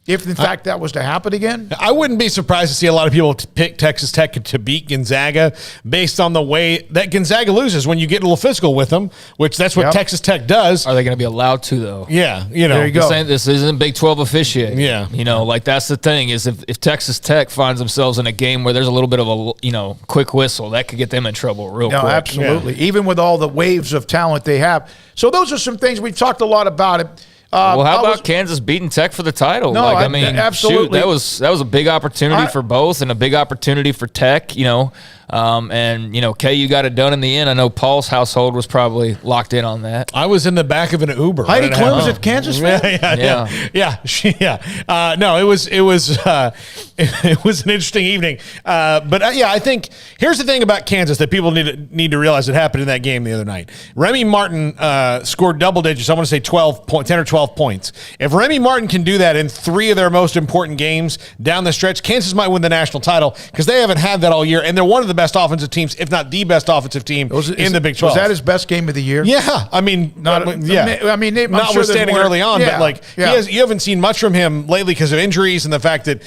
If, in fact, that was to happen again? I wouldn't be surprised to see a lot of people pick Texas Tech to beat Gonzaga based on the way that Gonzaga loses when you get a little physical with them, which that's what Texas Tech does. Are they going to be allowed to, though? Yeah, you know. There you go. This isn't Big 12 officiating. Yeah. You know, like that's the thing is if Texas Tech finds themselves in a game where there's a little bit of a, quick whistle, that could get them in trouble real quick. Absolutely. Yeah. Even with all the waves of talent they have. So those are some things. We've talked a lot about it. Well, how about Kansas beating Tech for the title? No, absolutely. Shoot, that was a big opportunity for both and a big opportunity for Tech, and, KU got it done in the end. I know Paul's household was probably locked in on that. I was in the back of an Uber. Heidi Klum was at Kansas fan? Yeah. No, it was it was an interesting evening. I think here's the thing about Kansas that people need to realize that happened in that game the other night. Remy Martin scored double digits. I want to say 10 or 12 points. If Remy Martin can do that in 3 of their most important games down the stretch, Kansas might win the national title because they haven't had that all year, and they're one of the best offensive teams, if not the best offensive team in the Big 12. Was that his best game of the year? Yeah, I mean, notwithstanding early on, but you haven't seen much from him lately because of injuries and the fact that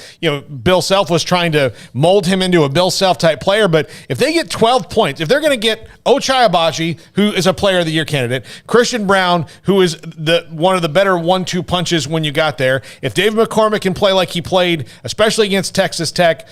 Bill Self was trying to mold him into a Bill Self type player. But if they get 12 points, if they're going to get Ochai Agbaji, who is a Player of the Year candidate, Christian Brown, who is one of the better 1-2 punches when you got there, if David McCormick can play like he played, especially against Texas Tech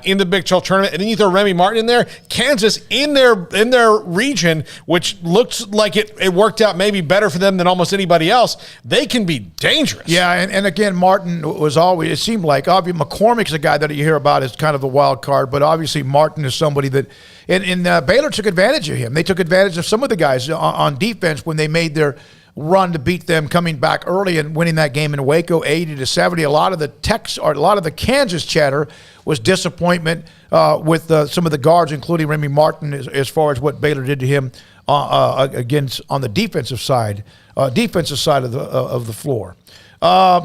in the Big 12 tournament, and then you throw Remy Martin in there, Kansas in their region, which looks like it worked out maybe better for them than almost anybody else, they can be dangerous. Yeah, and again, Martin was always, it seemed like, obviously McCormick's a guy that you hear about as kind of a wild card, but obviously Martin is somebody that, and Baylor took advantage of him. They took advantage of some of the guys on defense when they made their run to beat them coming back early and winning that game in Waco 80-70. A lot of the Kansas chatter was disappointment with some of the guards, including Remy Martin, as far as what Baylor did to him against on the defensive side of the floor,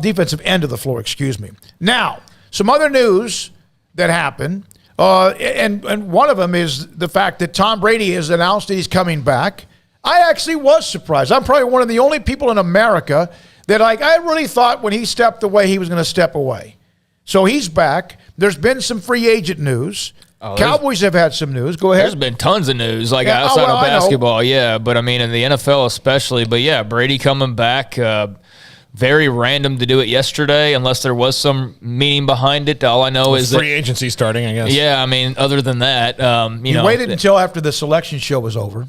defensive end of the floor. Excuse me. Now, some other news that happened, and one of them is the fact that Tom Brady has announced that he's coming back. I actually was surprised. I'm probably one of the only people in America that I really thought when he stepped away, he was going to step away. So he's back. There's been some free agent news. Cowboys have had some news. Go ahead. There's been tons of news, outside of basketball, but I mean in the NFL especially. But yeah, Brady coming back. Very random to do it yesterday, unless there was some meaning behind it. All I know is free agency starting, I guess. Yeah, I mean, other than that, you waited until after the selection show was over.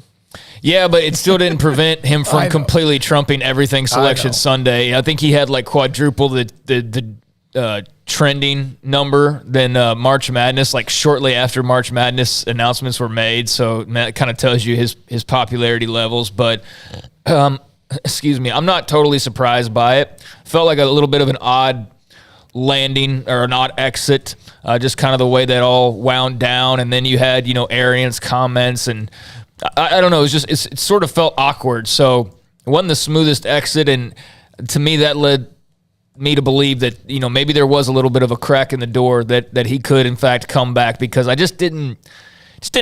Yeah, but it still didn't prevent him from completely trumping everything Selection Sunday. I think he had quadruple the trending number than March Madness, shortly after March Madness announcements were made. So that kind of tells you his popularity levels. But excuse me, I'm not totally surprised by it. Felt like a little bit of an odd landing or an odd exit, just kind of the way that all wound down. And then you had Arians' comments and. I don't know. It sort of felt awkward. So it wasn't the smoothest exit, and to me that led me to believe that maybe there was a little bit of a crack in the door that he could in fact come back, because I just didn't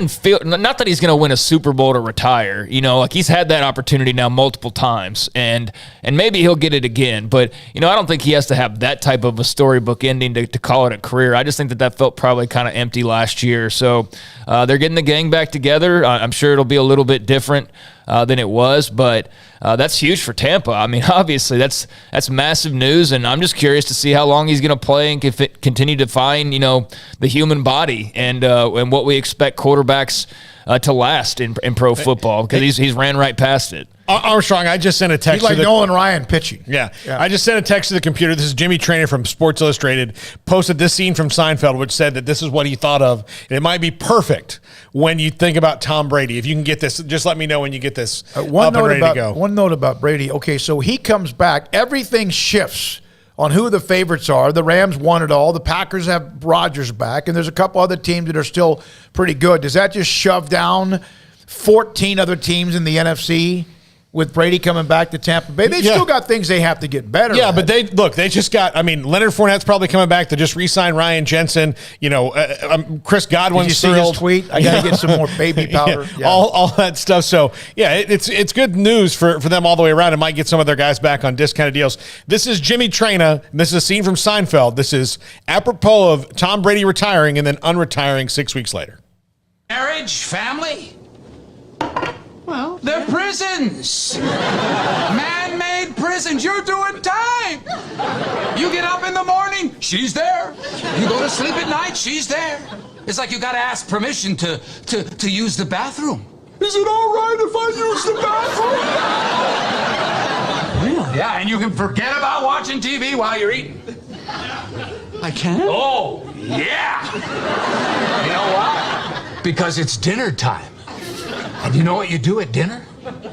feel, not that he's going to win a Super Bowl to retire, he's had that opportunity now multiple times, and maybe he'll get it again, but I don't think he has to have that type of a storybook ending to call it a career. I just think that felt probably kind of empty last year. So they're getting the gang back together. I'm sure it'll be a little bit different than it was, but that's huge for Tampa. I mean, obviously that's massive news, and I'm just curious to see how long he's going to play and continue to find the human body and what we expect quarterbacks to last in pro football, because he's ran right past it. Armstrong, I just sent a text. He's like Nolan Ryan pitching. Yeah. I just sent a text to the computer. This is Jimmy Traynor from Sports Illustrated, posted this scene from Seinfeld, which said that this is what he thought of. And it might be perfect when you think about Tom Brady. If you can get this, just let me know when you get this up and ready to go. One note about Brady. Okay, so he comes back. Everything shifts on who the favorites are. The Rams won it all. The Packers have Rodgers back, and there's a couple other teams that are still pretty good. Does that just shove down 14 other teams in the NFC? with Brady coming back to Tampa Bay. They've still got things they have to get better at. But they just got, Leonard Fournette's probably coming back. They just re-signed Ryan Jensen. Chris Godwin's Did you see thrilled. his tweet? I got to get some more baby powder. All that stuff. So, it's good news for them all the way around. It might get some of their guys back on discounted deals. This is Jimmy Traina. This is a scene from Seinfeld. This is apropos of Tom Brady retiring and then unretiring 6 weeks later. Marriage, family? Well, they're prisons. Man-made prisons. You're doing time. You get up in the morning, she's there. You go to sleep at night, she's there. It's like you got to ask permission to use the bathroom. Is it all right if I use the bathroom? Really? Yeah, and you can forget about watching TV while you're eating. I can? Oh, yeah. You know why? Because it's dinner time. And you know what you do at dinner?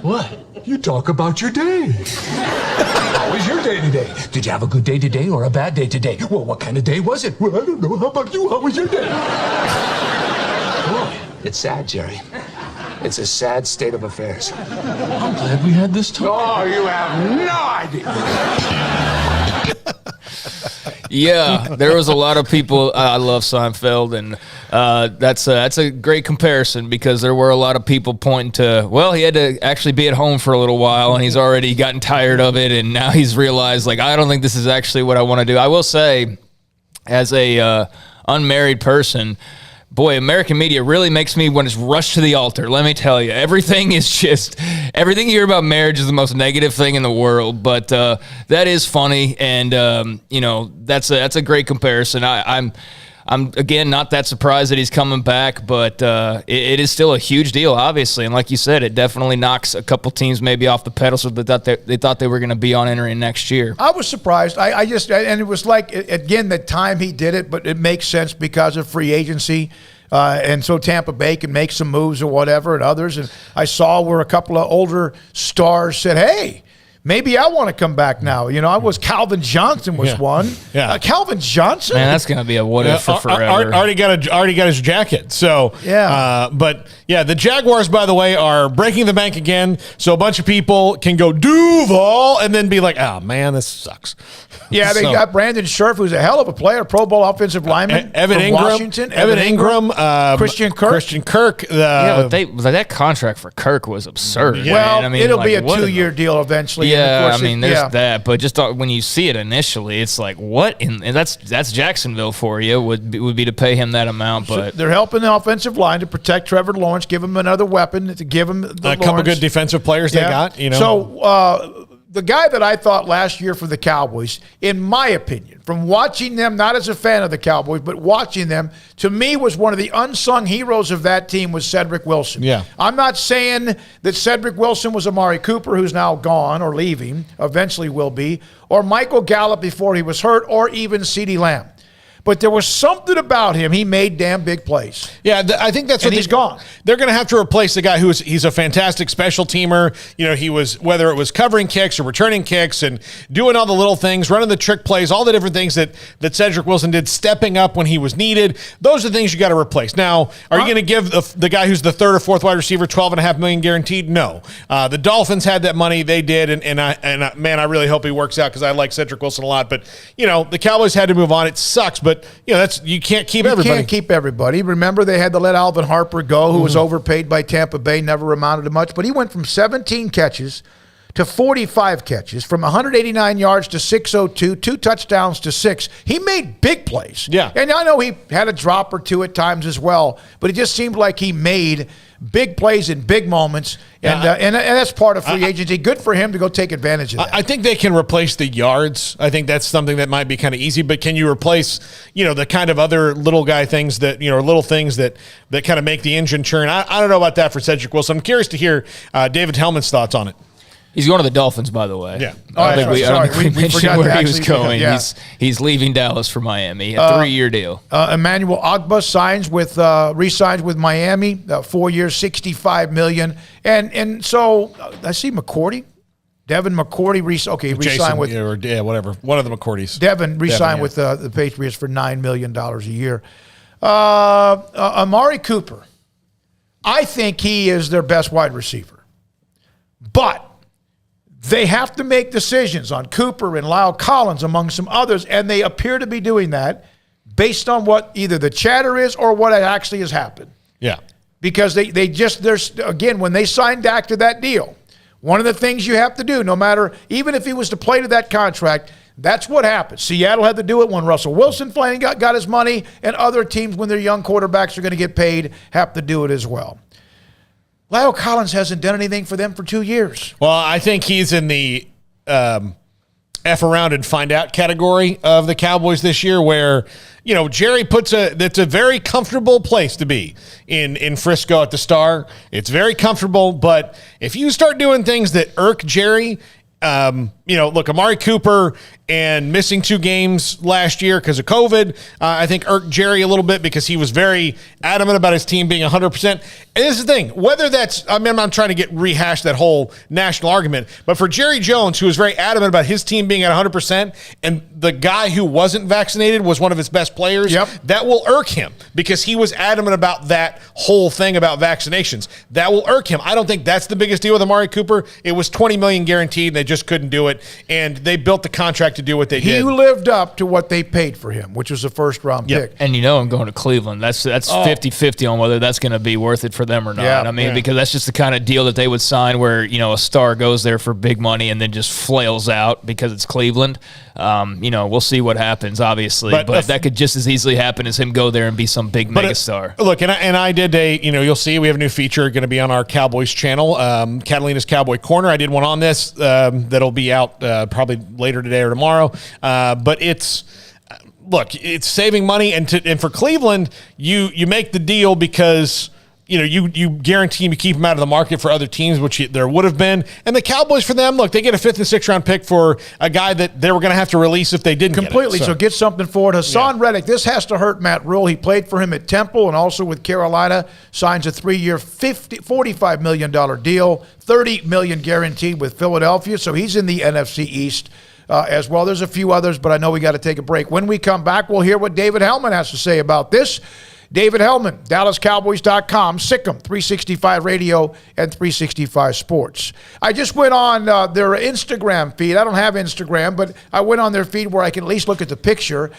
What? You talk about your day. How was your day today? Did you have a good day today or a bad day today? Well, what kind of day was it? Well, I don't know. How about you? How was your day? Boy, it's sad, Jerry. It's a sad state of affairs. I'm glad we had this talk. Oh, you have no idea. Yeah, there was a lot of people. I love Seinfeld, and that's a great comparison because there were a lot of people pointing to, well, he had to actually be at home for a little while, and he's already gotten tired of it, and now he's realized, like, I don't think this is actually what I want to do. I will say, as a unmarried person, boy, American media really makes me want to rush to the altar. Let me tell you, everything you hear about marriage is the most negative thing in the world. But that is funny, and that's a great comparison. I'm again not that surprised that he's coming back, but it is still a huge deal, obviously. And like you said, it definitely knocks a couple teams maybe off the pedestal that they thought they were going to be on entering next year. I was surprised. And it was like, again, the time he did it, but it makes sense because of free agency. And so Tampa Bay can make some moves or whatever, and others. And I saw where a couple of older stars said, hey, maybe I want to come back now. I was Calvin Johnson was one. Yeah. Calvin Johnson? Man, that's going to be a what if for forever. Already got his jacket. So, but the Jaguars, by the way, are breaking the bank again. So a bunch of people can go Duval and then be like, oh, man, this sucks. Yeah, they got Brandon Scherf, who's a hell of a player, Pro Bowl offensive lineman Evan from Ingram, Washington. Evan Ingram, Christian Kirk. But that contract for Kirk was absurd. Yeah. Well, it'll be a 2-year deal eventually. Yeah, there's that. But just when you see it initially, it's like, what? And that's Jacksonville for you, would be to pay him that amount. But so they're helping the offensive line to protect Trevor Lawrence, give him another weapon, to give him a couple good defensive players they got. So the guy that I thought last year for the Cowboys, in my opinion, from watching them, not as a fan of the Cowboys, but watching them, to me was one of the unsung heroes of that team was Cedric Wilson. Yeah. I'm not saying that Cedric Wilson was Amari Cooper, who's now gone or leaving, eventually will be, or Michael Gallup before he was hurt, or even CeeDee Lamb. But there was something about him. He made damn big plays. Yeah, I think that's what he's gone. They're going to have to replace the guy he's a fantastic special teamer. He was, whether it was covering kicks or returning kicks and doing all the little things, running the trick plays, all the different things that Cedric Wilson did, stepping up when he was needed. Those are the things you got to replace. Now, are you going to give the guy who's the third or fourth wide receiver $12.5 million guaranteed? No. The Dolphins had that money. They did, and I really hope he works out because I like Cedric Wilson a lot. But the Cowboys had to move on. It sucks, but you can't keep everybody. You can't keep everybody. Remember, they had to let Alvin Harper go, who was overpaid by Tampa Bay, never amounted to much. But he went from 17 catches to 45 catches, from 189 yards to 602, 2 touchdowns to 6. He made big plays. Yeah. And I know he had a drop or two at times as well, but it just seemed like he made big plays in big moments, and that's part of free agency. Good for him to go take advantage of that. I think they can replace the yards. I think that's something that might be kind of easy, but can you replace, the kind of other little guy things that, little things that kind of make the engine churn? I don't know about that for Cedric Wilson. I'm curious to hear David Hellman's thoughts on it. He's going to the Dolphins, by the way. Yeah. I don't think we mentioned where he was going. Yeah. He's leaving Dallas for Miami. A 3-year deal. Emmanuel Ogbah re-signs with Miami, 4 years, $65 million. And so I see McCourty. Devin McCourty re-signed with whatever. One of the McCourtys. Devin re-signed with the Patriots for $9 million a year. Amari Cooper. I think he is their best wide receiver. But They have to make decisions on Cooper and Lyle Collins, among some others, and they appear to be doing that based on what either the chatter is or what actually has happened. Yeah. Because again, when they signed Dak to that deal, one of the things you have to do, no matter, even if he was to play to that contract, that's what happened. Seattle had to do it when Russell Wilson finally got his money, and other teams, when their young quarterbacks are going to get paid, have to do it as well. Lyle Collins hasn't done anything for them for 2 years. Well, I think he's in the F around and find out category of the Cowboys this year, where, Jerry that's a very comfortable place to be in Frisco at the Star. It's very comfortable, but if you start doing things that irk Jerry, look, Amari Cooper and missing 2 games last year because of COVID, I think irked Jerry a little bit because he was very adamant about his team being 100%. And this is the thing, whether that's, I'm not trying to rehash that whole national argument, but for Jerry Jones, who was very adamant about his team being at 100%, and the guy who wasn't vaccinated was one of his best players, that will irk him because he was adamant about that whole thing about vaccinations. That will irk him. I don't think that's the biggest deal with Amari Cooper. It was $20 million guaranteed, and they just couldn't do it, and they built the contract to do what they did. He lived up to what they paid for him, which was a first-round pick. And I'm going to Cleveland. That's 50-50 on whether that's going to be worth it for them or not. Yeah, because that's just the kind of deal that they would sign where, a star goes there for big money and then just flails out because it's Cleveland. We'll see what happens, obviously. But that could just as easily happen as him go there and be some big megastar. Look, and I did you'll see we have a new feature going to be on our Cowboys channel, Catalina's Cowboy Corner. I did one on this that'll be out probably later today or tomorrow. But it's saving money, and for Cleveland, you make the deal because you guarantee to keep him out of the market for other teams, which there would have been. And the Cowboys, for them, look, they get a 5th and 6th round pick for a guy that they were going to have to release if they didn't completely. Get it. So get something for it. Hassan Reddick, this has to hurt Matt Rule. He played for him at Temple and also with Carolina. Signs a 3-year, $45 million deal, $30 million guaranteed with Philadelphia. So he's in the NFC East as well. There's a few others, but I know we got to take a break. When we come back, we'll hear what David Hellman has to say about this. David Hellman, DallasCowboys.com, Sikkim, 365 Radio, and 365 Sports. I just went on their Instagram feed. I don't have Instagram, but I went on their feed where I can at least look at the picture.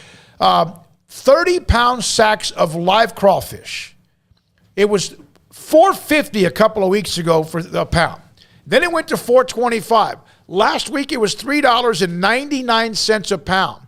30-pound sacks of live crawfish. It was $4.50 a couple of weeks ago for a pound. Then it went to $4.25. Last week it was $3.99 a pound.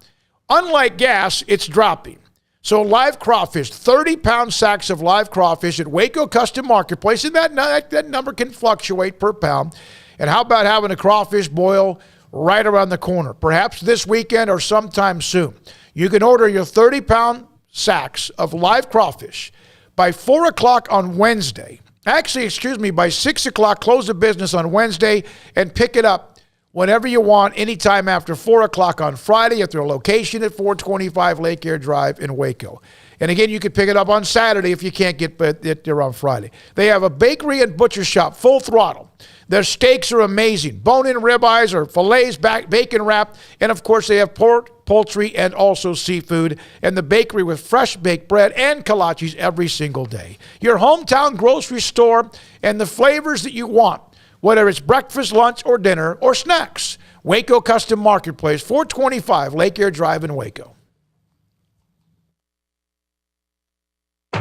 Unlike gas, it's dropping. So live crawfish, 30-pound sacks of live crawfish at Waco Custom Marketplace, and that number can fluctuate per pound. And how about having a crawfish boil right around the corner, perhaps this weekend or sometime soon? You can order your 30-pound sacks of live crawfish by 4 o'clock on Wednesday. Actually, by 6 o'clock, close the business on Wednesday, and pick it up whenever you want, anytime after 4 o'clock on Friday at their location at 425 Lake Air Drive in Waco. And again, you can pick it up on Saturday if you can't get it there on Friday. They have a bakery and butcher shop, full throttle. Their steaks are amazing. Bone-in ribeyes or fillets, bacon wrapped. And, of course, they have pork, poultry, and also seafood. And the bakery with fresh baked bread and kolaches every single day. Your hometown grocery store and the flavors that you want, whether it's breakfast, lunch, or dinner, or snacks. Waco Custom Marketplace, 425 Lake Air Drive in Waco.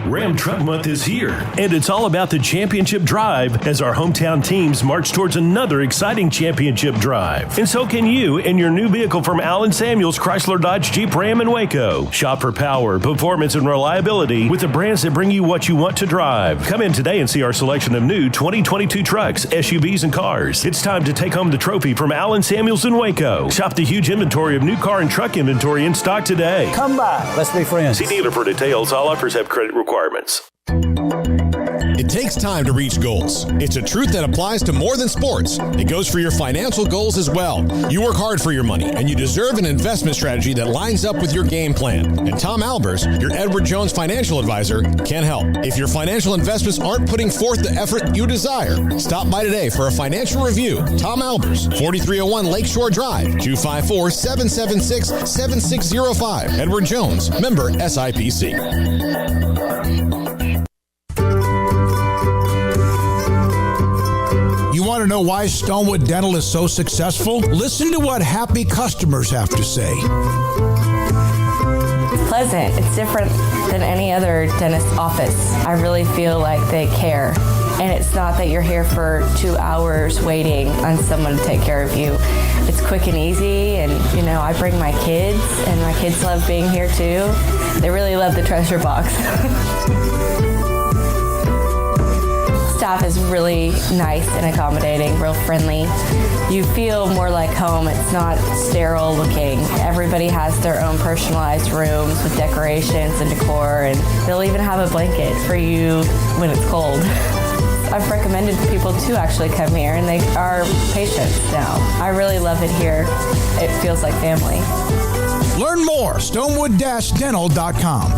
Ram Truck Month is here, and it's all about the championship drive as our hometown teams march towards another exciting championship drive. And so can you in your new vehicle from Allen Samuels Chrysler Dodge Jeep Ram in Waco. Shop for power, performance, and reliability with the brands that bring you what you want to drive. Come in today and see our selection of new 2022 trucks, SUVs, and cars. It's time to take home the trophy from Allen Samuels in Waco. Shop the huge inventory of new car and truck inventory in stock today. Come by. Let's be friends. See dealer for details. All offers have credit requirements. It takes time to reach goals. It's a truth that applies to more than sports. It goes for your financial goals as well. You work hard for your money, and you deserve an investment strategy that lines up with your game plan. And Tom Albers, your Edward Jones financial advisor, can help. If your financial investments aren't putting forth the effort you desire, stop by today for a financial review. Tom Albers, 4301 Lakeshore Drive, 254-776-7605. Edward Jones, member SIPC. You want to to know why Stonewood Dental is so successful? Listen to what happy customers have to say. Pleasant. It's different than any other dentist office. I really feel like they care. And it's not that you're here for 2 hours waiting on someone to take care of you. It's quick and easy, and I bring my kids, and my kids love being here too. They really love the treasure box. Staff is really nice and accommodating, real friendly. You feel more like home. It's not sterile looking. Everybody has their own personalized rooms with decorations and decor, and they'll even have a blanket for you when it's cold. I've recommended people to actually come here, and they are patients now. I really love it here. It feels like family. Learn more, stonewood-dental.com.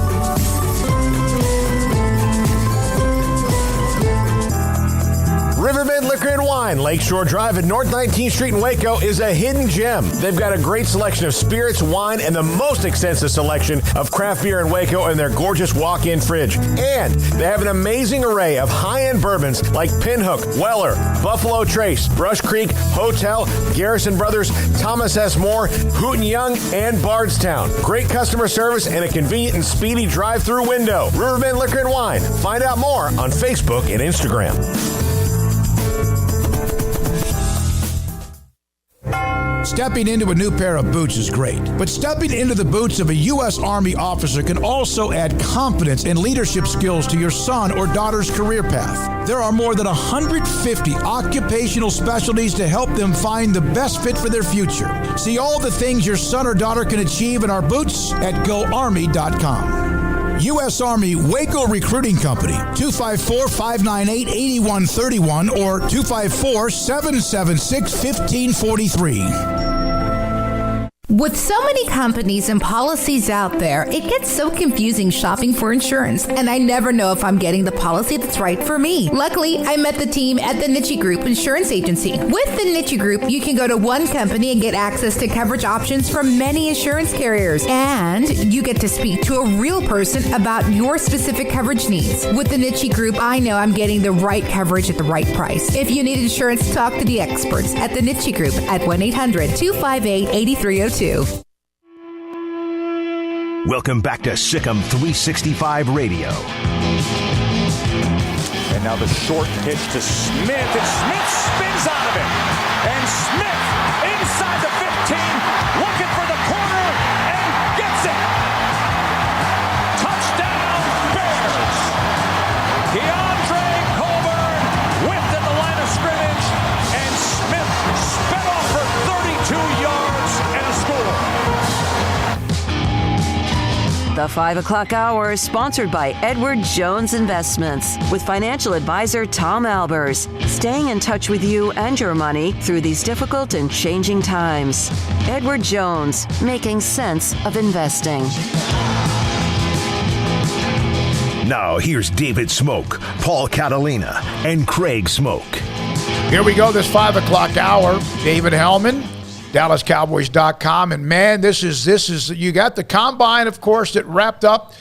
Riverbend Liquor and Wine, Lakeshore Drive at North 19th Street in Waco is a hidden gem. They've got a great selection of spirits, wine, and the most extensive selection of craft beer in Waco in their gorgeous walk-in fridge. And they have an amazing array of high-end bourbons like Pinhook, Weller, Buffalo Trace, Brush Creek, Hotel, Garrison Brothers, Thomas S. Moore, Hooten Young, and Bardstown. Great customer service and a convenient and speedy drive-through window. Riverbend Liquor and Wine. Find out more on Facebook and Instagram. Stepping into a new pair of boots is great, but stepping into the boots of a U.S. Army officer can also add confidence and leadership skills to your son or daughter's career path. There are more than 150 occupational specialties to help them find the best fit for their future. See all the things your son or daughter can achieve in our boots at GoArmy.com. U.S. Army Waco Recruiting Company, 254-598-8131 or 254-776-1543. With so many companies and policies out there, it gets so confusing shopping for insurance, and I never know if I'm getting the policy that's right for me. Luckily, I met the team at the Niche Group Insurance Agency. With the Niche Group, you can go to one company and get access to coverage options from many insurance carriers, and you get to speak to a real person about your specific coverage needs. With the Niche Group, I know I'm getting the right coverage at the right price. If you need insurance, talk to the experts at the Niche Group at 1-800-258-8302. Welcome back to Sikkim 365 Radio. And now the short pitch to Smith, and Smith spins out of it. And Smith inside the 15, looking for the corner, and gets it. Touchdown, Bears. DeAndre Coburn whipped at the line of scrimmage, and Smith sped off for 32 yards and a score. The 5 o'clock hour is sponsored by Edward Jones Investments with financial advisor Tom Albers, staying in touch with you and your money through these difficult and changing times. Edward Jones, making sense of investing. Now here's David Smoak, Paul Catalina, and Craig Smoak. Here we go, this 5 o'clock hour. David Hellman, DallasCowboys.com. And man, this is you got the combine, of course, that wrapped up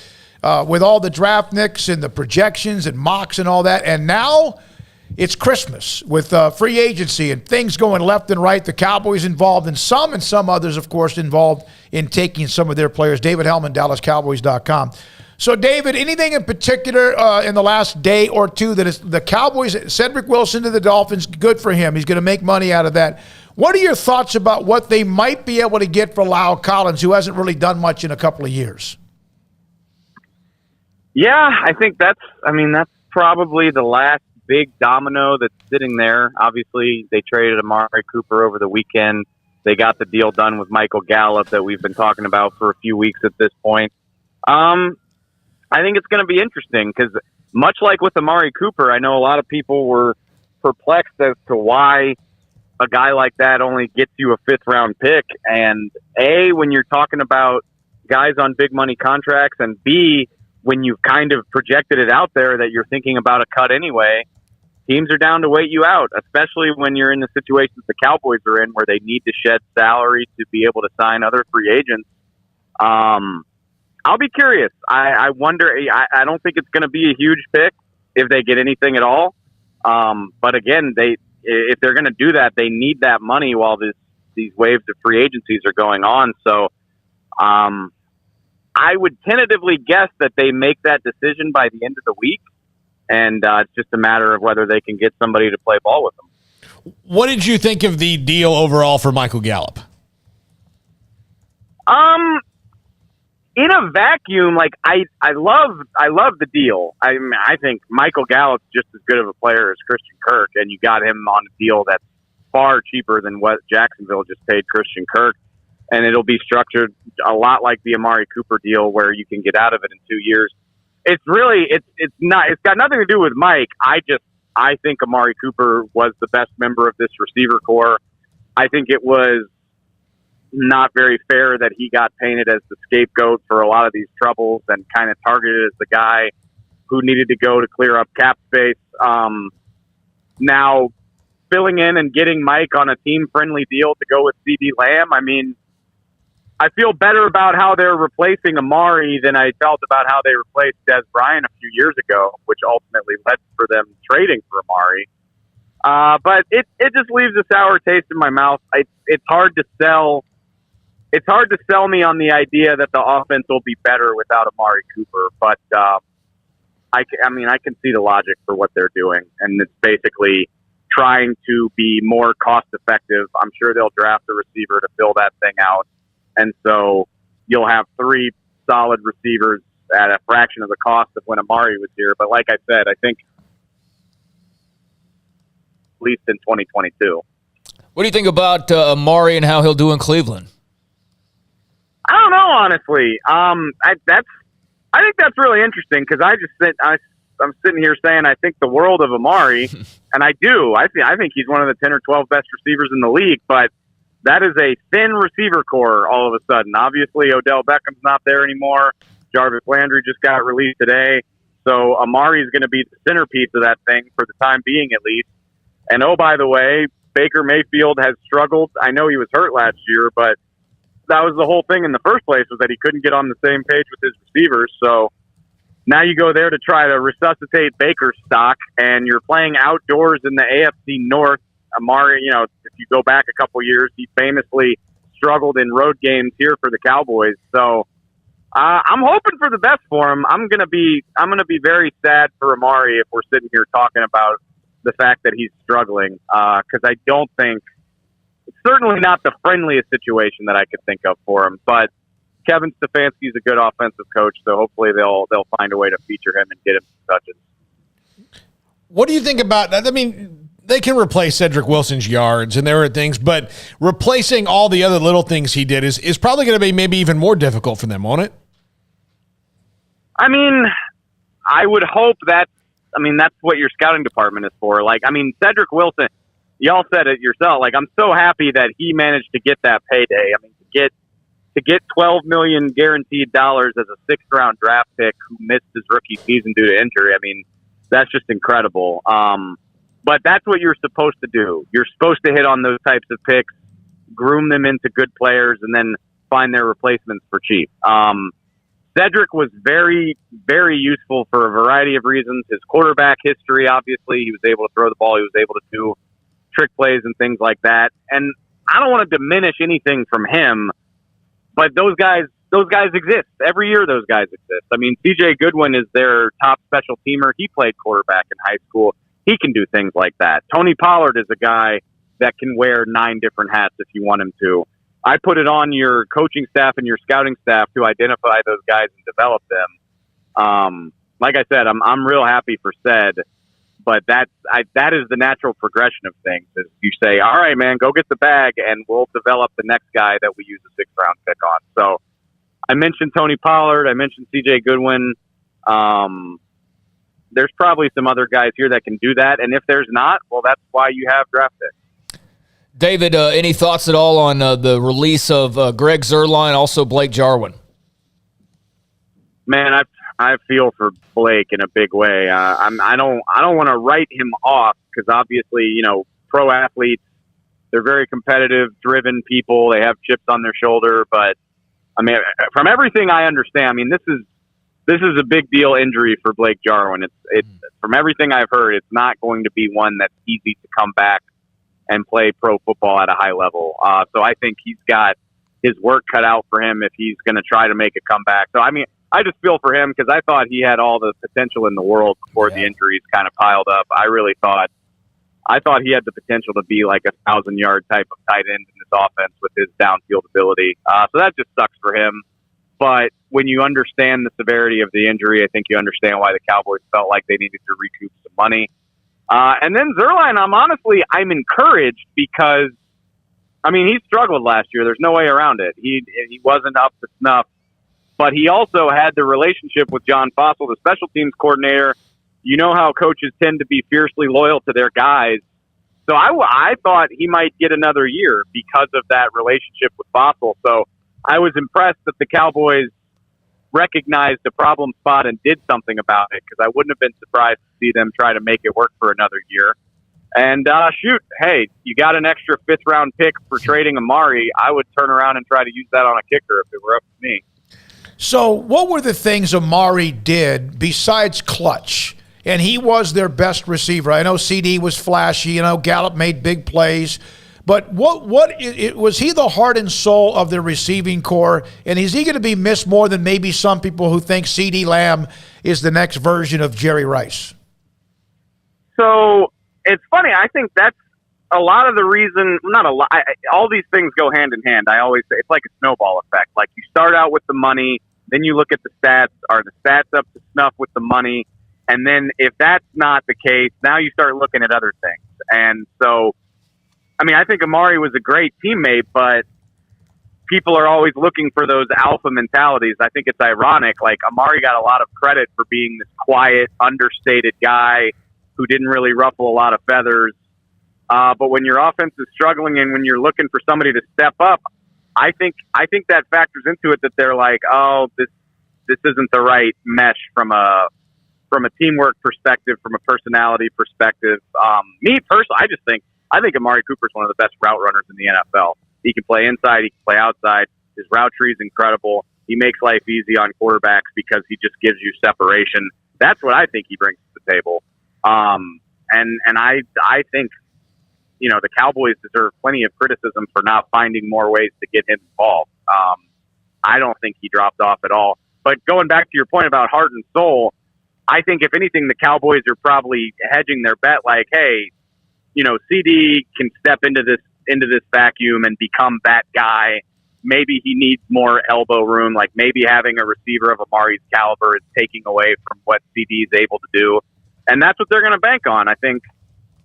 with all the draft nicks and the projections and mocks and all that. And now it's Christmas with free agency and things going left and right. The Cowboys involved in some, and some others, of course, involved in taking some of their players. David Hellman, DallasCowboys.com. So, David, anything in particular in the last day or two that is the Cowboys, Cedric Wilson to the Dolphins, good for him. He's going to make money out of that. What are your thoughts about what they might be able to get for La'el Collins, who hasn't really done much in a couple of years? Yeah, I think that's probably the last big domino that's sitting there. Obviously, they traded Amari Cooper over the weekend. They got the deal done with Michael Gallup that we've been talking about for a few weeks at this point. I think it's going to be interesting because much like with Amari Cooper, I know a lot of people were perplexed as to why a guy like that only gets you a 5th-round pick. And A, when you're talking about guys on big money contracts, and B, when you've kind of projected it out there that you're thinking about a cut anyway, teams are down to wait you out, especially when you're in the situations the Cowboys are in where they need to shed salary to be able to sign other free agents. I'll be curious. I wonder. I don't think it's going to be a huge pick if they get anything at all. But again, if they're going to do that, they need that money while these waves of free agencies are going on. So I would tentatively guess that they make that decision by the end of the week, and it's just a matter of whether they can get somebody to play ball with them. What did you think of the deal overall for Michael Gallup? In a vacuum, like I love the deal. I think Michael Gallup's just as good of a player as Christian Kirk, and you got him on a deal that's far cheaper than what Jacksonville just paid Christian Kirk, and it'll be structured a lot like the Amari Cooper deal, where you can get out of it in 2 years. It's got nothing to do with Mike. I think Amari Cooper was the best member of this receiver core. I think it was not very fair that he got painted as the scapegoat for a lot of these troubles and kind of targeted as the guy who needed to go to clear up cap space. Now, filling in and getting Mike on a team-friendly deal to go with CD Lamb, I mean, I feel better about how they're replacing Amari than I felt about how they replaced Des Bryant a few years ago, which ultimately led for them trading for Amari. But it just leaves a sour taste in my mouth. It's hard to sell. It's hard to sell me on the idea that the offense will be better without Amari Cooper, but I can see the logic for what they're doing, and it's basically trying to be more cost effective. I'm sure they'll draft a receiver to fill that thing out, and so you'll have 3 solid receivers at a fraction of the cost of when Amari was here. But like I said, I think at least in 2022. What do you think about Amari and how he'll do in Cleveland? I don't know, honestly. I think that's really interesting because I'm sitting here saying I think the world of Amari, and I do. I think he's one of the 10 or 12 best receivers in the league, but that is a thin receiver core all of a sudden. Obviously, Odell Beckham's not there anymore. Jarvis Landry just got released today, so Amari is going to be the centerpiece of that thing for the time being, at least. And oh, by the way, Baker Mayfield has struggled. I know he was hurt last year, but that was the whole thing in the first place, was that he couldn't get on the same page with his receivers. So now you go there to try to resuscitate Baker's stock, and you're playing outdoors in the AFC North. Amari, if you go back a couple years, he famously struggled in road games here for the Cowboys. So I'm hoping for the best for him. I'm gonna be very sad for Amari if we're sitting here talking about the fact that he's struggling, because I don't think. It's certainly not the friendliest situation that I could think of for him, but Kevin Stefanski's a good offensive coach, so hopefully they'll find a way to feature him and get him some touches. What do you think about that? I mean, they can replace Cedric Wilson's yards and there are things, but replacing all the other little things he did is probably going to be maybe even more difficult for them, won't it? I mean, I would hope that's what your scouting department is for. Cedric Wilson, y'all said it yourself. I'm so happy that he managed to get that payday. I mean, to get $12 million guaranteed dollars as a 6th-round draft pick who missed his rookie season due to injury. I mean, that's just incredible. But that's what you're supposed to do. You're supposed to hit on those types of picks, groom them into good players, and then find their replacements for cheap. Cedric was very, very useful for a variety of reasons. His quarterback history, obviously, he was able to throw the ball. He was able to do trick plays and things like that. And I don't want to diminish anything from him, but those guys exist. Every year those guys exist. I mean, CJ Goodwin is their top special teamer. He played quarterback in high school. He can do things like that. Tony Pollard is a guy that can wear 9 different hats if you want him to. I put it on your coaching staff and your scouting staff to identify those guys and develop them. Like I said, I'm real happy for Ced. But that is the natural progression of things. Is you say, all right, man, go get the bag, and we'll develop the next guy that we use a 6th-round pick on. So I mentioned Tony Pollard. I mentioned C.J. Goodwin. There's probably some other guys here that can do that. And if there's not, well, that's why you have draft picks. David, any thoughts at all on the release of Greg Zuerlein, also Blake Jarwin? Man, I feel for Blake in a big way. I don't want to write him off because obviously, pro athletes, they're very competitive, driven people. They have chips on their shoulder. But I mean, from everything I understand, I mean, this is a big deal injury for Blake Jarwin. It's from everything I've heard, it's not going to be one that's easy to come back and play pro football at a high level. So I think he's got his work cut out for him if he's going to try to make a comeback. So, I mean, I just feel for him because I thought he had all the potential in the world before the injuries kind of piled up. I thought he had the potential to be like a 1,000-yard type of tight end in this offense with his downfield ability. So that just sucks for him. But when you understand the severity of the injury, I think you understand why the Cowboys felt like they needed to recoup some money. And then Zuerlein, I'm encouraged because, I mean, he struggled last year. There's no way around it. He wasn't up to snuff. But he also had the relationship with John Fossil, the special teams coordinator. You know how coaches tend to be fiercely loyal to their guys. So I thought he might get another year because of that relationship with Fossil. So I was impressed that the Cowboys recognized the problem spot and did something about it, because I wouldn't have been surprised to see them try to make it work for another year. And hey, you got an extra 5th-round pick for trading Amari. I would turn around and try to use that on a kicker if it were up to me. So what were the things Amari did besides clutch? And he was their best receiver. I know CD was flashy. You know, Gallup made big plays. But was he the heart and soul of the receiving core? And is he going to be missed more than maybe some people who think CD Lamb is the next version of Jerry Rice? So it's funny. I think that's a lot of the reason. Not a lot. All these things go hand in hand. I always say it's like a snowball effect. Like, you start out with the money, then you look at the stats. Are the stats up to snuff with the money? And then if that's not the case, now you start looking at other things. And so, I mean, I think Amari was a great teammate, but people are always looking for those alpha mentalities. I think it's ironic. Like, Amari got a lot of credit for being this quiet, understated guy who didn't really ruffle a lot of feathers. But when your offense is struggling and when you're looking for somebody to step up, I think that factors into it, that they're like, oh, this isn't the right mesh from a teamwork perspective, from a personality perspective. Me personally, I think Amari Cooper is one of the best route runners in the NFL. He can play inside, he can play outside. His route tree is incredible. He makes life easy on quarterbacks because he just gives you separation. That's what I think he brings to the table. And I think, you know, the Cowboys deserve plenty of criticism for not finding more ways to get him involved. I don't think he dropped off at all. But going back to your point about heart and soul, I think if anything, the Cowboys are probably hedging their bet, like, hey, you know, CD can step into this vacuum and become that guy. Maybe he needs more elbow room. Like, maybe having a receiver of Amari's caliber is taking away from what CD is able to do. And that's what they're going to bank on. I think,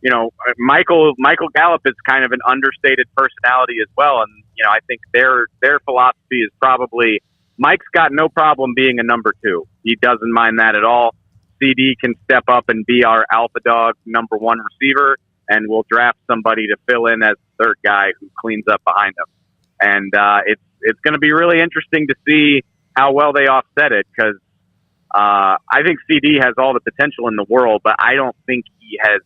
you know, Michael Gallup is kind of an understated personality as well. And, you know, I think their philosophy is probably, Mike's got no problem being a number 2. He doesn't mind that at all. CD can step up and be our alpha dog number 1 receiver, and we'll draft somebody to fill in as the third guy who cleans up behind him. And it's going to be really interesting to see how well they offset it, because I think CD has all the potential in the world, but I don't think he hasn't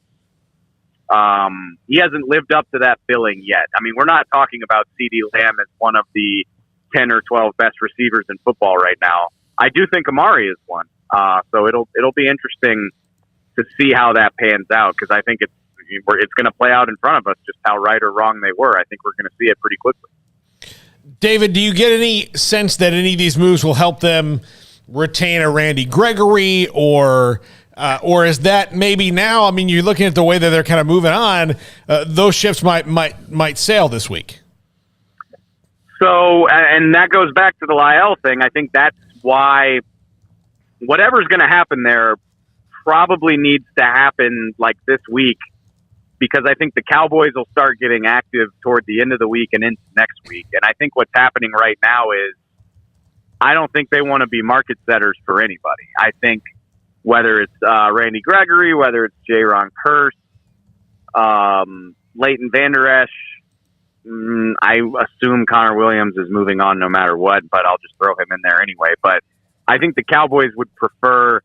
lived up to that billing yet. I mean, we're not talking about CD Lamb as one of the 10 or 12 best receivers in football right now. I do think Amari is one. So it'll be interesting to see how that pans out, because I think it's going to play out in front of us just how right or wrong they were. I think we're going to see it pretty quickly. David, do you get any sense that any of these moves will help them retain a Randy Gregory, or is that maybe now? I mean, you're looking at the way that they're kind of moving on. Those ships might sail this week. So, and that goes back to the Lyle thing. I think that's why whatever's going to happen there probably needs to happen like this week, because I think the Cowboys will start getting active toward the end of the week and into next week. And I think what's happening right now is, I don't think they want to be market setters for anybody. I think whether it's Randy Gregory, whether it's Jaron Kearse, Leighton Vander Esch, I assume Connor Williams is moving on no matter what, but I'll just throw him in there anyway. But I think the Cowboys would prefer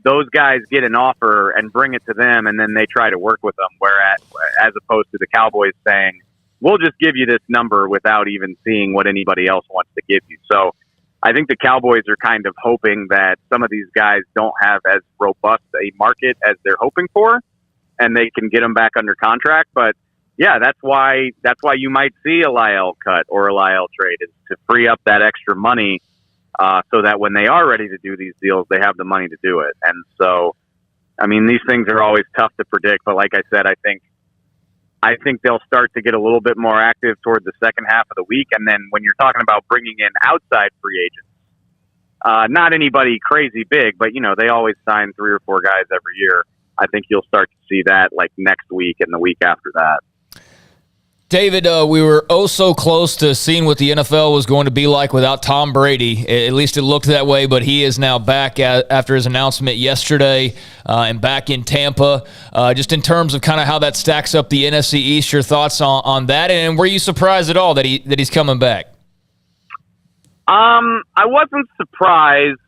those guys get an offer and bring it to them, and then they try to work with them, whereas as opposed to the Cowboys saying, we'll just give you this number without even seeing what anybody else wants to give you. So I think the Cowboys are kind of hoping that some of these guys don't have as robust a market as they're hoping for, and they can get them back under contract. But yeah, that's why you might see a Lyle cut or a Lyle trade, is to free up that extra money so that when they are ready to do these deals, they have the money to do it. And so, I mean, these things are always tough to predict, but like I said, I think they'll start to get a little bit more active toward the second half of the week. And then when you're talking about bringing in outside free agents, not anybody crazy big, but, they always sign 3 or 4 guys every year. I think you'll start to see that like next week and the week after that. David, we were so close to seeing what the NFL was going to be like without Tom Brady. At least it looked that way, but he is now back after his announcement yesterday and back in Tampa. Just in terms of kind of how that stacks up the NFC East, your thoughts on that, and were you surprised at all that he's coming back? I wasn't surprised.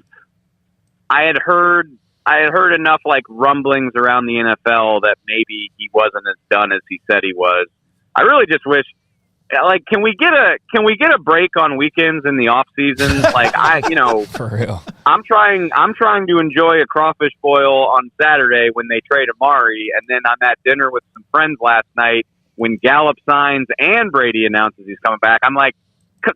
I had heard enough like rumblings around the NFL that maybe he wasn't as done as he said he was. I really just wish, like, can we get a break on weekends in the off season? Like, for real, I'm trying to enjoy a crawfish boil on Saturday when they trade Amari, and then I'm at dinner with some friends last night when Gallup signs and Brady announces he's coming back. I'm like,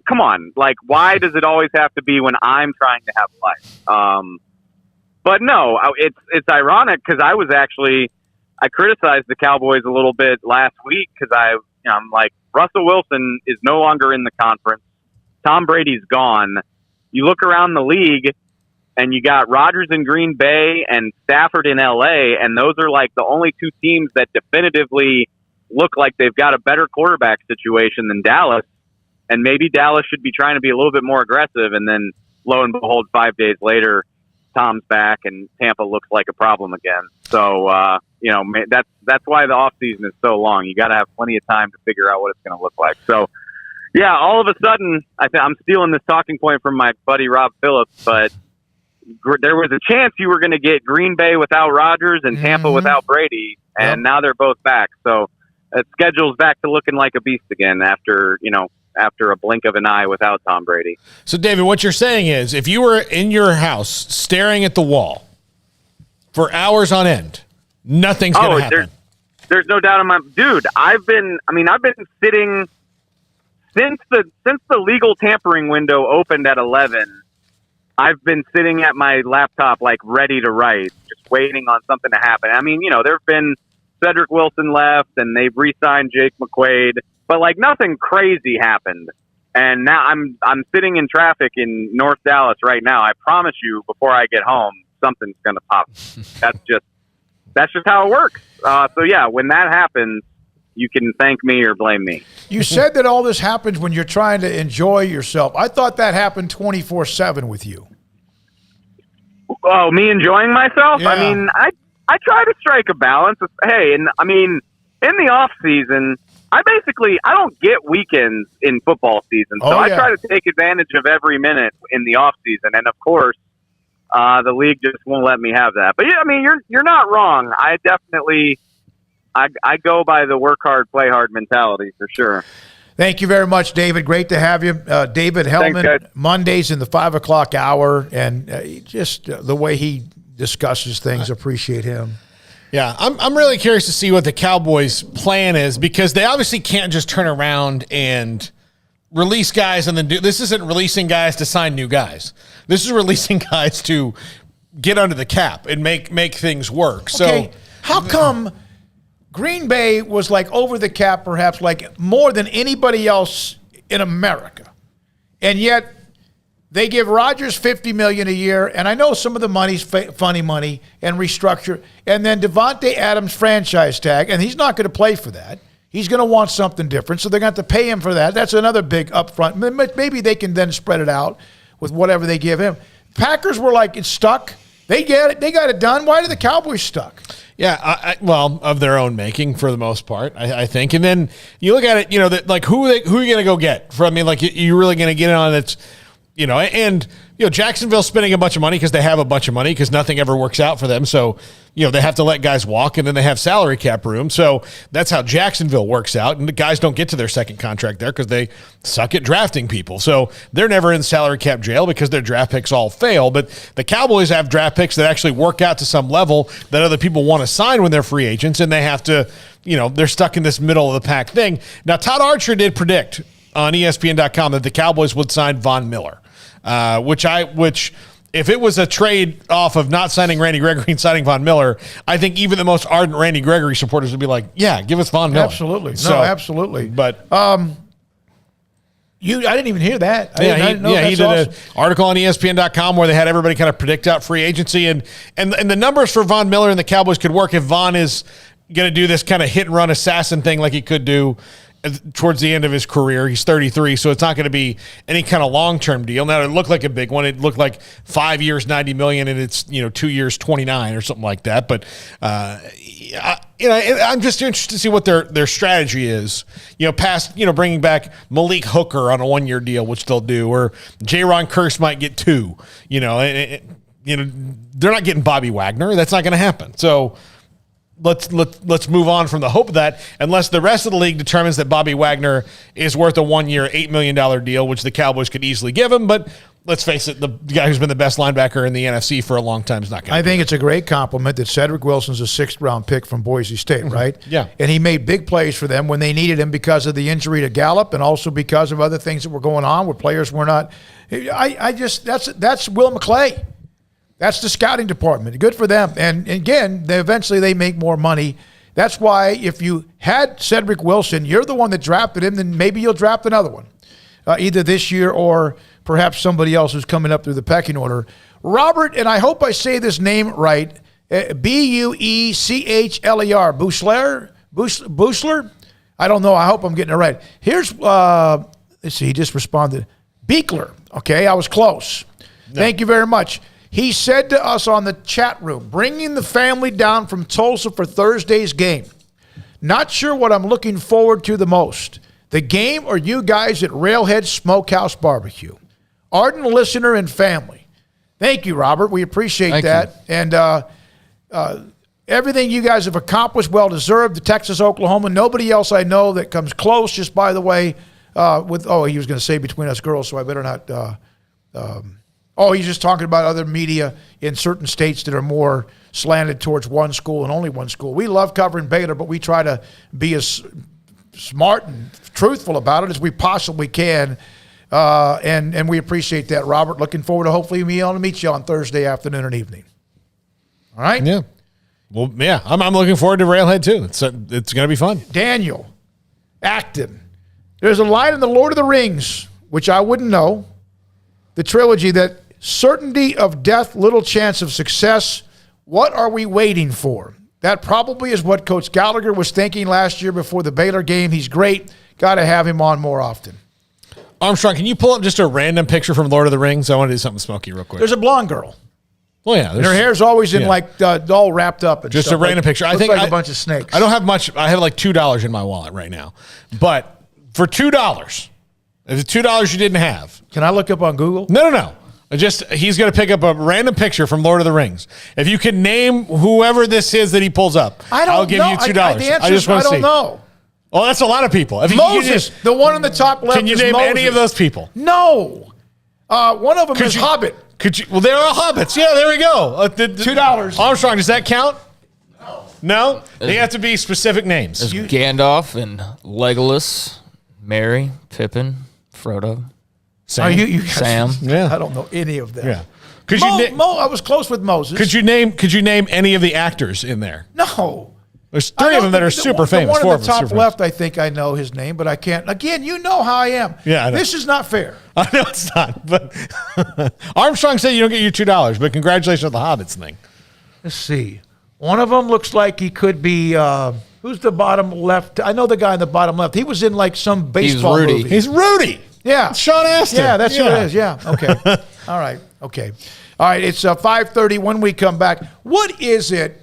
come on, like, why does it always have to be when I'm trying to have life? But no, it's ironic because I criticized the Cowboys a little bit last week because I'm like, Russell Wilson is no longer in the conference. Tom Brady's gone. You look around the league and you got Rodgers in Green Bay and Stafford in LA, and those are like the only 2 teams that definitively look like they've got a better quarterback situation than Dallas. And maybe Dallas should be trying to be a little bit more aggressive. And then lo and behold, 5 days later, Tom's back and Tampa looks like a problem again. So, that's why the off season is so long. You got to have plenty of time to figure out what it's going to look like. So, yeah, all of a sudden, I'm stealing this talking point from my buddy Rob Phillips, but there was a chance you were going to get Green Bay without Rodgers and Tampa without Brady, and now they're both back. So, the schedule's back to looking like a beast again after a blink of an eye without Tom Brady. So, David, what you're saying is if you were in your house staring at the wall for hours on end, nothing's going to happen. There's no doubt in my dude. I've been sitting since the legal tampering window opened at 11. I've been sitting at my laptop like ready to write, just waiting on something to happen. I mean, there've been Cedric Wilson left and they've re-signed Jake McQuaid, but like nothing crazy happened. And now I'm sitting in traffic in North Dallas right now. I promise you, before I get home, something's going to pop. That's just how it works. So yeah, when that happens, you can thank me or blame me. You said that all this happens when you're trying to enjoy yourself. I thought that happened 24/7 with you. Oh, me enjoying myself? Yeah. I mean, I try to strike a balance. Hey, and I mean, in the off season, I don't get weekends in football season. So I try to take advantage of every minute in the off season. And of course, the league just won't let me have that. But yeah, I mean, you're not wrong. I definitely, I go by the work hard, play hard mentality for sure. Thank you very much, David. Great to have you. David Hellman, Thanks, Mondays in the 5 o'clock hour, and just the way he discusses things, appreciate him. Yeah, I'm really curious to see what the Cowboys' plan is because they obviously can't just turn around and release guys and then this isn't releasing guys to sign new guys. This is releasing guys to get under the cap and make things work. Okay. So how come Green Bay was like over the cap, perhaps like more than anybody else in America, and yet they give Rodgers $50 million a year, and I know some of the money's funny money and restructure, and then Devontae Adams franchise tag, and he's not going to play for that. He's going to want something different, so they're going to have to pay him for that. That's another big upfront. Maybe they can then spread it out with whatever they give him. Packers were like, it's stuck. They get it. They got it done. Why are the Cowboys stuck? Yeah, well, of their own making for the most part, I think. And then you look at it, like who are you going to go get? I mean, like you're really going to get it on its. Jacksonville's spending a bunch of money because they have a bunch of money because nothing ever works out for them. So, they have to let guys walk, and then they have salary cap room. So that's how Jacksonville works out. And the guys don't get to their second contract there because they suck at drafting people. So they're never in salary cap jail because their draft picks all fail. But the Cowboys have draft picks that actually work out to some level that other people want to sign when they're free agents, and they have to, they're stuck in this middle of the pack thing. Now, Todd Archer did predict on ESPN.com that the Cowboys would sign Von Miller, which if it was a trade off of not signing Randy Gregory and signing Von Miller, I think even the most ardent Randy Gregory supporters would be like, yeah, give us Von Miller. Absolutely. So, no, absolutely. But I didn't even hear that. I didn't know. He did an article on ESPN.com where they had everybody kind of predict out free agency, and the numbers for Von Miller and the Cowboys could work if Von is going to do this kind of hit and run assassin thing like he could do towards the end of his career. He's 33, so it's not going to be any kind of long-term deal. Now, it looked like a big one. It looked like 5 years, $90 million, and it's 2 years, $29 or something like that. But I'm just interested to see what their strategy is. Past bringing back Malik Hooker on a 1-year deal, which they'll do, or Jaron Kearse might get 2. They're not getting Bobby Wagner. That's not going to happen. So let's move on from the hope of that, unless the rest of the league determines that Bobby Wagner is worth a 1-year, $8 million deal, which the Cowboys could easily give him. But let's face it, the guy who's been the best linebacker in the NFC for a long time is not going to. I think it's a great compliment that Cedric Wilson's a 6th-round pick from Boise State, right? Yeah. And he made big plays for them when they needed him because of the injury to Gallup and also because of other things that were going on where players were not. That's Will McClay. That's the scouting department. Good for them. And again, eventually they make more money. That's why if you had Cedric Wilson, you're the one that drafted him, then maybe you'll draft another one, either this year or perhaps somebody else who's coming up through the pecking order. Robert, and I hope I say this name right, Buechler, Buechler? I don't know. I hope I'm getting it right. Here's, let's see, he just responded. Beekler. Okay, I was close. No. Thank you very much. He said to us on the chat room, bringing the family down from Tulsa for Thursday's game. Not sure what I'm looking forward to the most, the game or you guys at Railhead Smokehouse Barbecue. Ardent listener and family. Thank you, Robert. We appreciate that. And everything you guys have accomplished, well-deserved. The Texas, Oklahoma, nobody else I know that comes close, just by the way, he was going to say between us girls, so I better not he's just talking about other media in certain states that are more slanted towards one school and only one school. We love covering Baylor, but we try to be as smart and truthful about it as we possibly can. And we appreciate that, Robert. Looking forward to hopefully being able to meet you on Thursday afternoon and evening. All right? Yeah. Well, yeah, I'm looking forward to Railhead, too. It's going to be fun. Daniel Acton. There's a line in The Lord of the Rings, which I wouldn't know, the trilogy, that certainty of death, little chance of success. What are we waiting for? That probably is what Coach Gallagher was thinking last year before the Baylor game. He's great. Got to have him on more often. Armstrong, can you pull up just a random picture from Lord of the Rings? I want to do something smoky real quick. There's a blonde girl. Well, yeah. And her hair's always in all wrapped up. And just stuff. a random picture. I think like a bunch of snakes. I don't have much. I have like $2 in my wallet right now. But for $2, if it's $2 you didn't have. Can I look up on Google? No. He's going to pick up a random picture from Lord of the Rings. If you can name whoever this is that he pulls up, I'll give you $2. I don't know. Oh, that's a lot of people. If Moses, the one on the top left. Can you name any of those people? No. One of them is Hobbit. Well, they're all hobbits. Yeah, there we go. $2. Armstrong, does that count? No? They have to be specific names. There's Gandalf and Legolas, Merry, Pippin, Frodo. Sam. Sam. Yeah. I don't know any of them. Yeah. I was close with Moses. Could you name any of the actors in there? No. There's 3 of them that are super famous. The one on the top left, I think I know his name, but I can't. Again, you know how I am. Yeah, I know. This is not fair. I know it's not, but Armstrong said you don't get your $2, but congratulations on the Hobbits thing. Let's see. One of them looks like he could be, who's the bottom left? I know the guy in the bottom left. He was in like some baseball movie. He's Rudy. Yeah. It's Sean Astin. Yeah, that's who it is. Yeah. Okay. All right. Okay. All right. It's 5:30 when we come back. What is it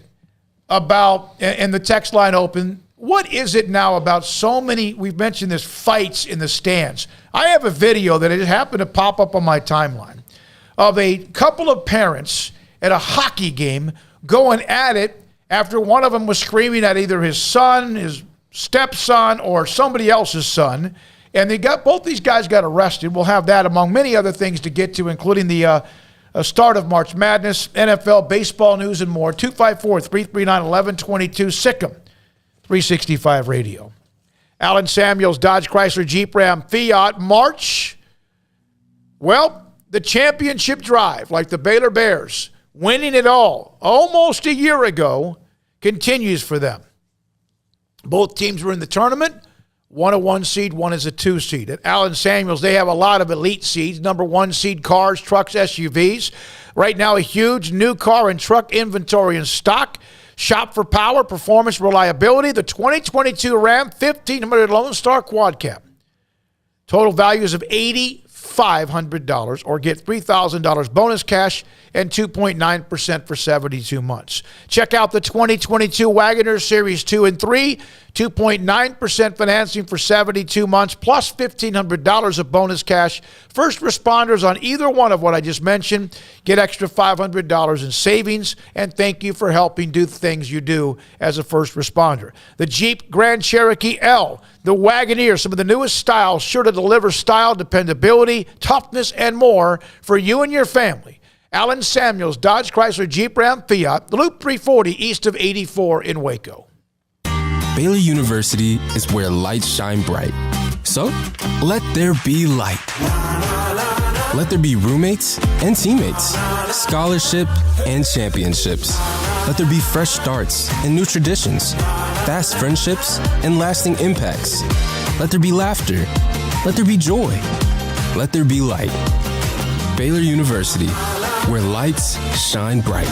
about, and the text line open, what is it now about so many, we've mentioned this, fights in the stands? I have a video that it happened to pop up on my timeline of a couple of parents at a hockey game going at it after one of them was screaming at either his son, his stepson, or somebody else's son. And both these guys got arrested. We'll have that among many other things to get to, including the start of March Madness, NFL, baseball news, and more. 254-339-1122, Sikkim, 365 Radio. Alan Samuels, Dodge, Chrysler, Jeep, Ram, Fiat, March. Well, the championship drive, like the Baylor Bears, winning it all almost a year ago, continues for them. Both teams were in the tournament. One a 1 seed, one is a 2 seed. At Alan Samuels, they have a lot of elite seeds, number 1 seed cars, trucks, SUVs. Right now, a huge new car and truck inventory in stock. Shop for power, performance, reliability. The 2022 Ram 1500 Lone Star Quad Cab. Total values of $8,500, or get $3,000 bonus cash and 2.9% for 72 months. Check out the 2022 Wagoner Series 2 and 3, 2.9% financing for 72 months, plus $1,500 of bonus cash. First responders on either one of what I just mentioned get extra $500 in savings, and thank you for helping do the things you do as a first responder. The Jeep Grand Cherokee L, the Wagoneer, some of the newest styles, sure to deliver style, dependability, toughness, and more for you and your family. Alan Samuels, Dodge, Chrysler, Jeep, Ram, Fiat, the Loop 340 east of 84 in Waco. Baylor University is where lights shine bright. So, let there be light. Let there be roommates and teammates, scholarship and championships. Let there be fresh starts and new traditions, fast friendships and lasting impacts. Let there be laughter. Let there be joy. Let there be light. Baylor University, where lights shine bright.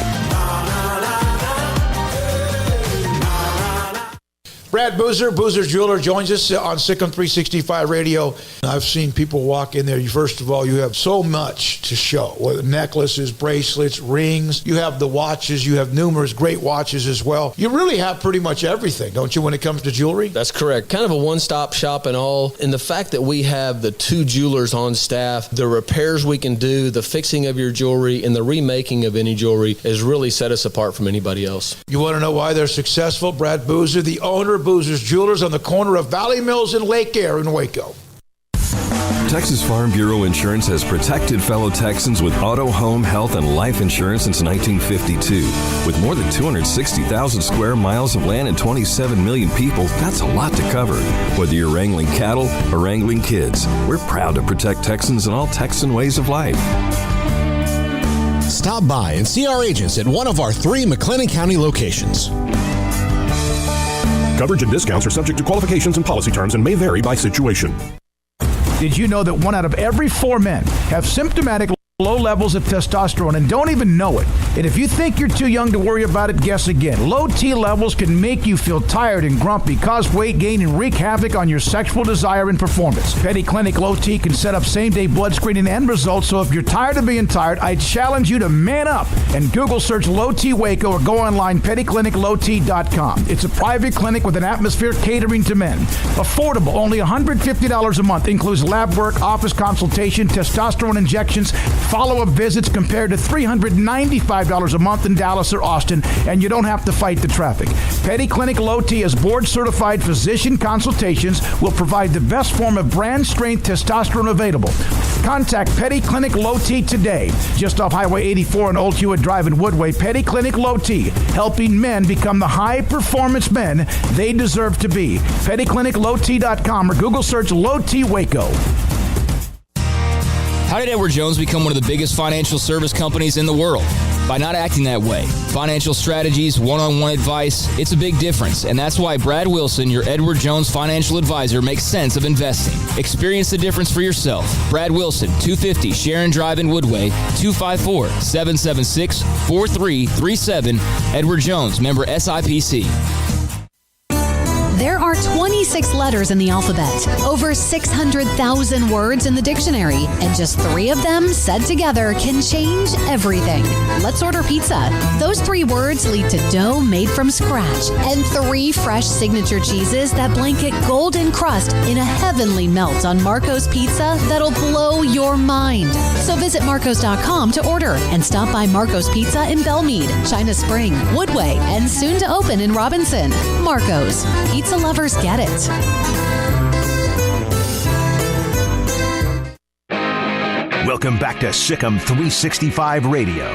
Brad Boozer, Boozer's Jeweler, joins us on Sikkim 365 Radio. I've seen people walk in there. First of all, you have so much to show, whether necklaces, bracelets, rings. You have the watches. You have numerous great watches as well. You really have pretty much everything, don't you, when it comes to jewelry? That's correct. Kind of a one-stop shop and all. And the fact that we have the 2 jewelers on staff, the repairs we can do, the fixing of your jewelry, and the remaking of any jewelry has really set us apart from anybody else. You want to know why they're successful? Brad Boozer, the owner of Boozer's Jewelers on the corner of Valley Mills and Lake Air in Waco. Texas Farm Bureau Insurance has protected fellow Texans with auto, home, health, and life insurance since 1952. With more than 260,000 square miles of land and 27 million people, that's a lot to cover. Whether you're wrangling cattle or wrangling kids, we're proud to protect Texans in all Texan ways of life. Stop by and see our agents at one of our 3 McLennan County locations. Coverage and discounts are subject to qualifications and policy terms and may vary by situation. Did you know that 1 out of every 4 men have symptomatic low levels of testosterone and don't even know it? And if you think you're too young to worry about it, guess again. Low T levels can make you feel tired and grumpy, cause weight gain, and wreak havoc on your sexual desire and performance. Petty Clinic Low T can set up same-day blood screening and results, so if you're tired of being tired, I challenge you to man up and Google search Low T Waco or go online pettycliniclowt.com. It's a private clinic with an atmosphere catering to men. Affordable, only $150 a month, includes lab work, office consultation, testosterone injections, follow-up visits compared to $395 a month in Dallas or Austin, and you don't have to fight the traffic. Petty Clinic Low T as board-certified physician consultations will provide the best form of brand-strength testosterone available. Contact Petty Clinic Low T today, just off Highway 84 and Old Hewitt Drive in Woodway. Petty Clinic Low T, helping men become the high-performance men they deserve to be. PettyClinicLowT.com or Google search Low T Waco. How did Edward Jones become one of the biggest financial service companies in the world? By not acting that way. Financial strategies, one-on-one advice, it's a big difference. And that's why Brad Wilson, your Edward Jones financial advisor, makes sense of investing. Experience the difference for yourself. Brad Wilson, 250 Sharon Drive in Woodway, 254-776-4337. Edward Jones, member SIPC. There are 20 26 letters in the alphabet, over 600,000 words in the dictionary, and just 3 of them said together can change everything. Let's order pizza. Those 3 words lead to dough made from scratch and 3 fresh signature cheeses that blanket golden crust in a heavenly melt on Marco's Pizza that'll blow your mind. So visit marcos.com to order and stop by Marco's Pizza in Belmead, China Spring, Woodway, and soon to open in Robinson. Marco's. Pizza lovers get it. Welcome back to Sikkim 365 Radio.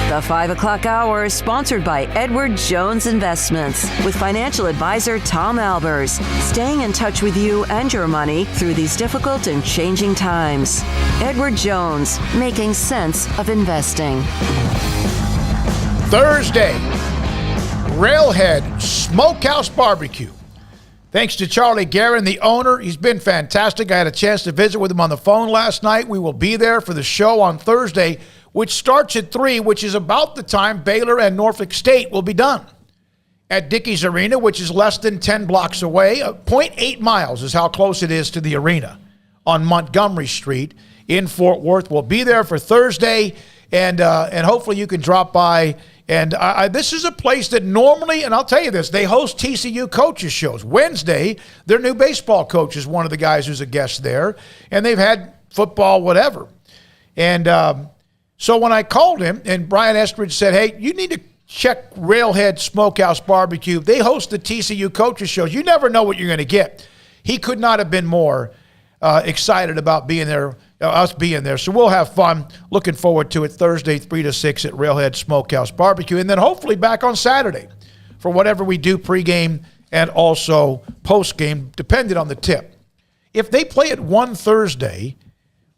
The 5 o'clock hour is sponsored by Edward Jones Investments with financial advisor Tom Albers, staying in touch with you and your money through these difficult and changing times. Edward Jones, making sense of investing. Thursday, Railhead Smokehouse Barbecue. Thanks to Charlie Guerin, the owner. He's been fantastic. I had a chance to visit with him on the phone last night. We will be there for the show on Thursday, which starts at 3, which is about the time Baylor and Norfolk State will be done. At Dickies Arena, which is less than 10 blocks away, 0.8 miles is how close it is to the arena on Montgomery Street in Fort Worth. We'll be there for Thursday, and hopefully you can drop by. And this is a place that normally, and I'll tell you this, they host TCU coaches shows. Wednesday, their new baseball coach is one of the guys who's a guest there, and they've had football, whatever. And so when I called him, and Brian Estridge said, hey, you need to check Railhead Smokehouse Barbecue. They host the TCU coaches shows. You never know what you're going to get. He could not have been more excited about being there, us being there. So we'll have fun. Looking forward to it Thursday, 3 to 6 at Railhead Smokehouse Barbecue. And then hopefully back on Saturday for whatever we do pregame and also postgame, depending on the tip. If they play at 1 Thursday,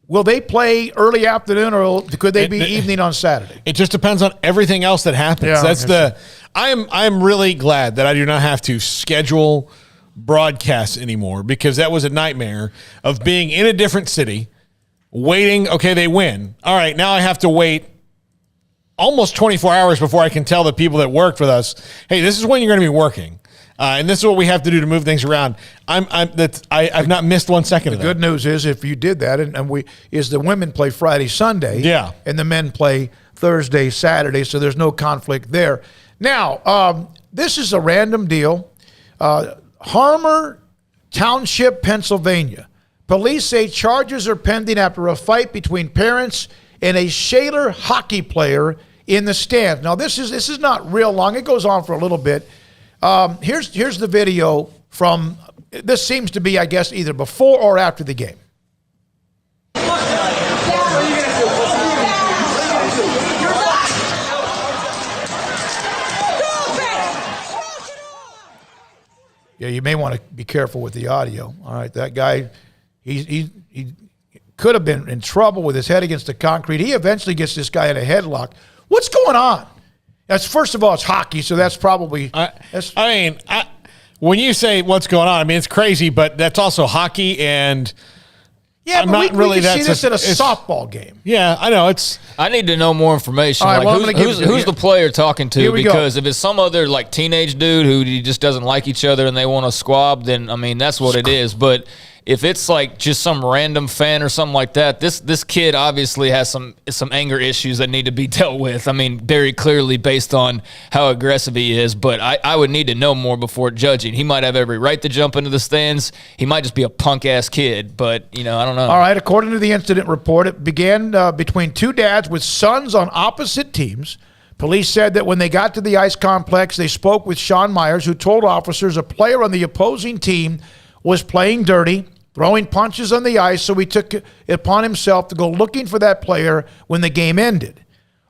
will they play early afternoon or could they be evening on Saturday? It just depends on everything else that happens. Yeah, I'm really glad that I do not have to schedule broadcasts anymore, because that was a nightmare of being in a different city, waiting. Okay, they win. All right, now I have to wait almost 24 hours before I can tell the people that worked with us, hey, this is when you're going to be working. And this is what we have to do to move things around. I've not missed 1 second of that. The good news is if you did that, and the women play Friday, Sunday, yeah, and the men play Thursday, Saturday, so there's no conflict there. Now, this is a random deal. Harmer Township, Pennsylvania. Police say charges are pending after a fight between parents and a Shaler hockey player in the stands. Now, this is not real long. It goes on for a little bit. Here's the video from, this seems to be, I guess, either before or after the game. Yeah, you may want to be careful with the audio. All right, that guy, he could have been in trouble with his head against the concrete. He eventually gets this guy in a headlock. What's going on? First of all, it's hockey, so that's probably. When you say what's going on, I mean, it's crazy, but that's also hockey, and yeah, I'm but not we really can see this at a softball game. Yeah, I know. I need to know more information. All right, like well, who's the player talking to? Because go. if it's some other like teenage dude who just doesn't like each other and they want to squab, then I mean that's what it is. But if it's like just some random fan or something like that, this kid obviously has some anger issues that need to be dealt with. I mean, very clearly based on how aggressive he is. But I would need to know more before judging. He might have every right to jump into the stands. He might just be a punk ass kid. But I don't know. All right. According to the incident report, it began between two dads with sons on opposite teams. Police said that when they got to the ice complex, they spoke with Sean Myers, who told officers a player on the opposing team was playing dirty, throwing punches on the ice, so he took it upon himself to go looking for that player when the game ended.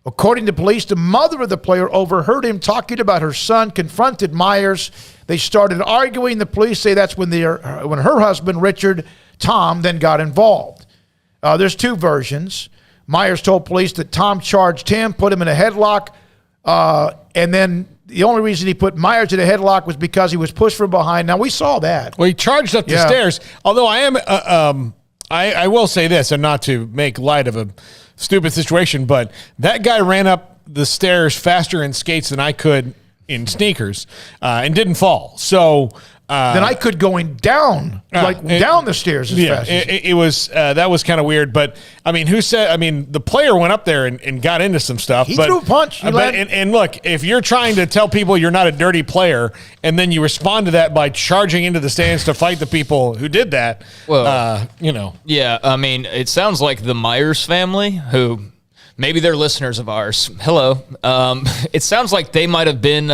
According to police, the mother of the player overheard him talking about her son, confronted Myers. They started arguing. The police say that's when her husband, Richard Tom, then got involved. There's two versions. Myers told police that Tom charged him, put him in a headlock, and then the only reason he put Myers in a headlock was because he was pushed from behind. Now, we saw that. Well, he charged up the stairs. Although I will say this, and not to make light of a stupid situation, but that guy ran up the stairs faster in skates than I could in sneakers and didn't fall. So then I could going down, down the stairs as fast. It was that was kind of weird. But I mean, who said? I mean, the player went up there and got into some stuff. He threw a punch. And look, if you're trying to tell people you're not a dirty player, and then you respond to that by charging into the stands to fight the people who did that, well, yeah. I mean, it sounds like the Myers family, who maybe they're listeners of ours. Hello. It sounds like they might have been,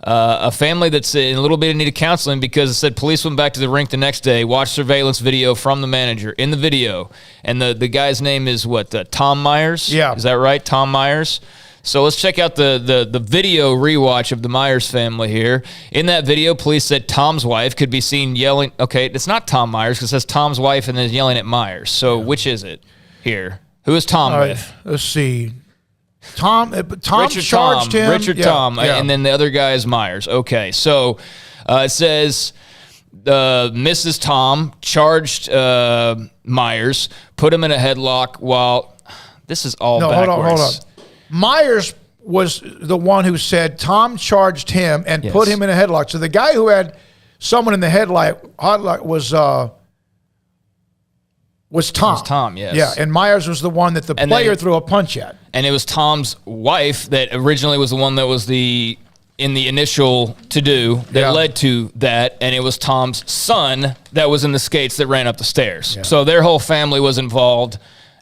a family that's in a little bit of need of counseling, because it said police went back to the rink the next day, watched surveillance video from the manager in the video. And the guy's name is Tom Myers? Yeah. Is that right? Tom Myers? So let's check out the video rewatch of the Myers family here. In that video, police said Tom's wife could be seen yelling. Okay, it's not Tom Myers because it says Tom's wife and then yelling at Myers. So which is it here? Who is Tom with? Let's see. Tom Richard charged him. Richard Tom. And then the other guy is Myers. Okay, so it says Mrs. Tom charged Myers, put him in a headlock while this is all backwards. Hold on. Myers was the one who said Tom charged him and put him in a headlock. So the guy who had someone in the headlock was Tom. Was Tom, yes. Yeah, and Myers was the one that the player threw a punch at. And it was Tom's wife that originally was the one that was in the initial to-do that led to that, and it was Tom's son that was in the skates that ran up the stairs. Yeah. So their whole family was involved,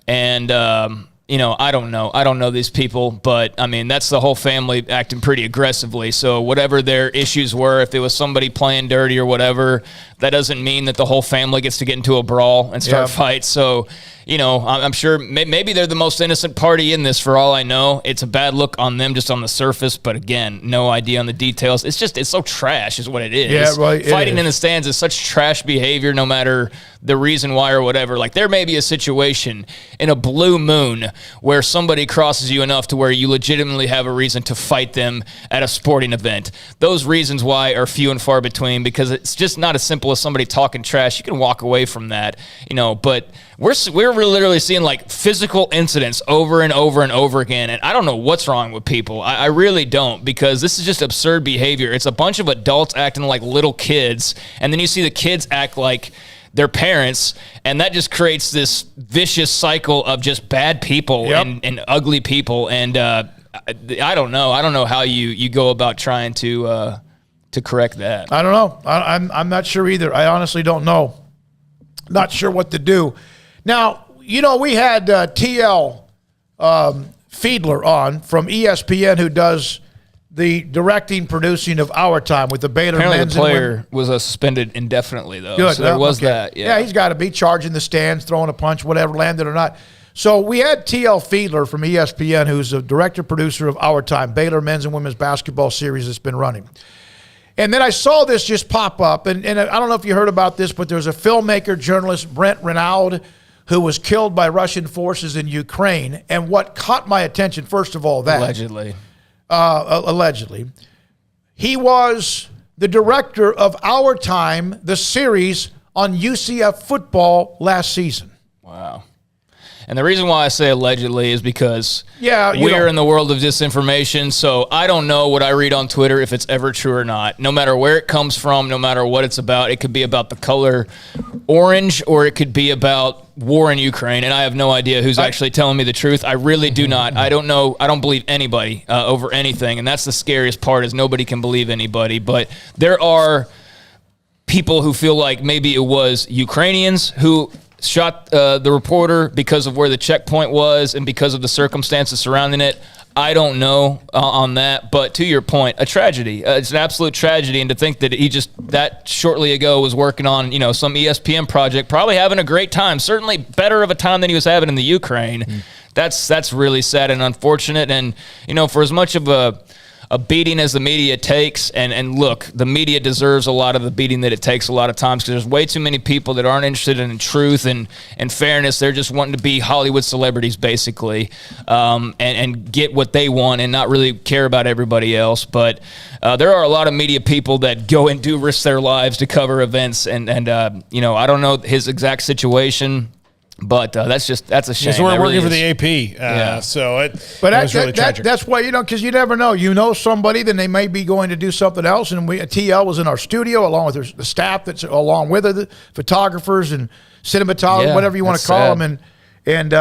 and I don't know these people, but I mean, that's the whole family acting pretty aggressively. So whatever their issues were, if it was somebody playing dirty or whatever, that doesn't mean that the whole family gets to get into a brawl and start fights. So, I'm sure maybe they're the most innocent party in this for all I know. It's a bad look on them just on the surface, but again, no idea on the details. It's so trash is what it is. Yeah, right. Fighting in the stands is such trash behavior no matter the reason why or whatever. Like, there may be a situation in a blue moon where somebody crosses you enough to where you legitimately have a reason to fight them at a sporting event. Those reasons why are few and far between, because it's just not as simple as somebody talking trash. You can walk away from that, but we're literally seeing like physical incidents over and over and over again, and I don't know what's wrong with people. I really don't, because this is just absurd behavior. It's a bunch of adults acting like little kids, and then you see the kids act like their parents, and that just creates this vicious cycle of just bad people and ugly people. And I don't know how you go about trying to correct that. I don't know. I'm not sure either. I honestly don't know. Not sure what to do. Now, we had TL Fiedler on from ESPN, who does the directing, producing of Our Time with the Baylor Apparently men's the player and was suspended indefinitely, though. Good. So there was that. Yeah, he's got to be charging the stands, throwing a punch, whatever, landed or not. So we had TL Fiedler from ESPN, who's the director, producer of Our Time, Baylor men's and women's basketball series that's been running. And then I saw this just pop up, and I don't know if you heard about this, but there's a filmmaker, journalist, Brent Renaud, who was killed by Russian forces in Ukraine. And what caught my attention, first of all, that allegedly, he was the director of Our Time, the series on UCF football last season. Wow. And the reason why I say allegedly is because we're in the world of disinformation, so I don't know what I read on Twitter if it's ever true or not. No matter where it comes from, no matter what it's about, it could be about the color orange or it could be about war in Ukraine, and I have no idea who's actually telling me the truth. I really do not. I don't know. I don't believe anybody over anything, and that's the scariest part, is nobody can believe anybody. But there are people who feel like maybe it was Ukrainians who shot the reporter because of where the checkpoint was and because of the circumstances surrounding it. I don't know on that, but to your point, a tragedy. It's an absolute tragedy, and to think that he just that shortly ago was working on some ESPN project, probably having a great time, certainly better of a time than he was having in the Ukraine. That's really sad and unfortunate. And for as much of a beating as the media takes, and look, the media deserves a lot of the beating that it takes a lot of times, because there's way too many people that aren't interested in truth and fairness. They're just wanting to be Hollywood celebrities, basically, and get what they want and not really care about everybody else. But there are a lot of media people that go and do risk their lives to cover events, and I don't know his exact situation. But that's a shame. So we're That working really for the is. AP. So it But was really tragic. that's why, because you never know. You know somebody, then they may be going to do something else. And TL was in our studio along with the staff that's along with her, the photographers and cinematographers, whatever you want to call them. And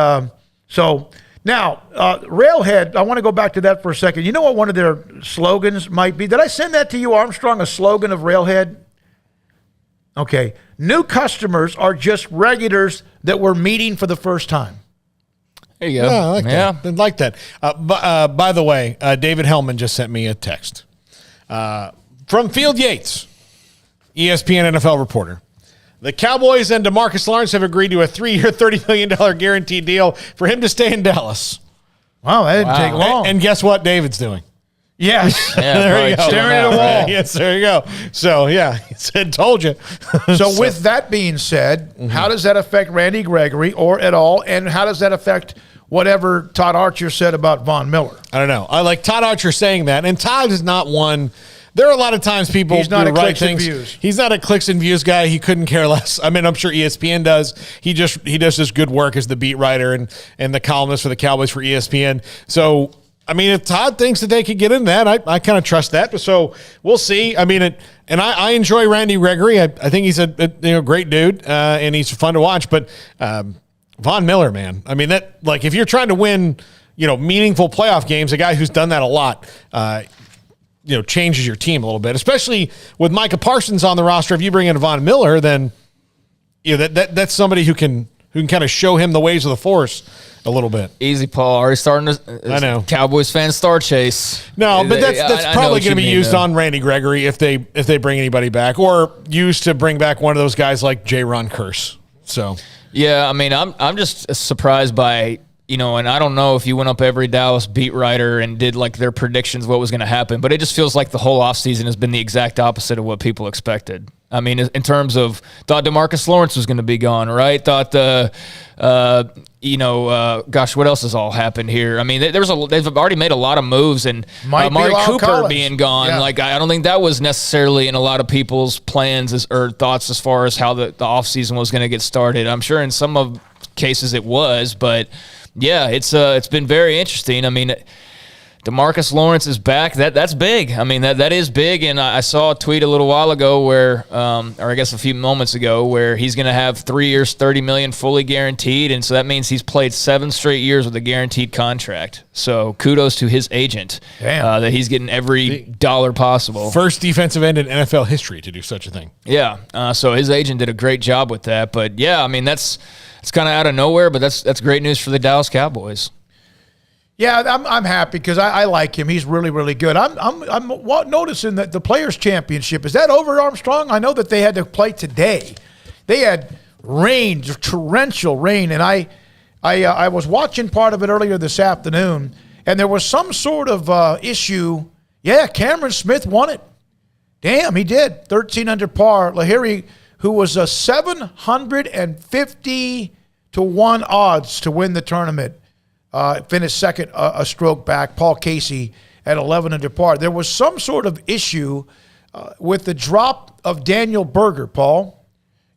so now, Railhead, I want to go back to that for a second. You know what one of their slogans might be? Did I send that to you, Armstrong, a slogan of Railhead? Okay. New customers are just regulars that we're meeting for the first time. There you go. Yeah, I like that. I like that. By the way, David Hellman just sent me a text from Field Yates, ESPN NFL reporter. The Cowboys and DeMarcus Lawrence have agreed to a 3-year, $30 million guaranteed deal for him to stay in Dallas. Wow, that didn't take long. And guess what David's doing? Yes. There you go. Staring at the wall. Yes, there you go. So, yeah, he said, told you. So with that being said, how does that affect Randy Gregory or at all? And how does that affect whatever Todd Archer said about Von Miller? I don't know. I like Todd Archer saying that. And Todd is not one. There are a lot of times people He's not do a right clicks and things. views. He's not a clicks and views guy. He couldn't care less. I mean, I'm sure ESPN does. He does this good work as the beat writer and the columnist for the Cowboys for ESPN. So, I mean, if Todd thinks that they could get in that, I kind of trust that. But so we'll see. I mean, I enjoy Randy Gregory. I think he's a great dude and he's fun to watch. But Von Miller, man, I mean, that, like, if you're trying to win, meaningful playoff games, a guy who's done that a lot, changes your team a little bit, especially with Micah Parsons on the roster. If you bring in Von Miller, then that's somebody who can kind of show him the ways of the force a little bit. Easy, Paul. Already starting to. I know. Cowboys fan star chase. No, but that's probably going to be used though. on Randy Gregory if they bring anybody back, or used to bring back one of those guys like J. Ron Curse. So yeah, I mean, I'm just surprised by. And I don't know if you went up every Dallas beat writer and did like their predictions what was going to happen, but it just feels like the whole offseason has been the exact opposite of what people expected. I mean, in terms of thought DeMarcus Lawrence was going to be gone, right? Thought gosh, what else has all happened here? I mean, they've already made a lot of moves, and Amari Cooper being gone, I don't think that was necessarily in a lot of people's plans or thoughts as far as how the offseason was going to get started. I'm sure in some of cases it was, but yeah, it's been very interesting. I mean, DeMarcus Lawrence is back. That's big. I mean, that is big. And I saw a tweet a little while ago where, or I guess a few moments ago, where he's going to have 3 years, $30 million fully guaranteed. And so that means he's played 7 straight years with a guaranteed contract. So kudos to his agent that he's getting every dollar possible. First defensive end in NFL history to do such a thing. Yeah. So his agent did a great job with that. But yeah, I mean, it's kind of out of nowhere, but that's great news for the Dallas Cowboys. Yeah, I'm happy because I like him. He's really, really good. I'm noticing that the Players' Championship, is that over, Armstrong? I know that they had to play today. They had rain, torrential rain, and I was watching part of it earlier this afternoon, and there was some sort of issue. Yeah, Cameron Smith won it. Damn, he did. 13 under par. Lahiri, who was a 750 to 1 odds to win the tournament, finished second, a stroke back. Paul Casey at 11 under par. There was some sort of issue with the drop of Daniel Berger, Paul,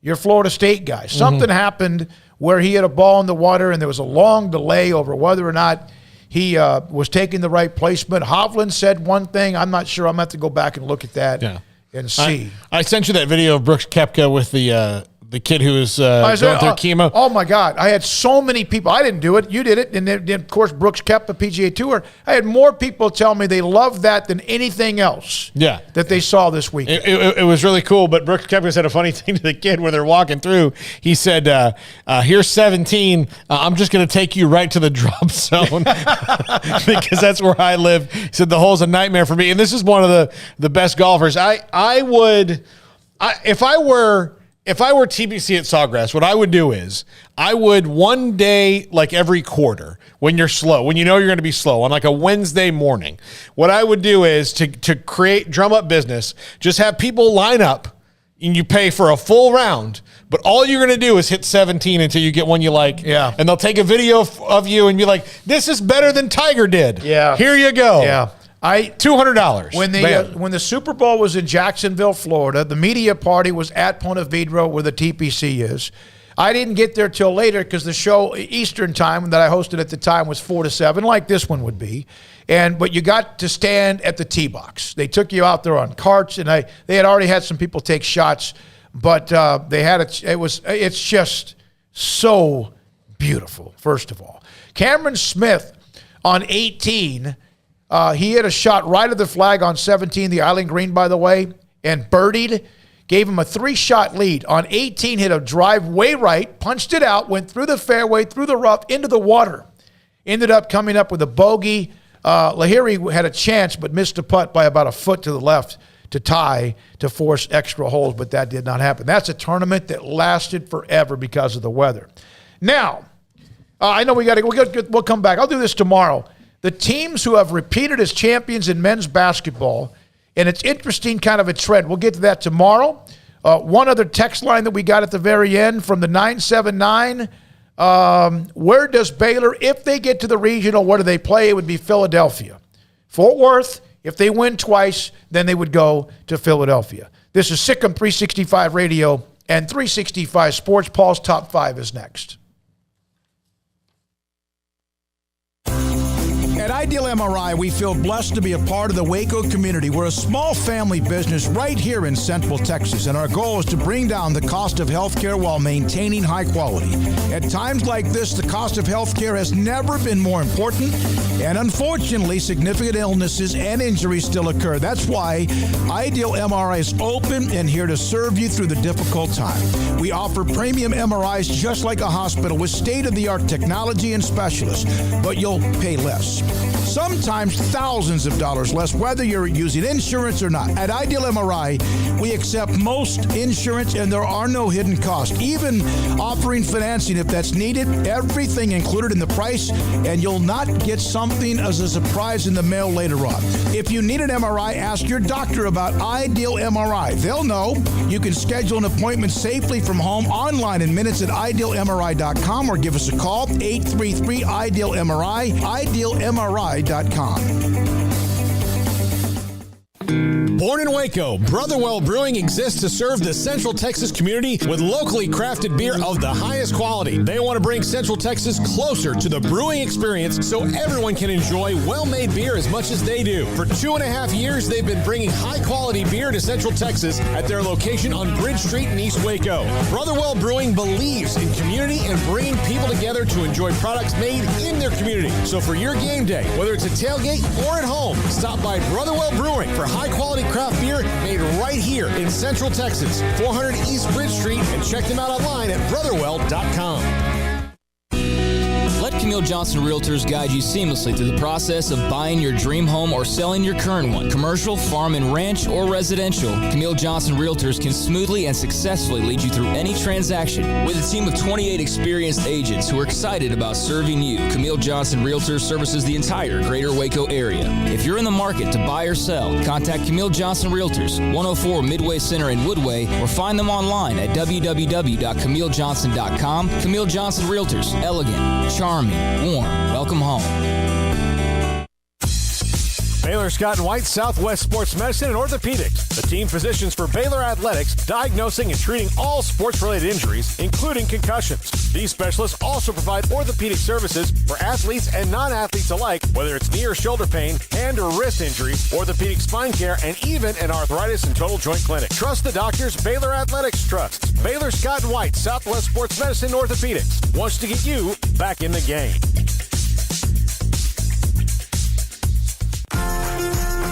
your Florida State guy. Something happened where he had a ball in the water, and there was a long delay over whether or not he was taking the right placement. Hovland said one thing. I'm not sure. I'm going to have to go back and look at that and see. I sent you that video of Brooks Koepka with the kid who was going through chemo. Oh, my God. I had so many people. I didn't do it. You did it. And then, of course, Brooks Koepka, PGA Tour. I had more people tell me they loved that than anything else that they saw this week. It was really cool. But Brooks Koepka said a funny thing to the kid when they're walking through. He said, here's 17. I'm just going to take you right to the drop zone because that's where I live. He said the hole's a nightmare for me. And this is one of the best golfers. If I were TBC at Sawgrass, what I would do is I would one day, like every quarter, when you're slow, when you know you're going to be slow, on like a Wednesday morning, what I would do is to drum up business, just have people line up and you pay for a full round, but all you're going to do is hit 17 until you get one you like. Yeah. And they'll take a video of you and be like, this is better than Tiger did. Yeah. Here you go. Yeah. $200. When the Super Bowl was in Jacksonville, Florida, the media party was at Ponte Vedra where the TPC is. I didn't get there till later because the show Eastern time that I hosted at the time was 4 to 7, like this one would be. But you got to stand at the tee box. They took you out there on carts, and they had already had some people take shots, but they had it's just so beautiful. First of all, Cameron Smith on 18, he hit a shot right of the flag on 17, the island green, by the way, and birdied. Gave him a 3-shot lead. On 18, hit a drive way right, punched it out, went through the fairway, through the rough, into the water. Ended up coming up with a bogey. Lahiri had a chance, but missed a putt by about a foot to the left to tie, to force extra holes, but that did not happen. That's a tournament that lasted forever because of the weather. Now, I know we'll come back. I'll do this tomorrow. The teams who have repeated as champions in men's basketball, and it's interesting, kind of a trend. We'll get to that tomorrow. One other text line that we got at the very end from the 979. Where does Baylor, if they get to the regional, where do they play? It would be Philadelphia. Fort Worth, if they win twice, then they would go to Philadelphia. This is Sikkim 365 Radio and 365 Sports. Paul's Top 5 is next. At Ideal MRI, we feel blessed to be a part of the Waco community. We're a small family business right here in Central Texas, and our goal is to bring down the cost of healthcare while maintaining high quality. At times like this, the cost of healthcare has never been more important, and unfortunately, significant illnesses and injuries still occur. That's why Ideal MRI is open and here to serve you through the difficult time. We offer premium MRIs just like a hospital with state-of-the-art technology and specialists, but you'll pay less. Sometimes thousands of dollars less, whether you're using insurance or not. At Ideal MRI, we accept most insurance and there are no hidden costs. Even offering financing if that's needed, everything included in the price, and you'll not get something as a surprise in the mail later on. If you need an MRI, ask your doctor about Ideal MRI. They'll know. You can schedule an appointment safely from home online in minutes at idealmri.com or give us a call, 833-IDEAL-MRI, idealmri.com. Born in Waco, Brotherwell Brewing exists to serve the Central Texas community with locally crafted beer of the highest quality. They want to bring Central Texas closer to the brewing experience so everyone can enjoy well-made beer as much as they do. For 2.5 years, they've been bringing high-quality beer to Central Texas at their location on Bridge Street in East Waco. Brotherwell Brewing believes in community and bringing people together to enjoy products made in their community. So for your game day, whether it's a tailgate or at home, stop by Brotherwell Brewing for high-quality craft beer made right here in Central Texas, 400 East Bridge Street, and check them out online at brotherwell.com. Let Camille Johnson Realtors guide you seamlessly through the process of buying your dream home or selling your current one. Commercial, farm and ranch, or residential, Camille Johnson Realtors can smoothly and successfully lead you through any transaction. With a team of 28 experienced agents who are excited about serving you, Camille Johnson Realtors services the entire greater Waco area. If you're in the market to buy or sell, contact Camille Johnson Realtors, 104 Midway Center in Woodway, or find them online at www.camillejohnson.com. Camille Johnson Realtors, elegant, charming, warm. Welcome home. Baylor Scott and White Southwest Sports Medicine and Orthopedics, the team physicians for Baylor Athletics, diagnosing and treating all sports-related injuries, including concussions. These specialists also provide orthopedic services for athletes and non-athletes alike, whether it's knee or shoulder pain, hand or wrist injury, orthopedic spine care, and even an arthritis and total joint clinic. Trust the doctors Baylor Athletics trusts. Baylor Scott and White Southwest Sports Medicine and Orthopedics wants to get you back in the game.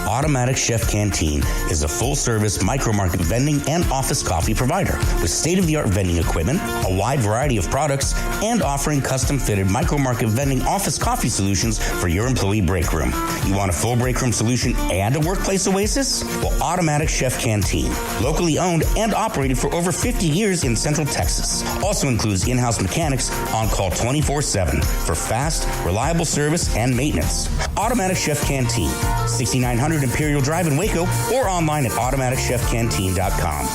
Automatic Chef Canteen is a full-service micro-market vending and office coffee provider with state-of-the-art vending equipment, a wide variety of products, and offering custom-fitted micro-market vending office coffee solutions for your employee break room. You want a full break room solution and a workplace oasis? Well, Automatic Chef Canteen, locally owned and operated for over 50 years in Central Texas, also includes in-house mechanics on call 24/7 for fast, reliable service and maintenance. Automatic Chef Canteen, 6900 Imperial Drive in Waco, or online at automaticchefcanteen.com.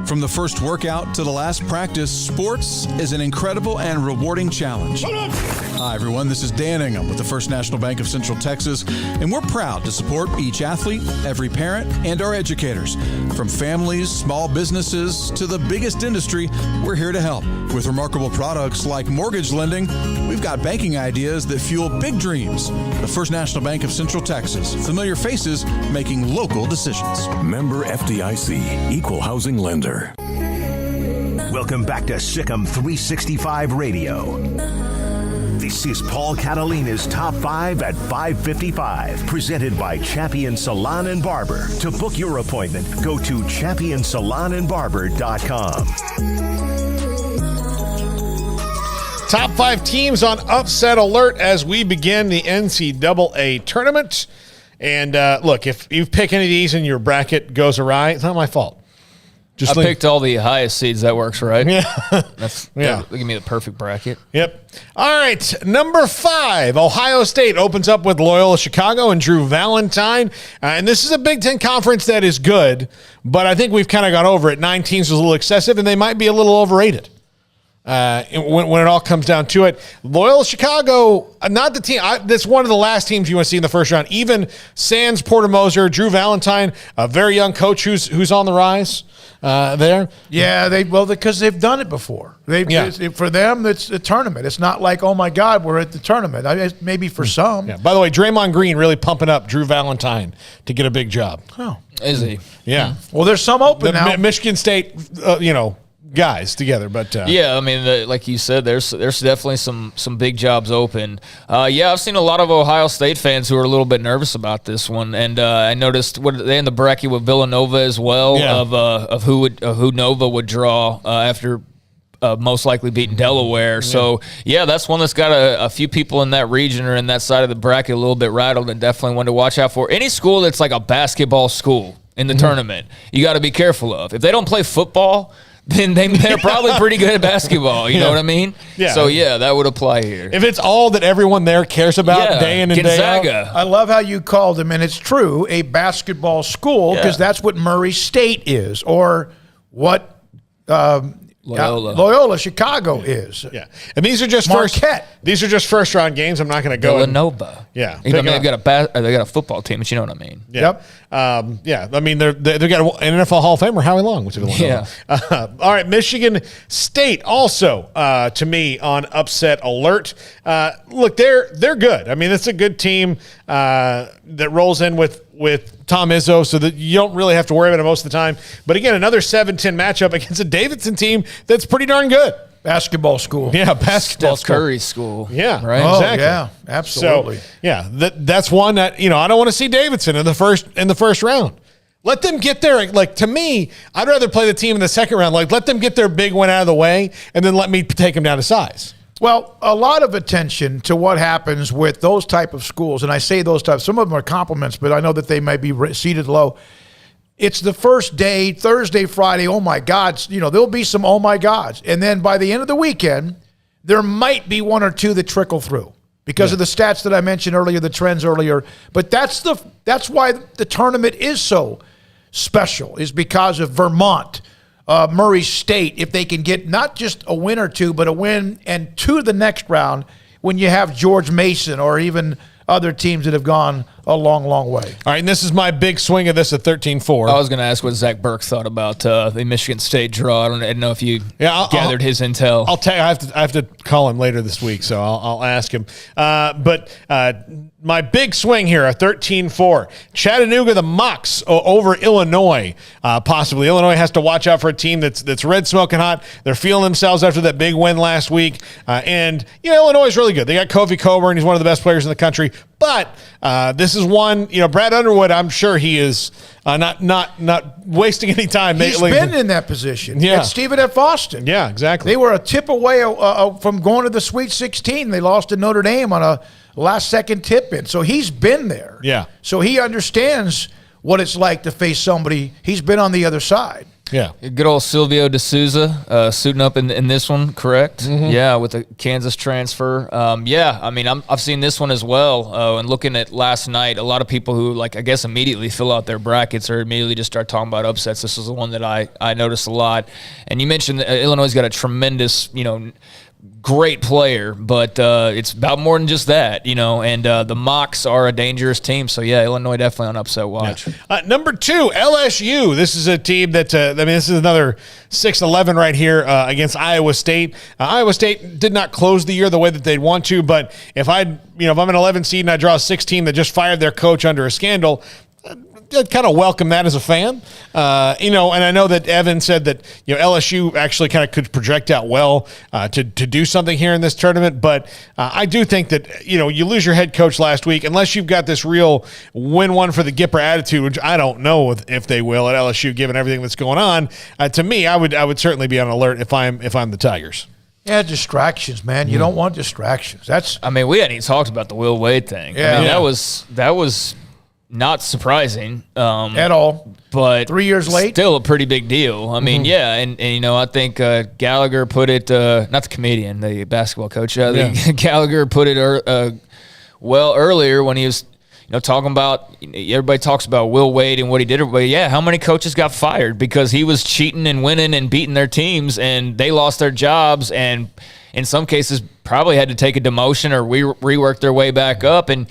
From the first workout to the last practice, sports is an incredible and rewarding challenge. Hi, everyone. This is Dan Ingham with the First National Bank of Central Texas, and we're proud to support each athlete, every parent, and our educators. From families, small businesses, to the biggest industry, we're here to help. With remarkable products like mortgage lending, we've got banking ideas that fuel big dreams. The First National Bank of Central Texas. Familiar faces making local decisions. Member FDIC, Equal Housing Lender. Welcome back to Sikkim 365 Radio. This is Paul Catalina's Top 5 at 5:55, presented by Champion Salon and Barber. To book your appointment, go to championsalonandbarber.com. Top 5 teams on upset alert as we begin the NCAA tournament. And look, if you pick any of these and your bracket goes awry, it's not my fault. I picked all the highest seeds. That works, right? Yeah. Give me the perfect bracket. Yep. All right. Number 5, Ohio State opens up with Loyola Chicago and Drew Valentine. And this is a Big Ten conference that is good, but I think we've kind of gone over it. 9 teams was a little excessive, and they might be a little overrated. When it all comes down to it, Loyola Chicago, not the team. That's one of the last teams you want to see in the first round. Even sans Porter Moser, Drew Valentine, a very young coach who's on the rise there. Yeah, because they've done it before. For them, it's a tournament. It's not like, oh my God, we're at the tournament. Maybe for some. Yeah. By the way, Draymond Green really pumping up Drew Valentine to get a big job. Oh, is he? Yeah. Well, there's some open now. Michigan State, guys together, but I mean, like you said, there's definitely some big jobs open. I've seen a lot of Ohio State fans who are a little bit nervous about this one, and I noticed they in the bracket with Villanova as well of who Nova would draw after most likely beating Delaware. Yeah. So that's one that's got a few people in that region or in that side of the bracket a little bit rattled, and definitely one to watch out for. Any school that's like a basketball school in the tournament, you got to be careful of. If they don't play football, then they're probably pretty good at basketball. You know what I mean? Yeah. So, that would apply here. If it's all that everyone there cares about day in and Gonzaga. day out. I love how you called them, and it's true, a basketball school, because that's what Murray State is, or what Loyola Chicago is. Yeah. And these are just first round games. I'm not going to go Villanova. They've got a football team, but you know what I mean. Yeah. Yep. I mean, they've got an NFL Hall of Famer, Howie Long, which is Villanova. Yeah. All right. Michigan State also, to me, on upset alert. Look, they're good. I mean, it's a good team that rolls in with Tom Izzo, so that you don't really have to worry about it most of the time. But again, another 7-10 matchup against a Davidson team that's pretty darn good. Basketball school. Yeah, basketball Steph Curry school. Yeah, right. Oh, exactly. Yeah, absolutely. So, that's one that I don't want to see Davidson in the first round. Let them get there. Like, to me, I'd rather play the team in the second round. Like, let them get their big one out of the way, and then let me take them down to size. Well, a lot of attention to what happens with those type of schools, and I say those types, some of them are compliments, but I know that they may be seated low. It's the first day, Thursday, Friday, oh my God, there'll be some oh my gods. And then by the end of the weekend, there might be one or two that trickle through because of the stats that I mentioned earlier, the trends earlier. But that's why the tournament is so special, is because of Vermont, Murray State, if they can get not just a win or two, but a win and to the next round when you have George Mason or even other teams that have gone a long, long way. All right, and this is my big swing of this at 13-4. I was going to ask what Zach Burke thought about the Michigan State draw. I didn't know if you gathered his intel. I'll tell you, I have to call him later this week, so I'll ask him. But my big swing here, a 13-4. Chattanooga, the Mocs over Illinois, possibly. Illinois has to watch out for a team that's red smoking hot. They're feeling themselves after that big win last week. And Illinois is really good. They got Kofi Coburn. He's one of the best players in the country. But this is one, Brad Underwood, I'm sure he is not wasting any time. He's been in that position at Stephen F. Austin. Yeah, exactly. They were a tip away from going to the Sweet 16. They lost to Notre Dame on a last-second tip-in. So he's been there. Yeah. So he understands what it's like to face somebody. He's been on the other side. Yeah. Good old Silvio D'Souza suiting up in this one, correct? Mm-hmm. Yeah, with the Kansas transfer. I've seen this one as well. And looking at last night, a lot of people who, I guess immediately fill out their brackets or immediately just start talking about upsets. This is the one that I noticed a lot. And you mentioned that Illinois has got a tremendous, great player, but it's about more than just that, and the Mocs are a dangerous team. So, yeah, Illinois definitely on upset watch. Yeah. Number 2, LSU. This is a team that, this is another 6-11 right here against Iowa State. Iowa State did not close the year the way that they'd want to, but if I'm an 11 seed and I draw a 6 team that just fired their coach under a scandal, I'd kind of welcome that as a fan, and I know that Evan said that LSU actually kind of could project out well to do something here in this tournament, but I do think that you lose your head coach last week unless you've got this real win one for the Gipper attitude, which I don't know if they will at LSU given everything that's going on. To me, I would certainly be on alert if I'm the Tigers. Yeah, distractions, man. You don't want distractions. We hadn't even talked about the Will Wade thing. Yeah. That was not surprising at all, but 3 years late, still a pretty big deal. Yeah, and I think Gallagher put it, not the comedian, the basketball coach. Gallagher put it well earlier when he was talking about, everybody talks about Will Wade and what he did. But yeah, how many coaches got fired because he was cheating and winning and beating their teams, and they lost their jobs, and in some cases probably had to take a demotion or rework their way back up. And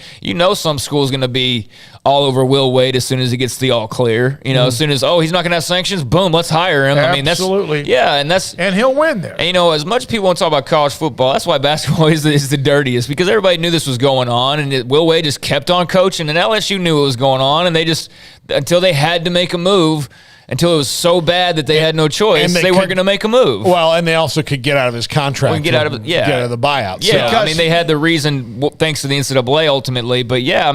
some school's going to be all over Will Wade as soon as he gets the all clear. As soon as, he's not going to have sanctions, boom, let's hire him. Absolutely. And he'll win there. And, as much as people want to talk about college football, that's why basketball is the dirtiest, because everybody knew this was going on, and Will Wade just kept on coaching, and LSU knew what was going on, and they just, until they had to make a move, until it was so bad that they had no choice, they weren't going to make a move. Well, and they also could get out of his contract. Get out of the buyout. Yeah, so. They had the reason, thanks to the NCAA ultimately. But yeah,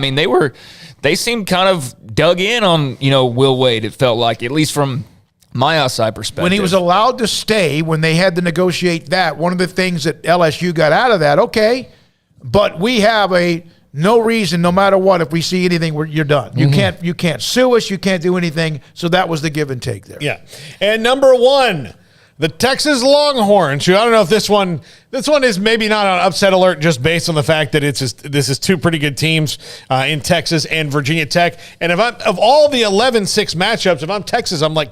they seemed kind of dug in on Will Wade. It felt like, at least from my outside perspective. When he was allowed to stay, when they had to negotiate that, one of the things that LSU got out of that, okay, but we have no reason, no matter what, if we see anything, you're done. You can't sue us. You can't do anything. So that was the give and take there. Yeah. And number 1, the Texas Longhorns. Who, I don't know if this one is maybe not on upset alert just based on the fact that this is 2 pretty good teams in Texas and Virginia Tech. And of all the 11-6 matchups, if I'm Texas, I'm like,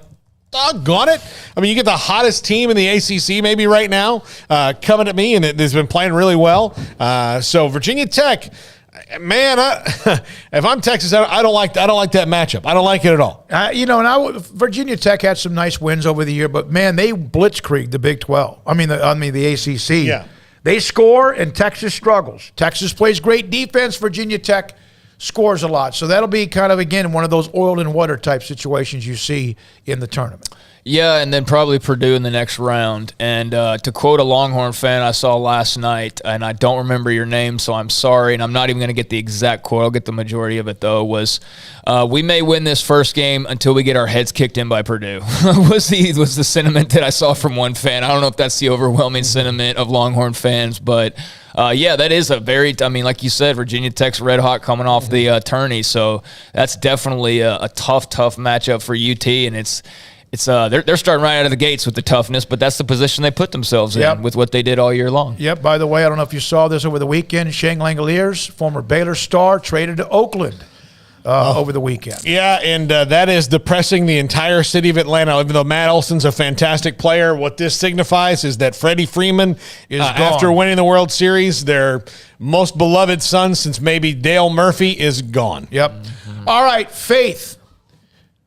doggone it. You get the hottest team in the ACC maybe right now coming at me, and it's been playing really well. So Virginia Tech. Man, if I'm Texas, I don't like that matchup. I don't like it at all. Virginia Tech had some nice wins over the year, but man, they blitzkrieged the Big 12. The ACC. Yeah, they score and Texas struggles. Texas plays great defense. Virginia Tech scores a lot. So that'll be kind of, again, one of those oil and water type situations you see in the tournament. Yeah, and then probably Purdue in the next round. And to quote a Longhorn fan I saw last night, and I don't remember your name, so I'm sorry, and I'm not even going to get the exact quote. I'll get the majority of it, though, was we may win this first game until we get our heads kicked in by Purdue was the sentiment that I saw from one fan. I don't know if that's the overwhelming sentiment of Longhorn fans, but yeah, that is a very, like you said, Virginia Tech's red hot coming off the tourney, so that's definitely a tough matchup for UT, and they're starting right out of the gates with the toughness, but that's the position they put themselves in with what they did all year long. Yep. By the way, I don't know if you saw this over the weekend. Shane Langoliers, former Baylor star, traded to Oakland over the weekend. Yeah, and that is depressing the entire city of Atlanta. Even though Matt Olson's a fantastic player, what this signifies is that Freddie Freeman is after winning the World Series, their most beloved son since maybe Dale Murphy, is gone. Yep. Mm-hmm. All right, Faith,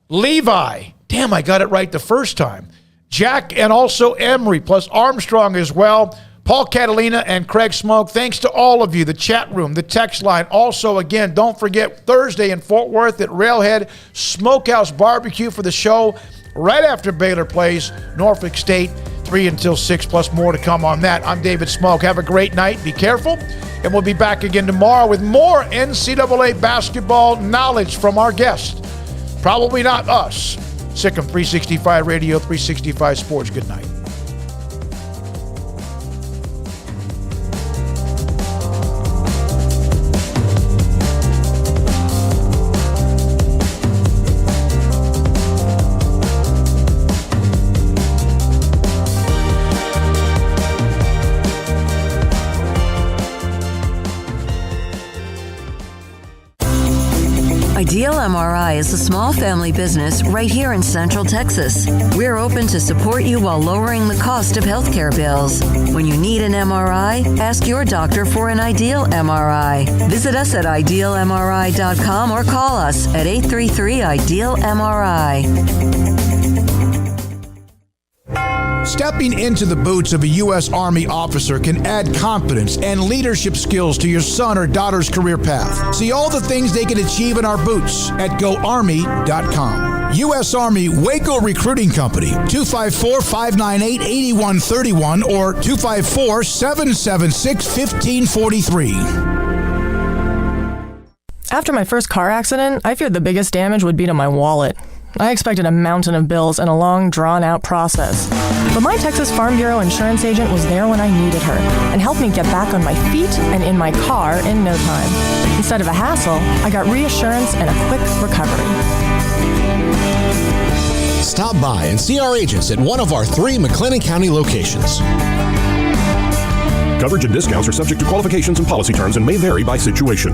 Levi. Damn, I got it right the first time. Jack and also Emery, plus Armstrong as well. Paul Catalina and Craig Smoak, thanks to all of you, the chat room, the text line. Also, again, don't forget Thursday in Fort Worth at Railhead Smokehouse Barbecue for the show right after Baylor plays Norfolk State, 3 until 6, plus more to come on that. I'm David Smoak. Have a great night. Be careful. And we'll be back again tomorrow with more NCAA basketball knowledge from our guests. Probably not us. Sikkim 365 Radio, 365 Sports. Good night. Ideal MRI is is a small family business right here in Central Texas. We're open to support you while lowering the cost of healthcare bills. When you need an MRI, ask your doctor for an Ideal MRI. Visit us at idealmri.com or call us at 833-IDEAL-MRI. Stepping into the boots of a U.S. Army officer can add confidence and leadership skills to your son or daughter's career path. See all the things they can achieve in our boots at GoArmy.com. U.S. Army Waco Recruiting Company, 254-598-8131 or 254-776-1543. After my first car accident, I feared the biggest damage would be to my wallet. I expected a mountain of bills and a long, drawn-out process. But my Texas Farm Bureau insurance agent was there when I needed her and helped me get back on my feet and in my car in no time. Instead of a hassle, I got reassurance and a quick recovery. Stop by and see our agents at one of our 3 McLennan County locations. Coverage and discounts are subject to qualifications and policy terms and may vary by situation.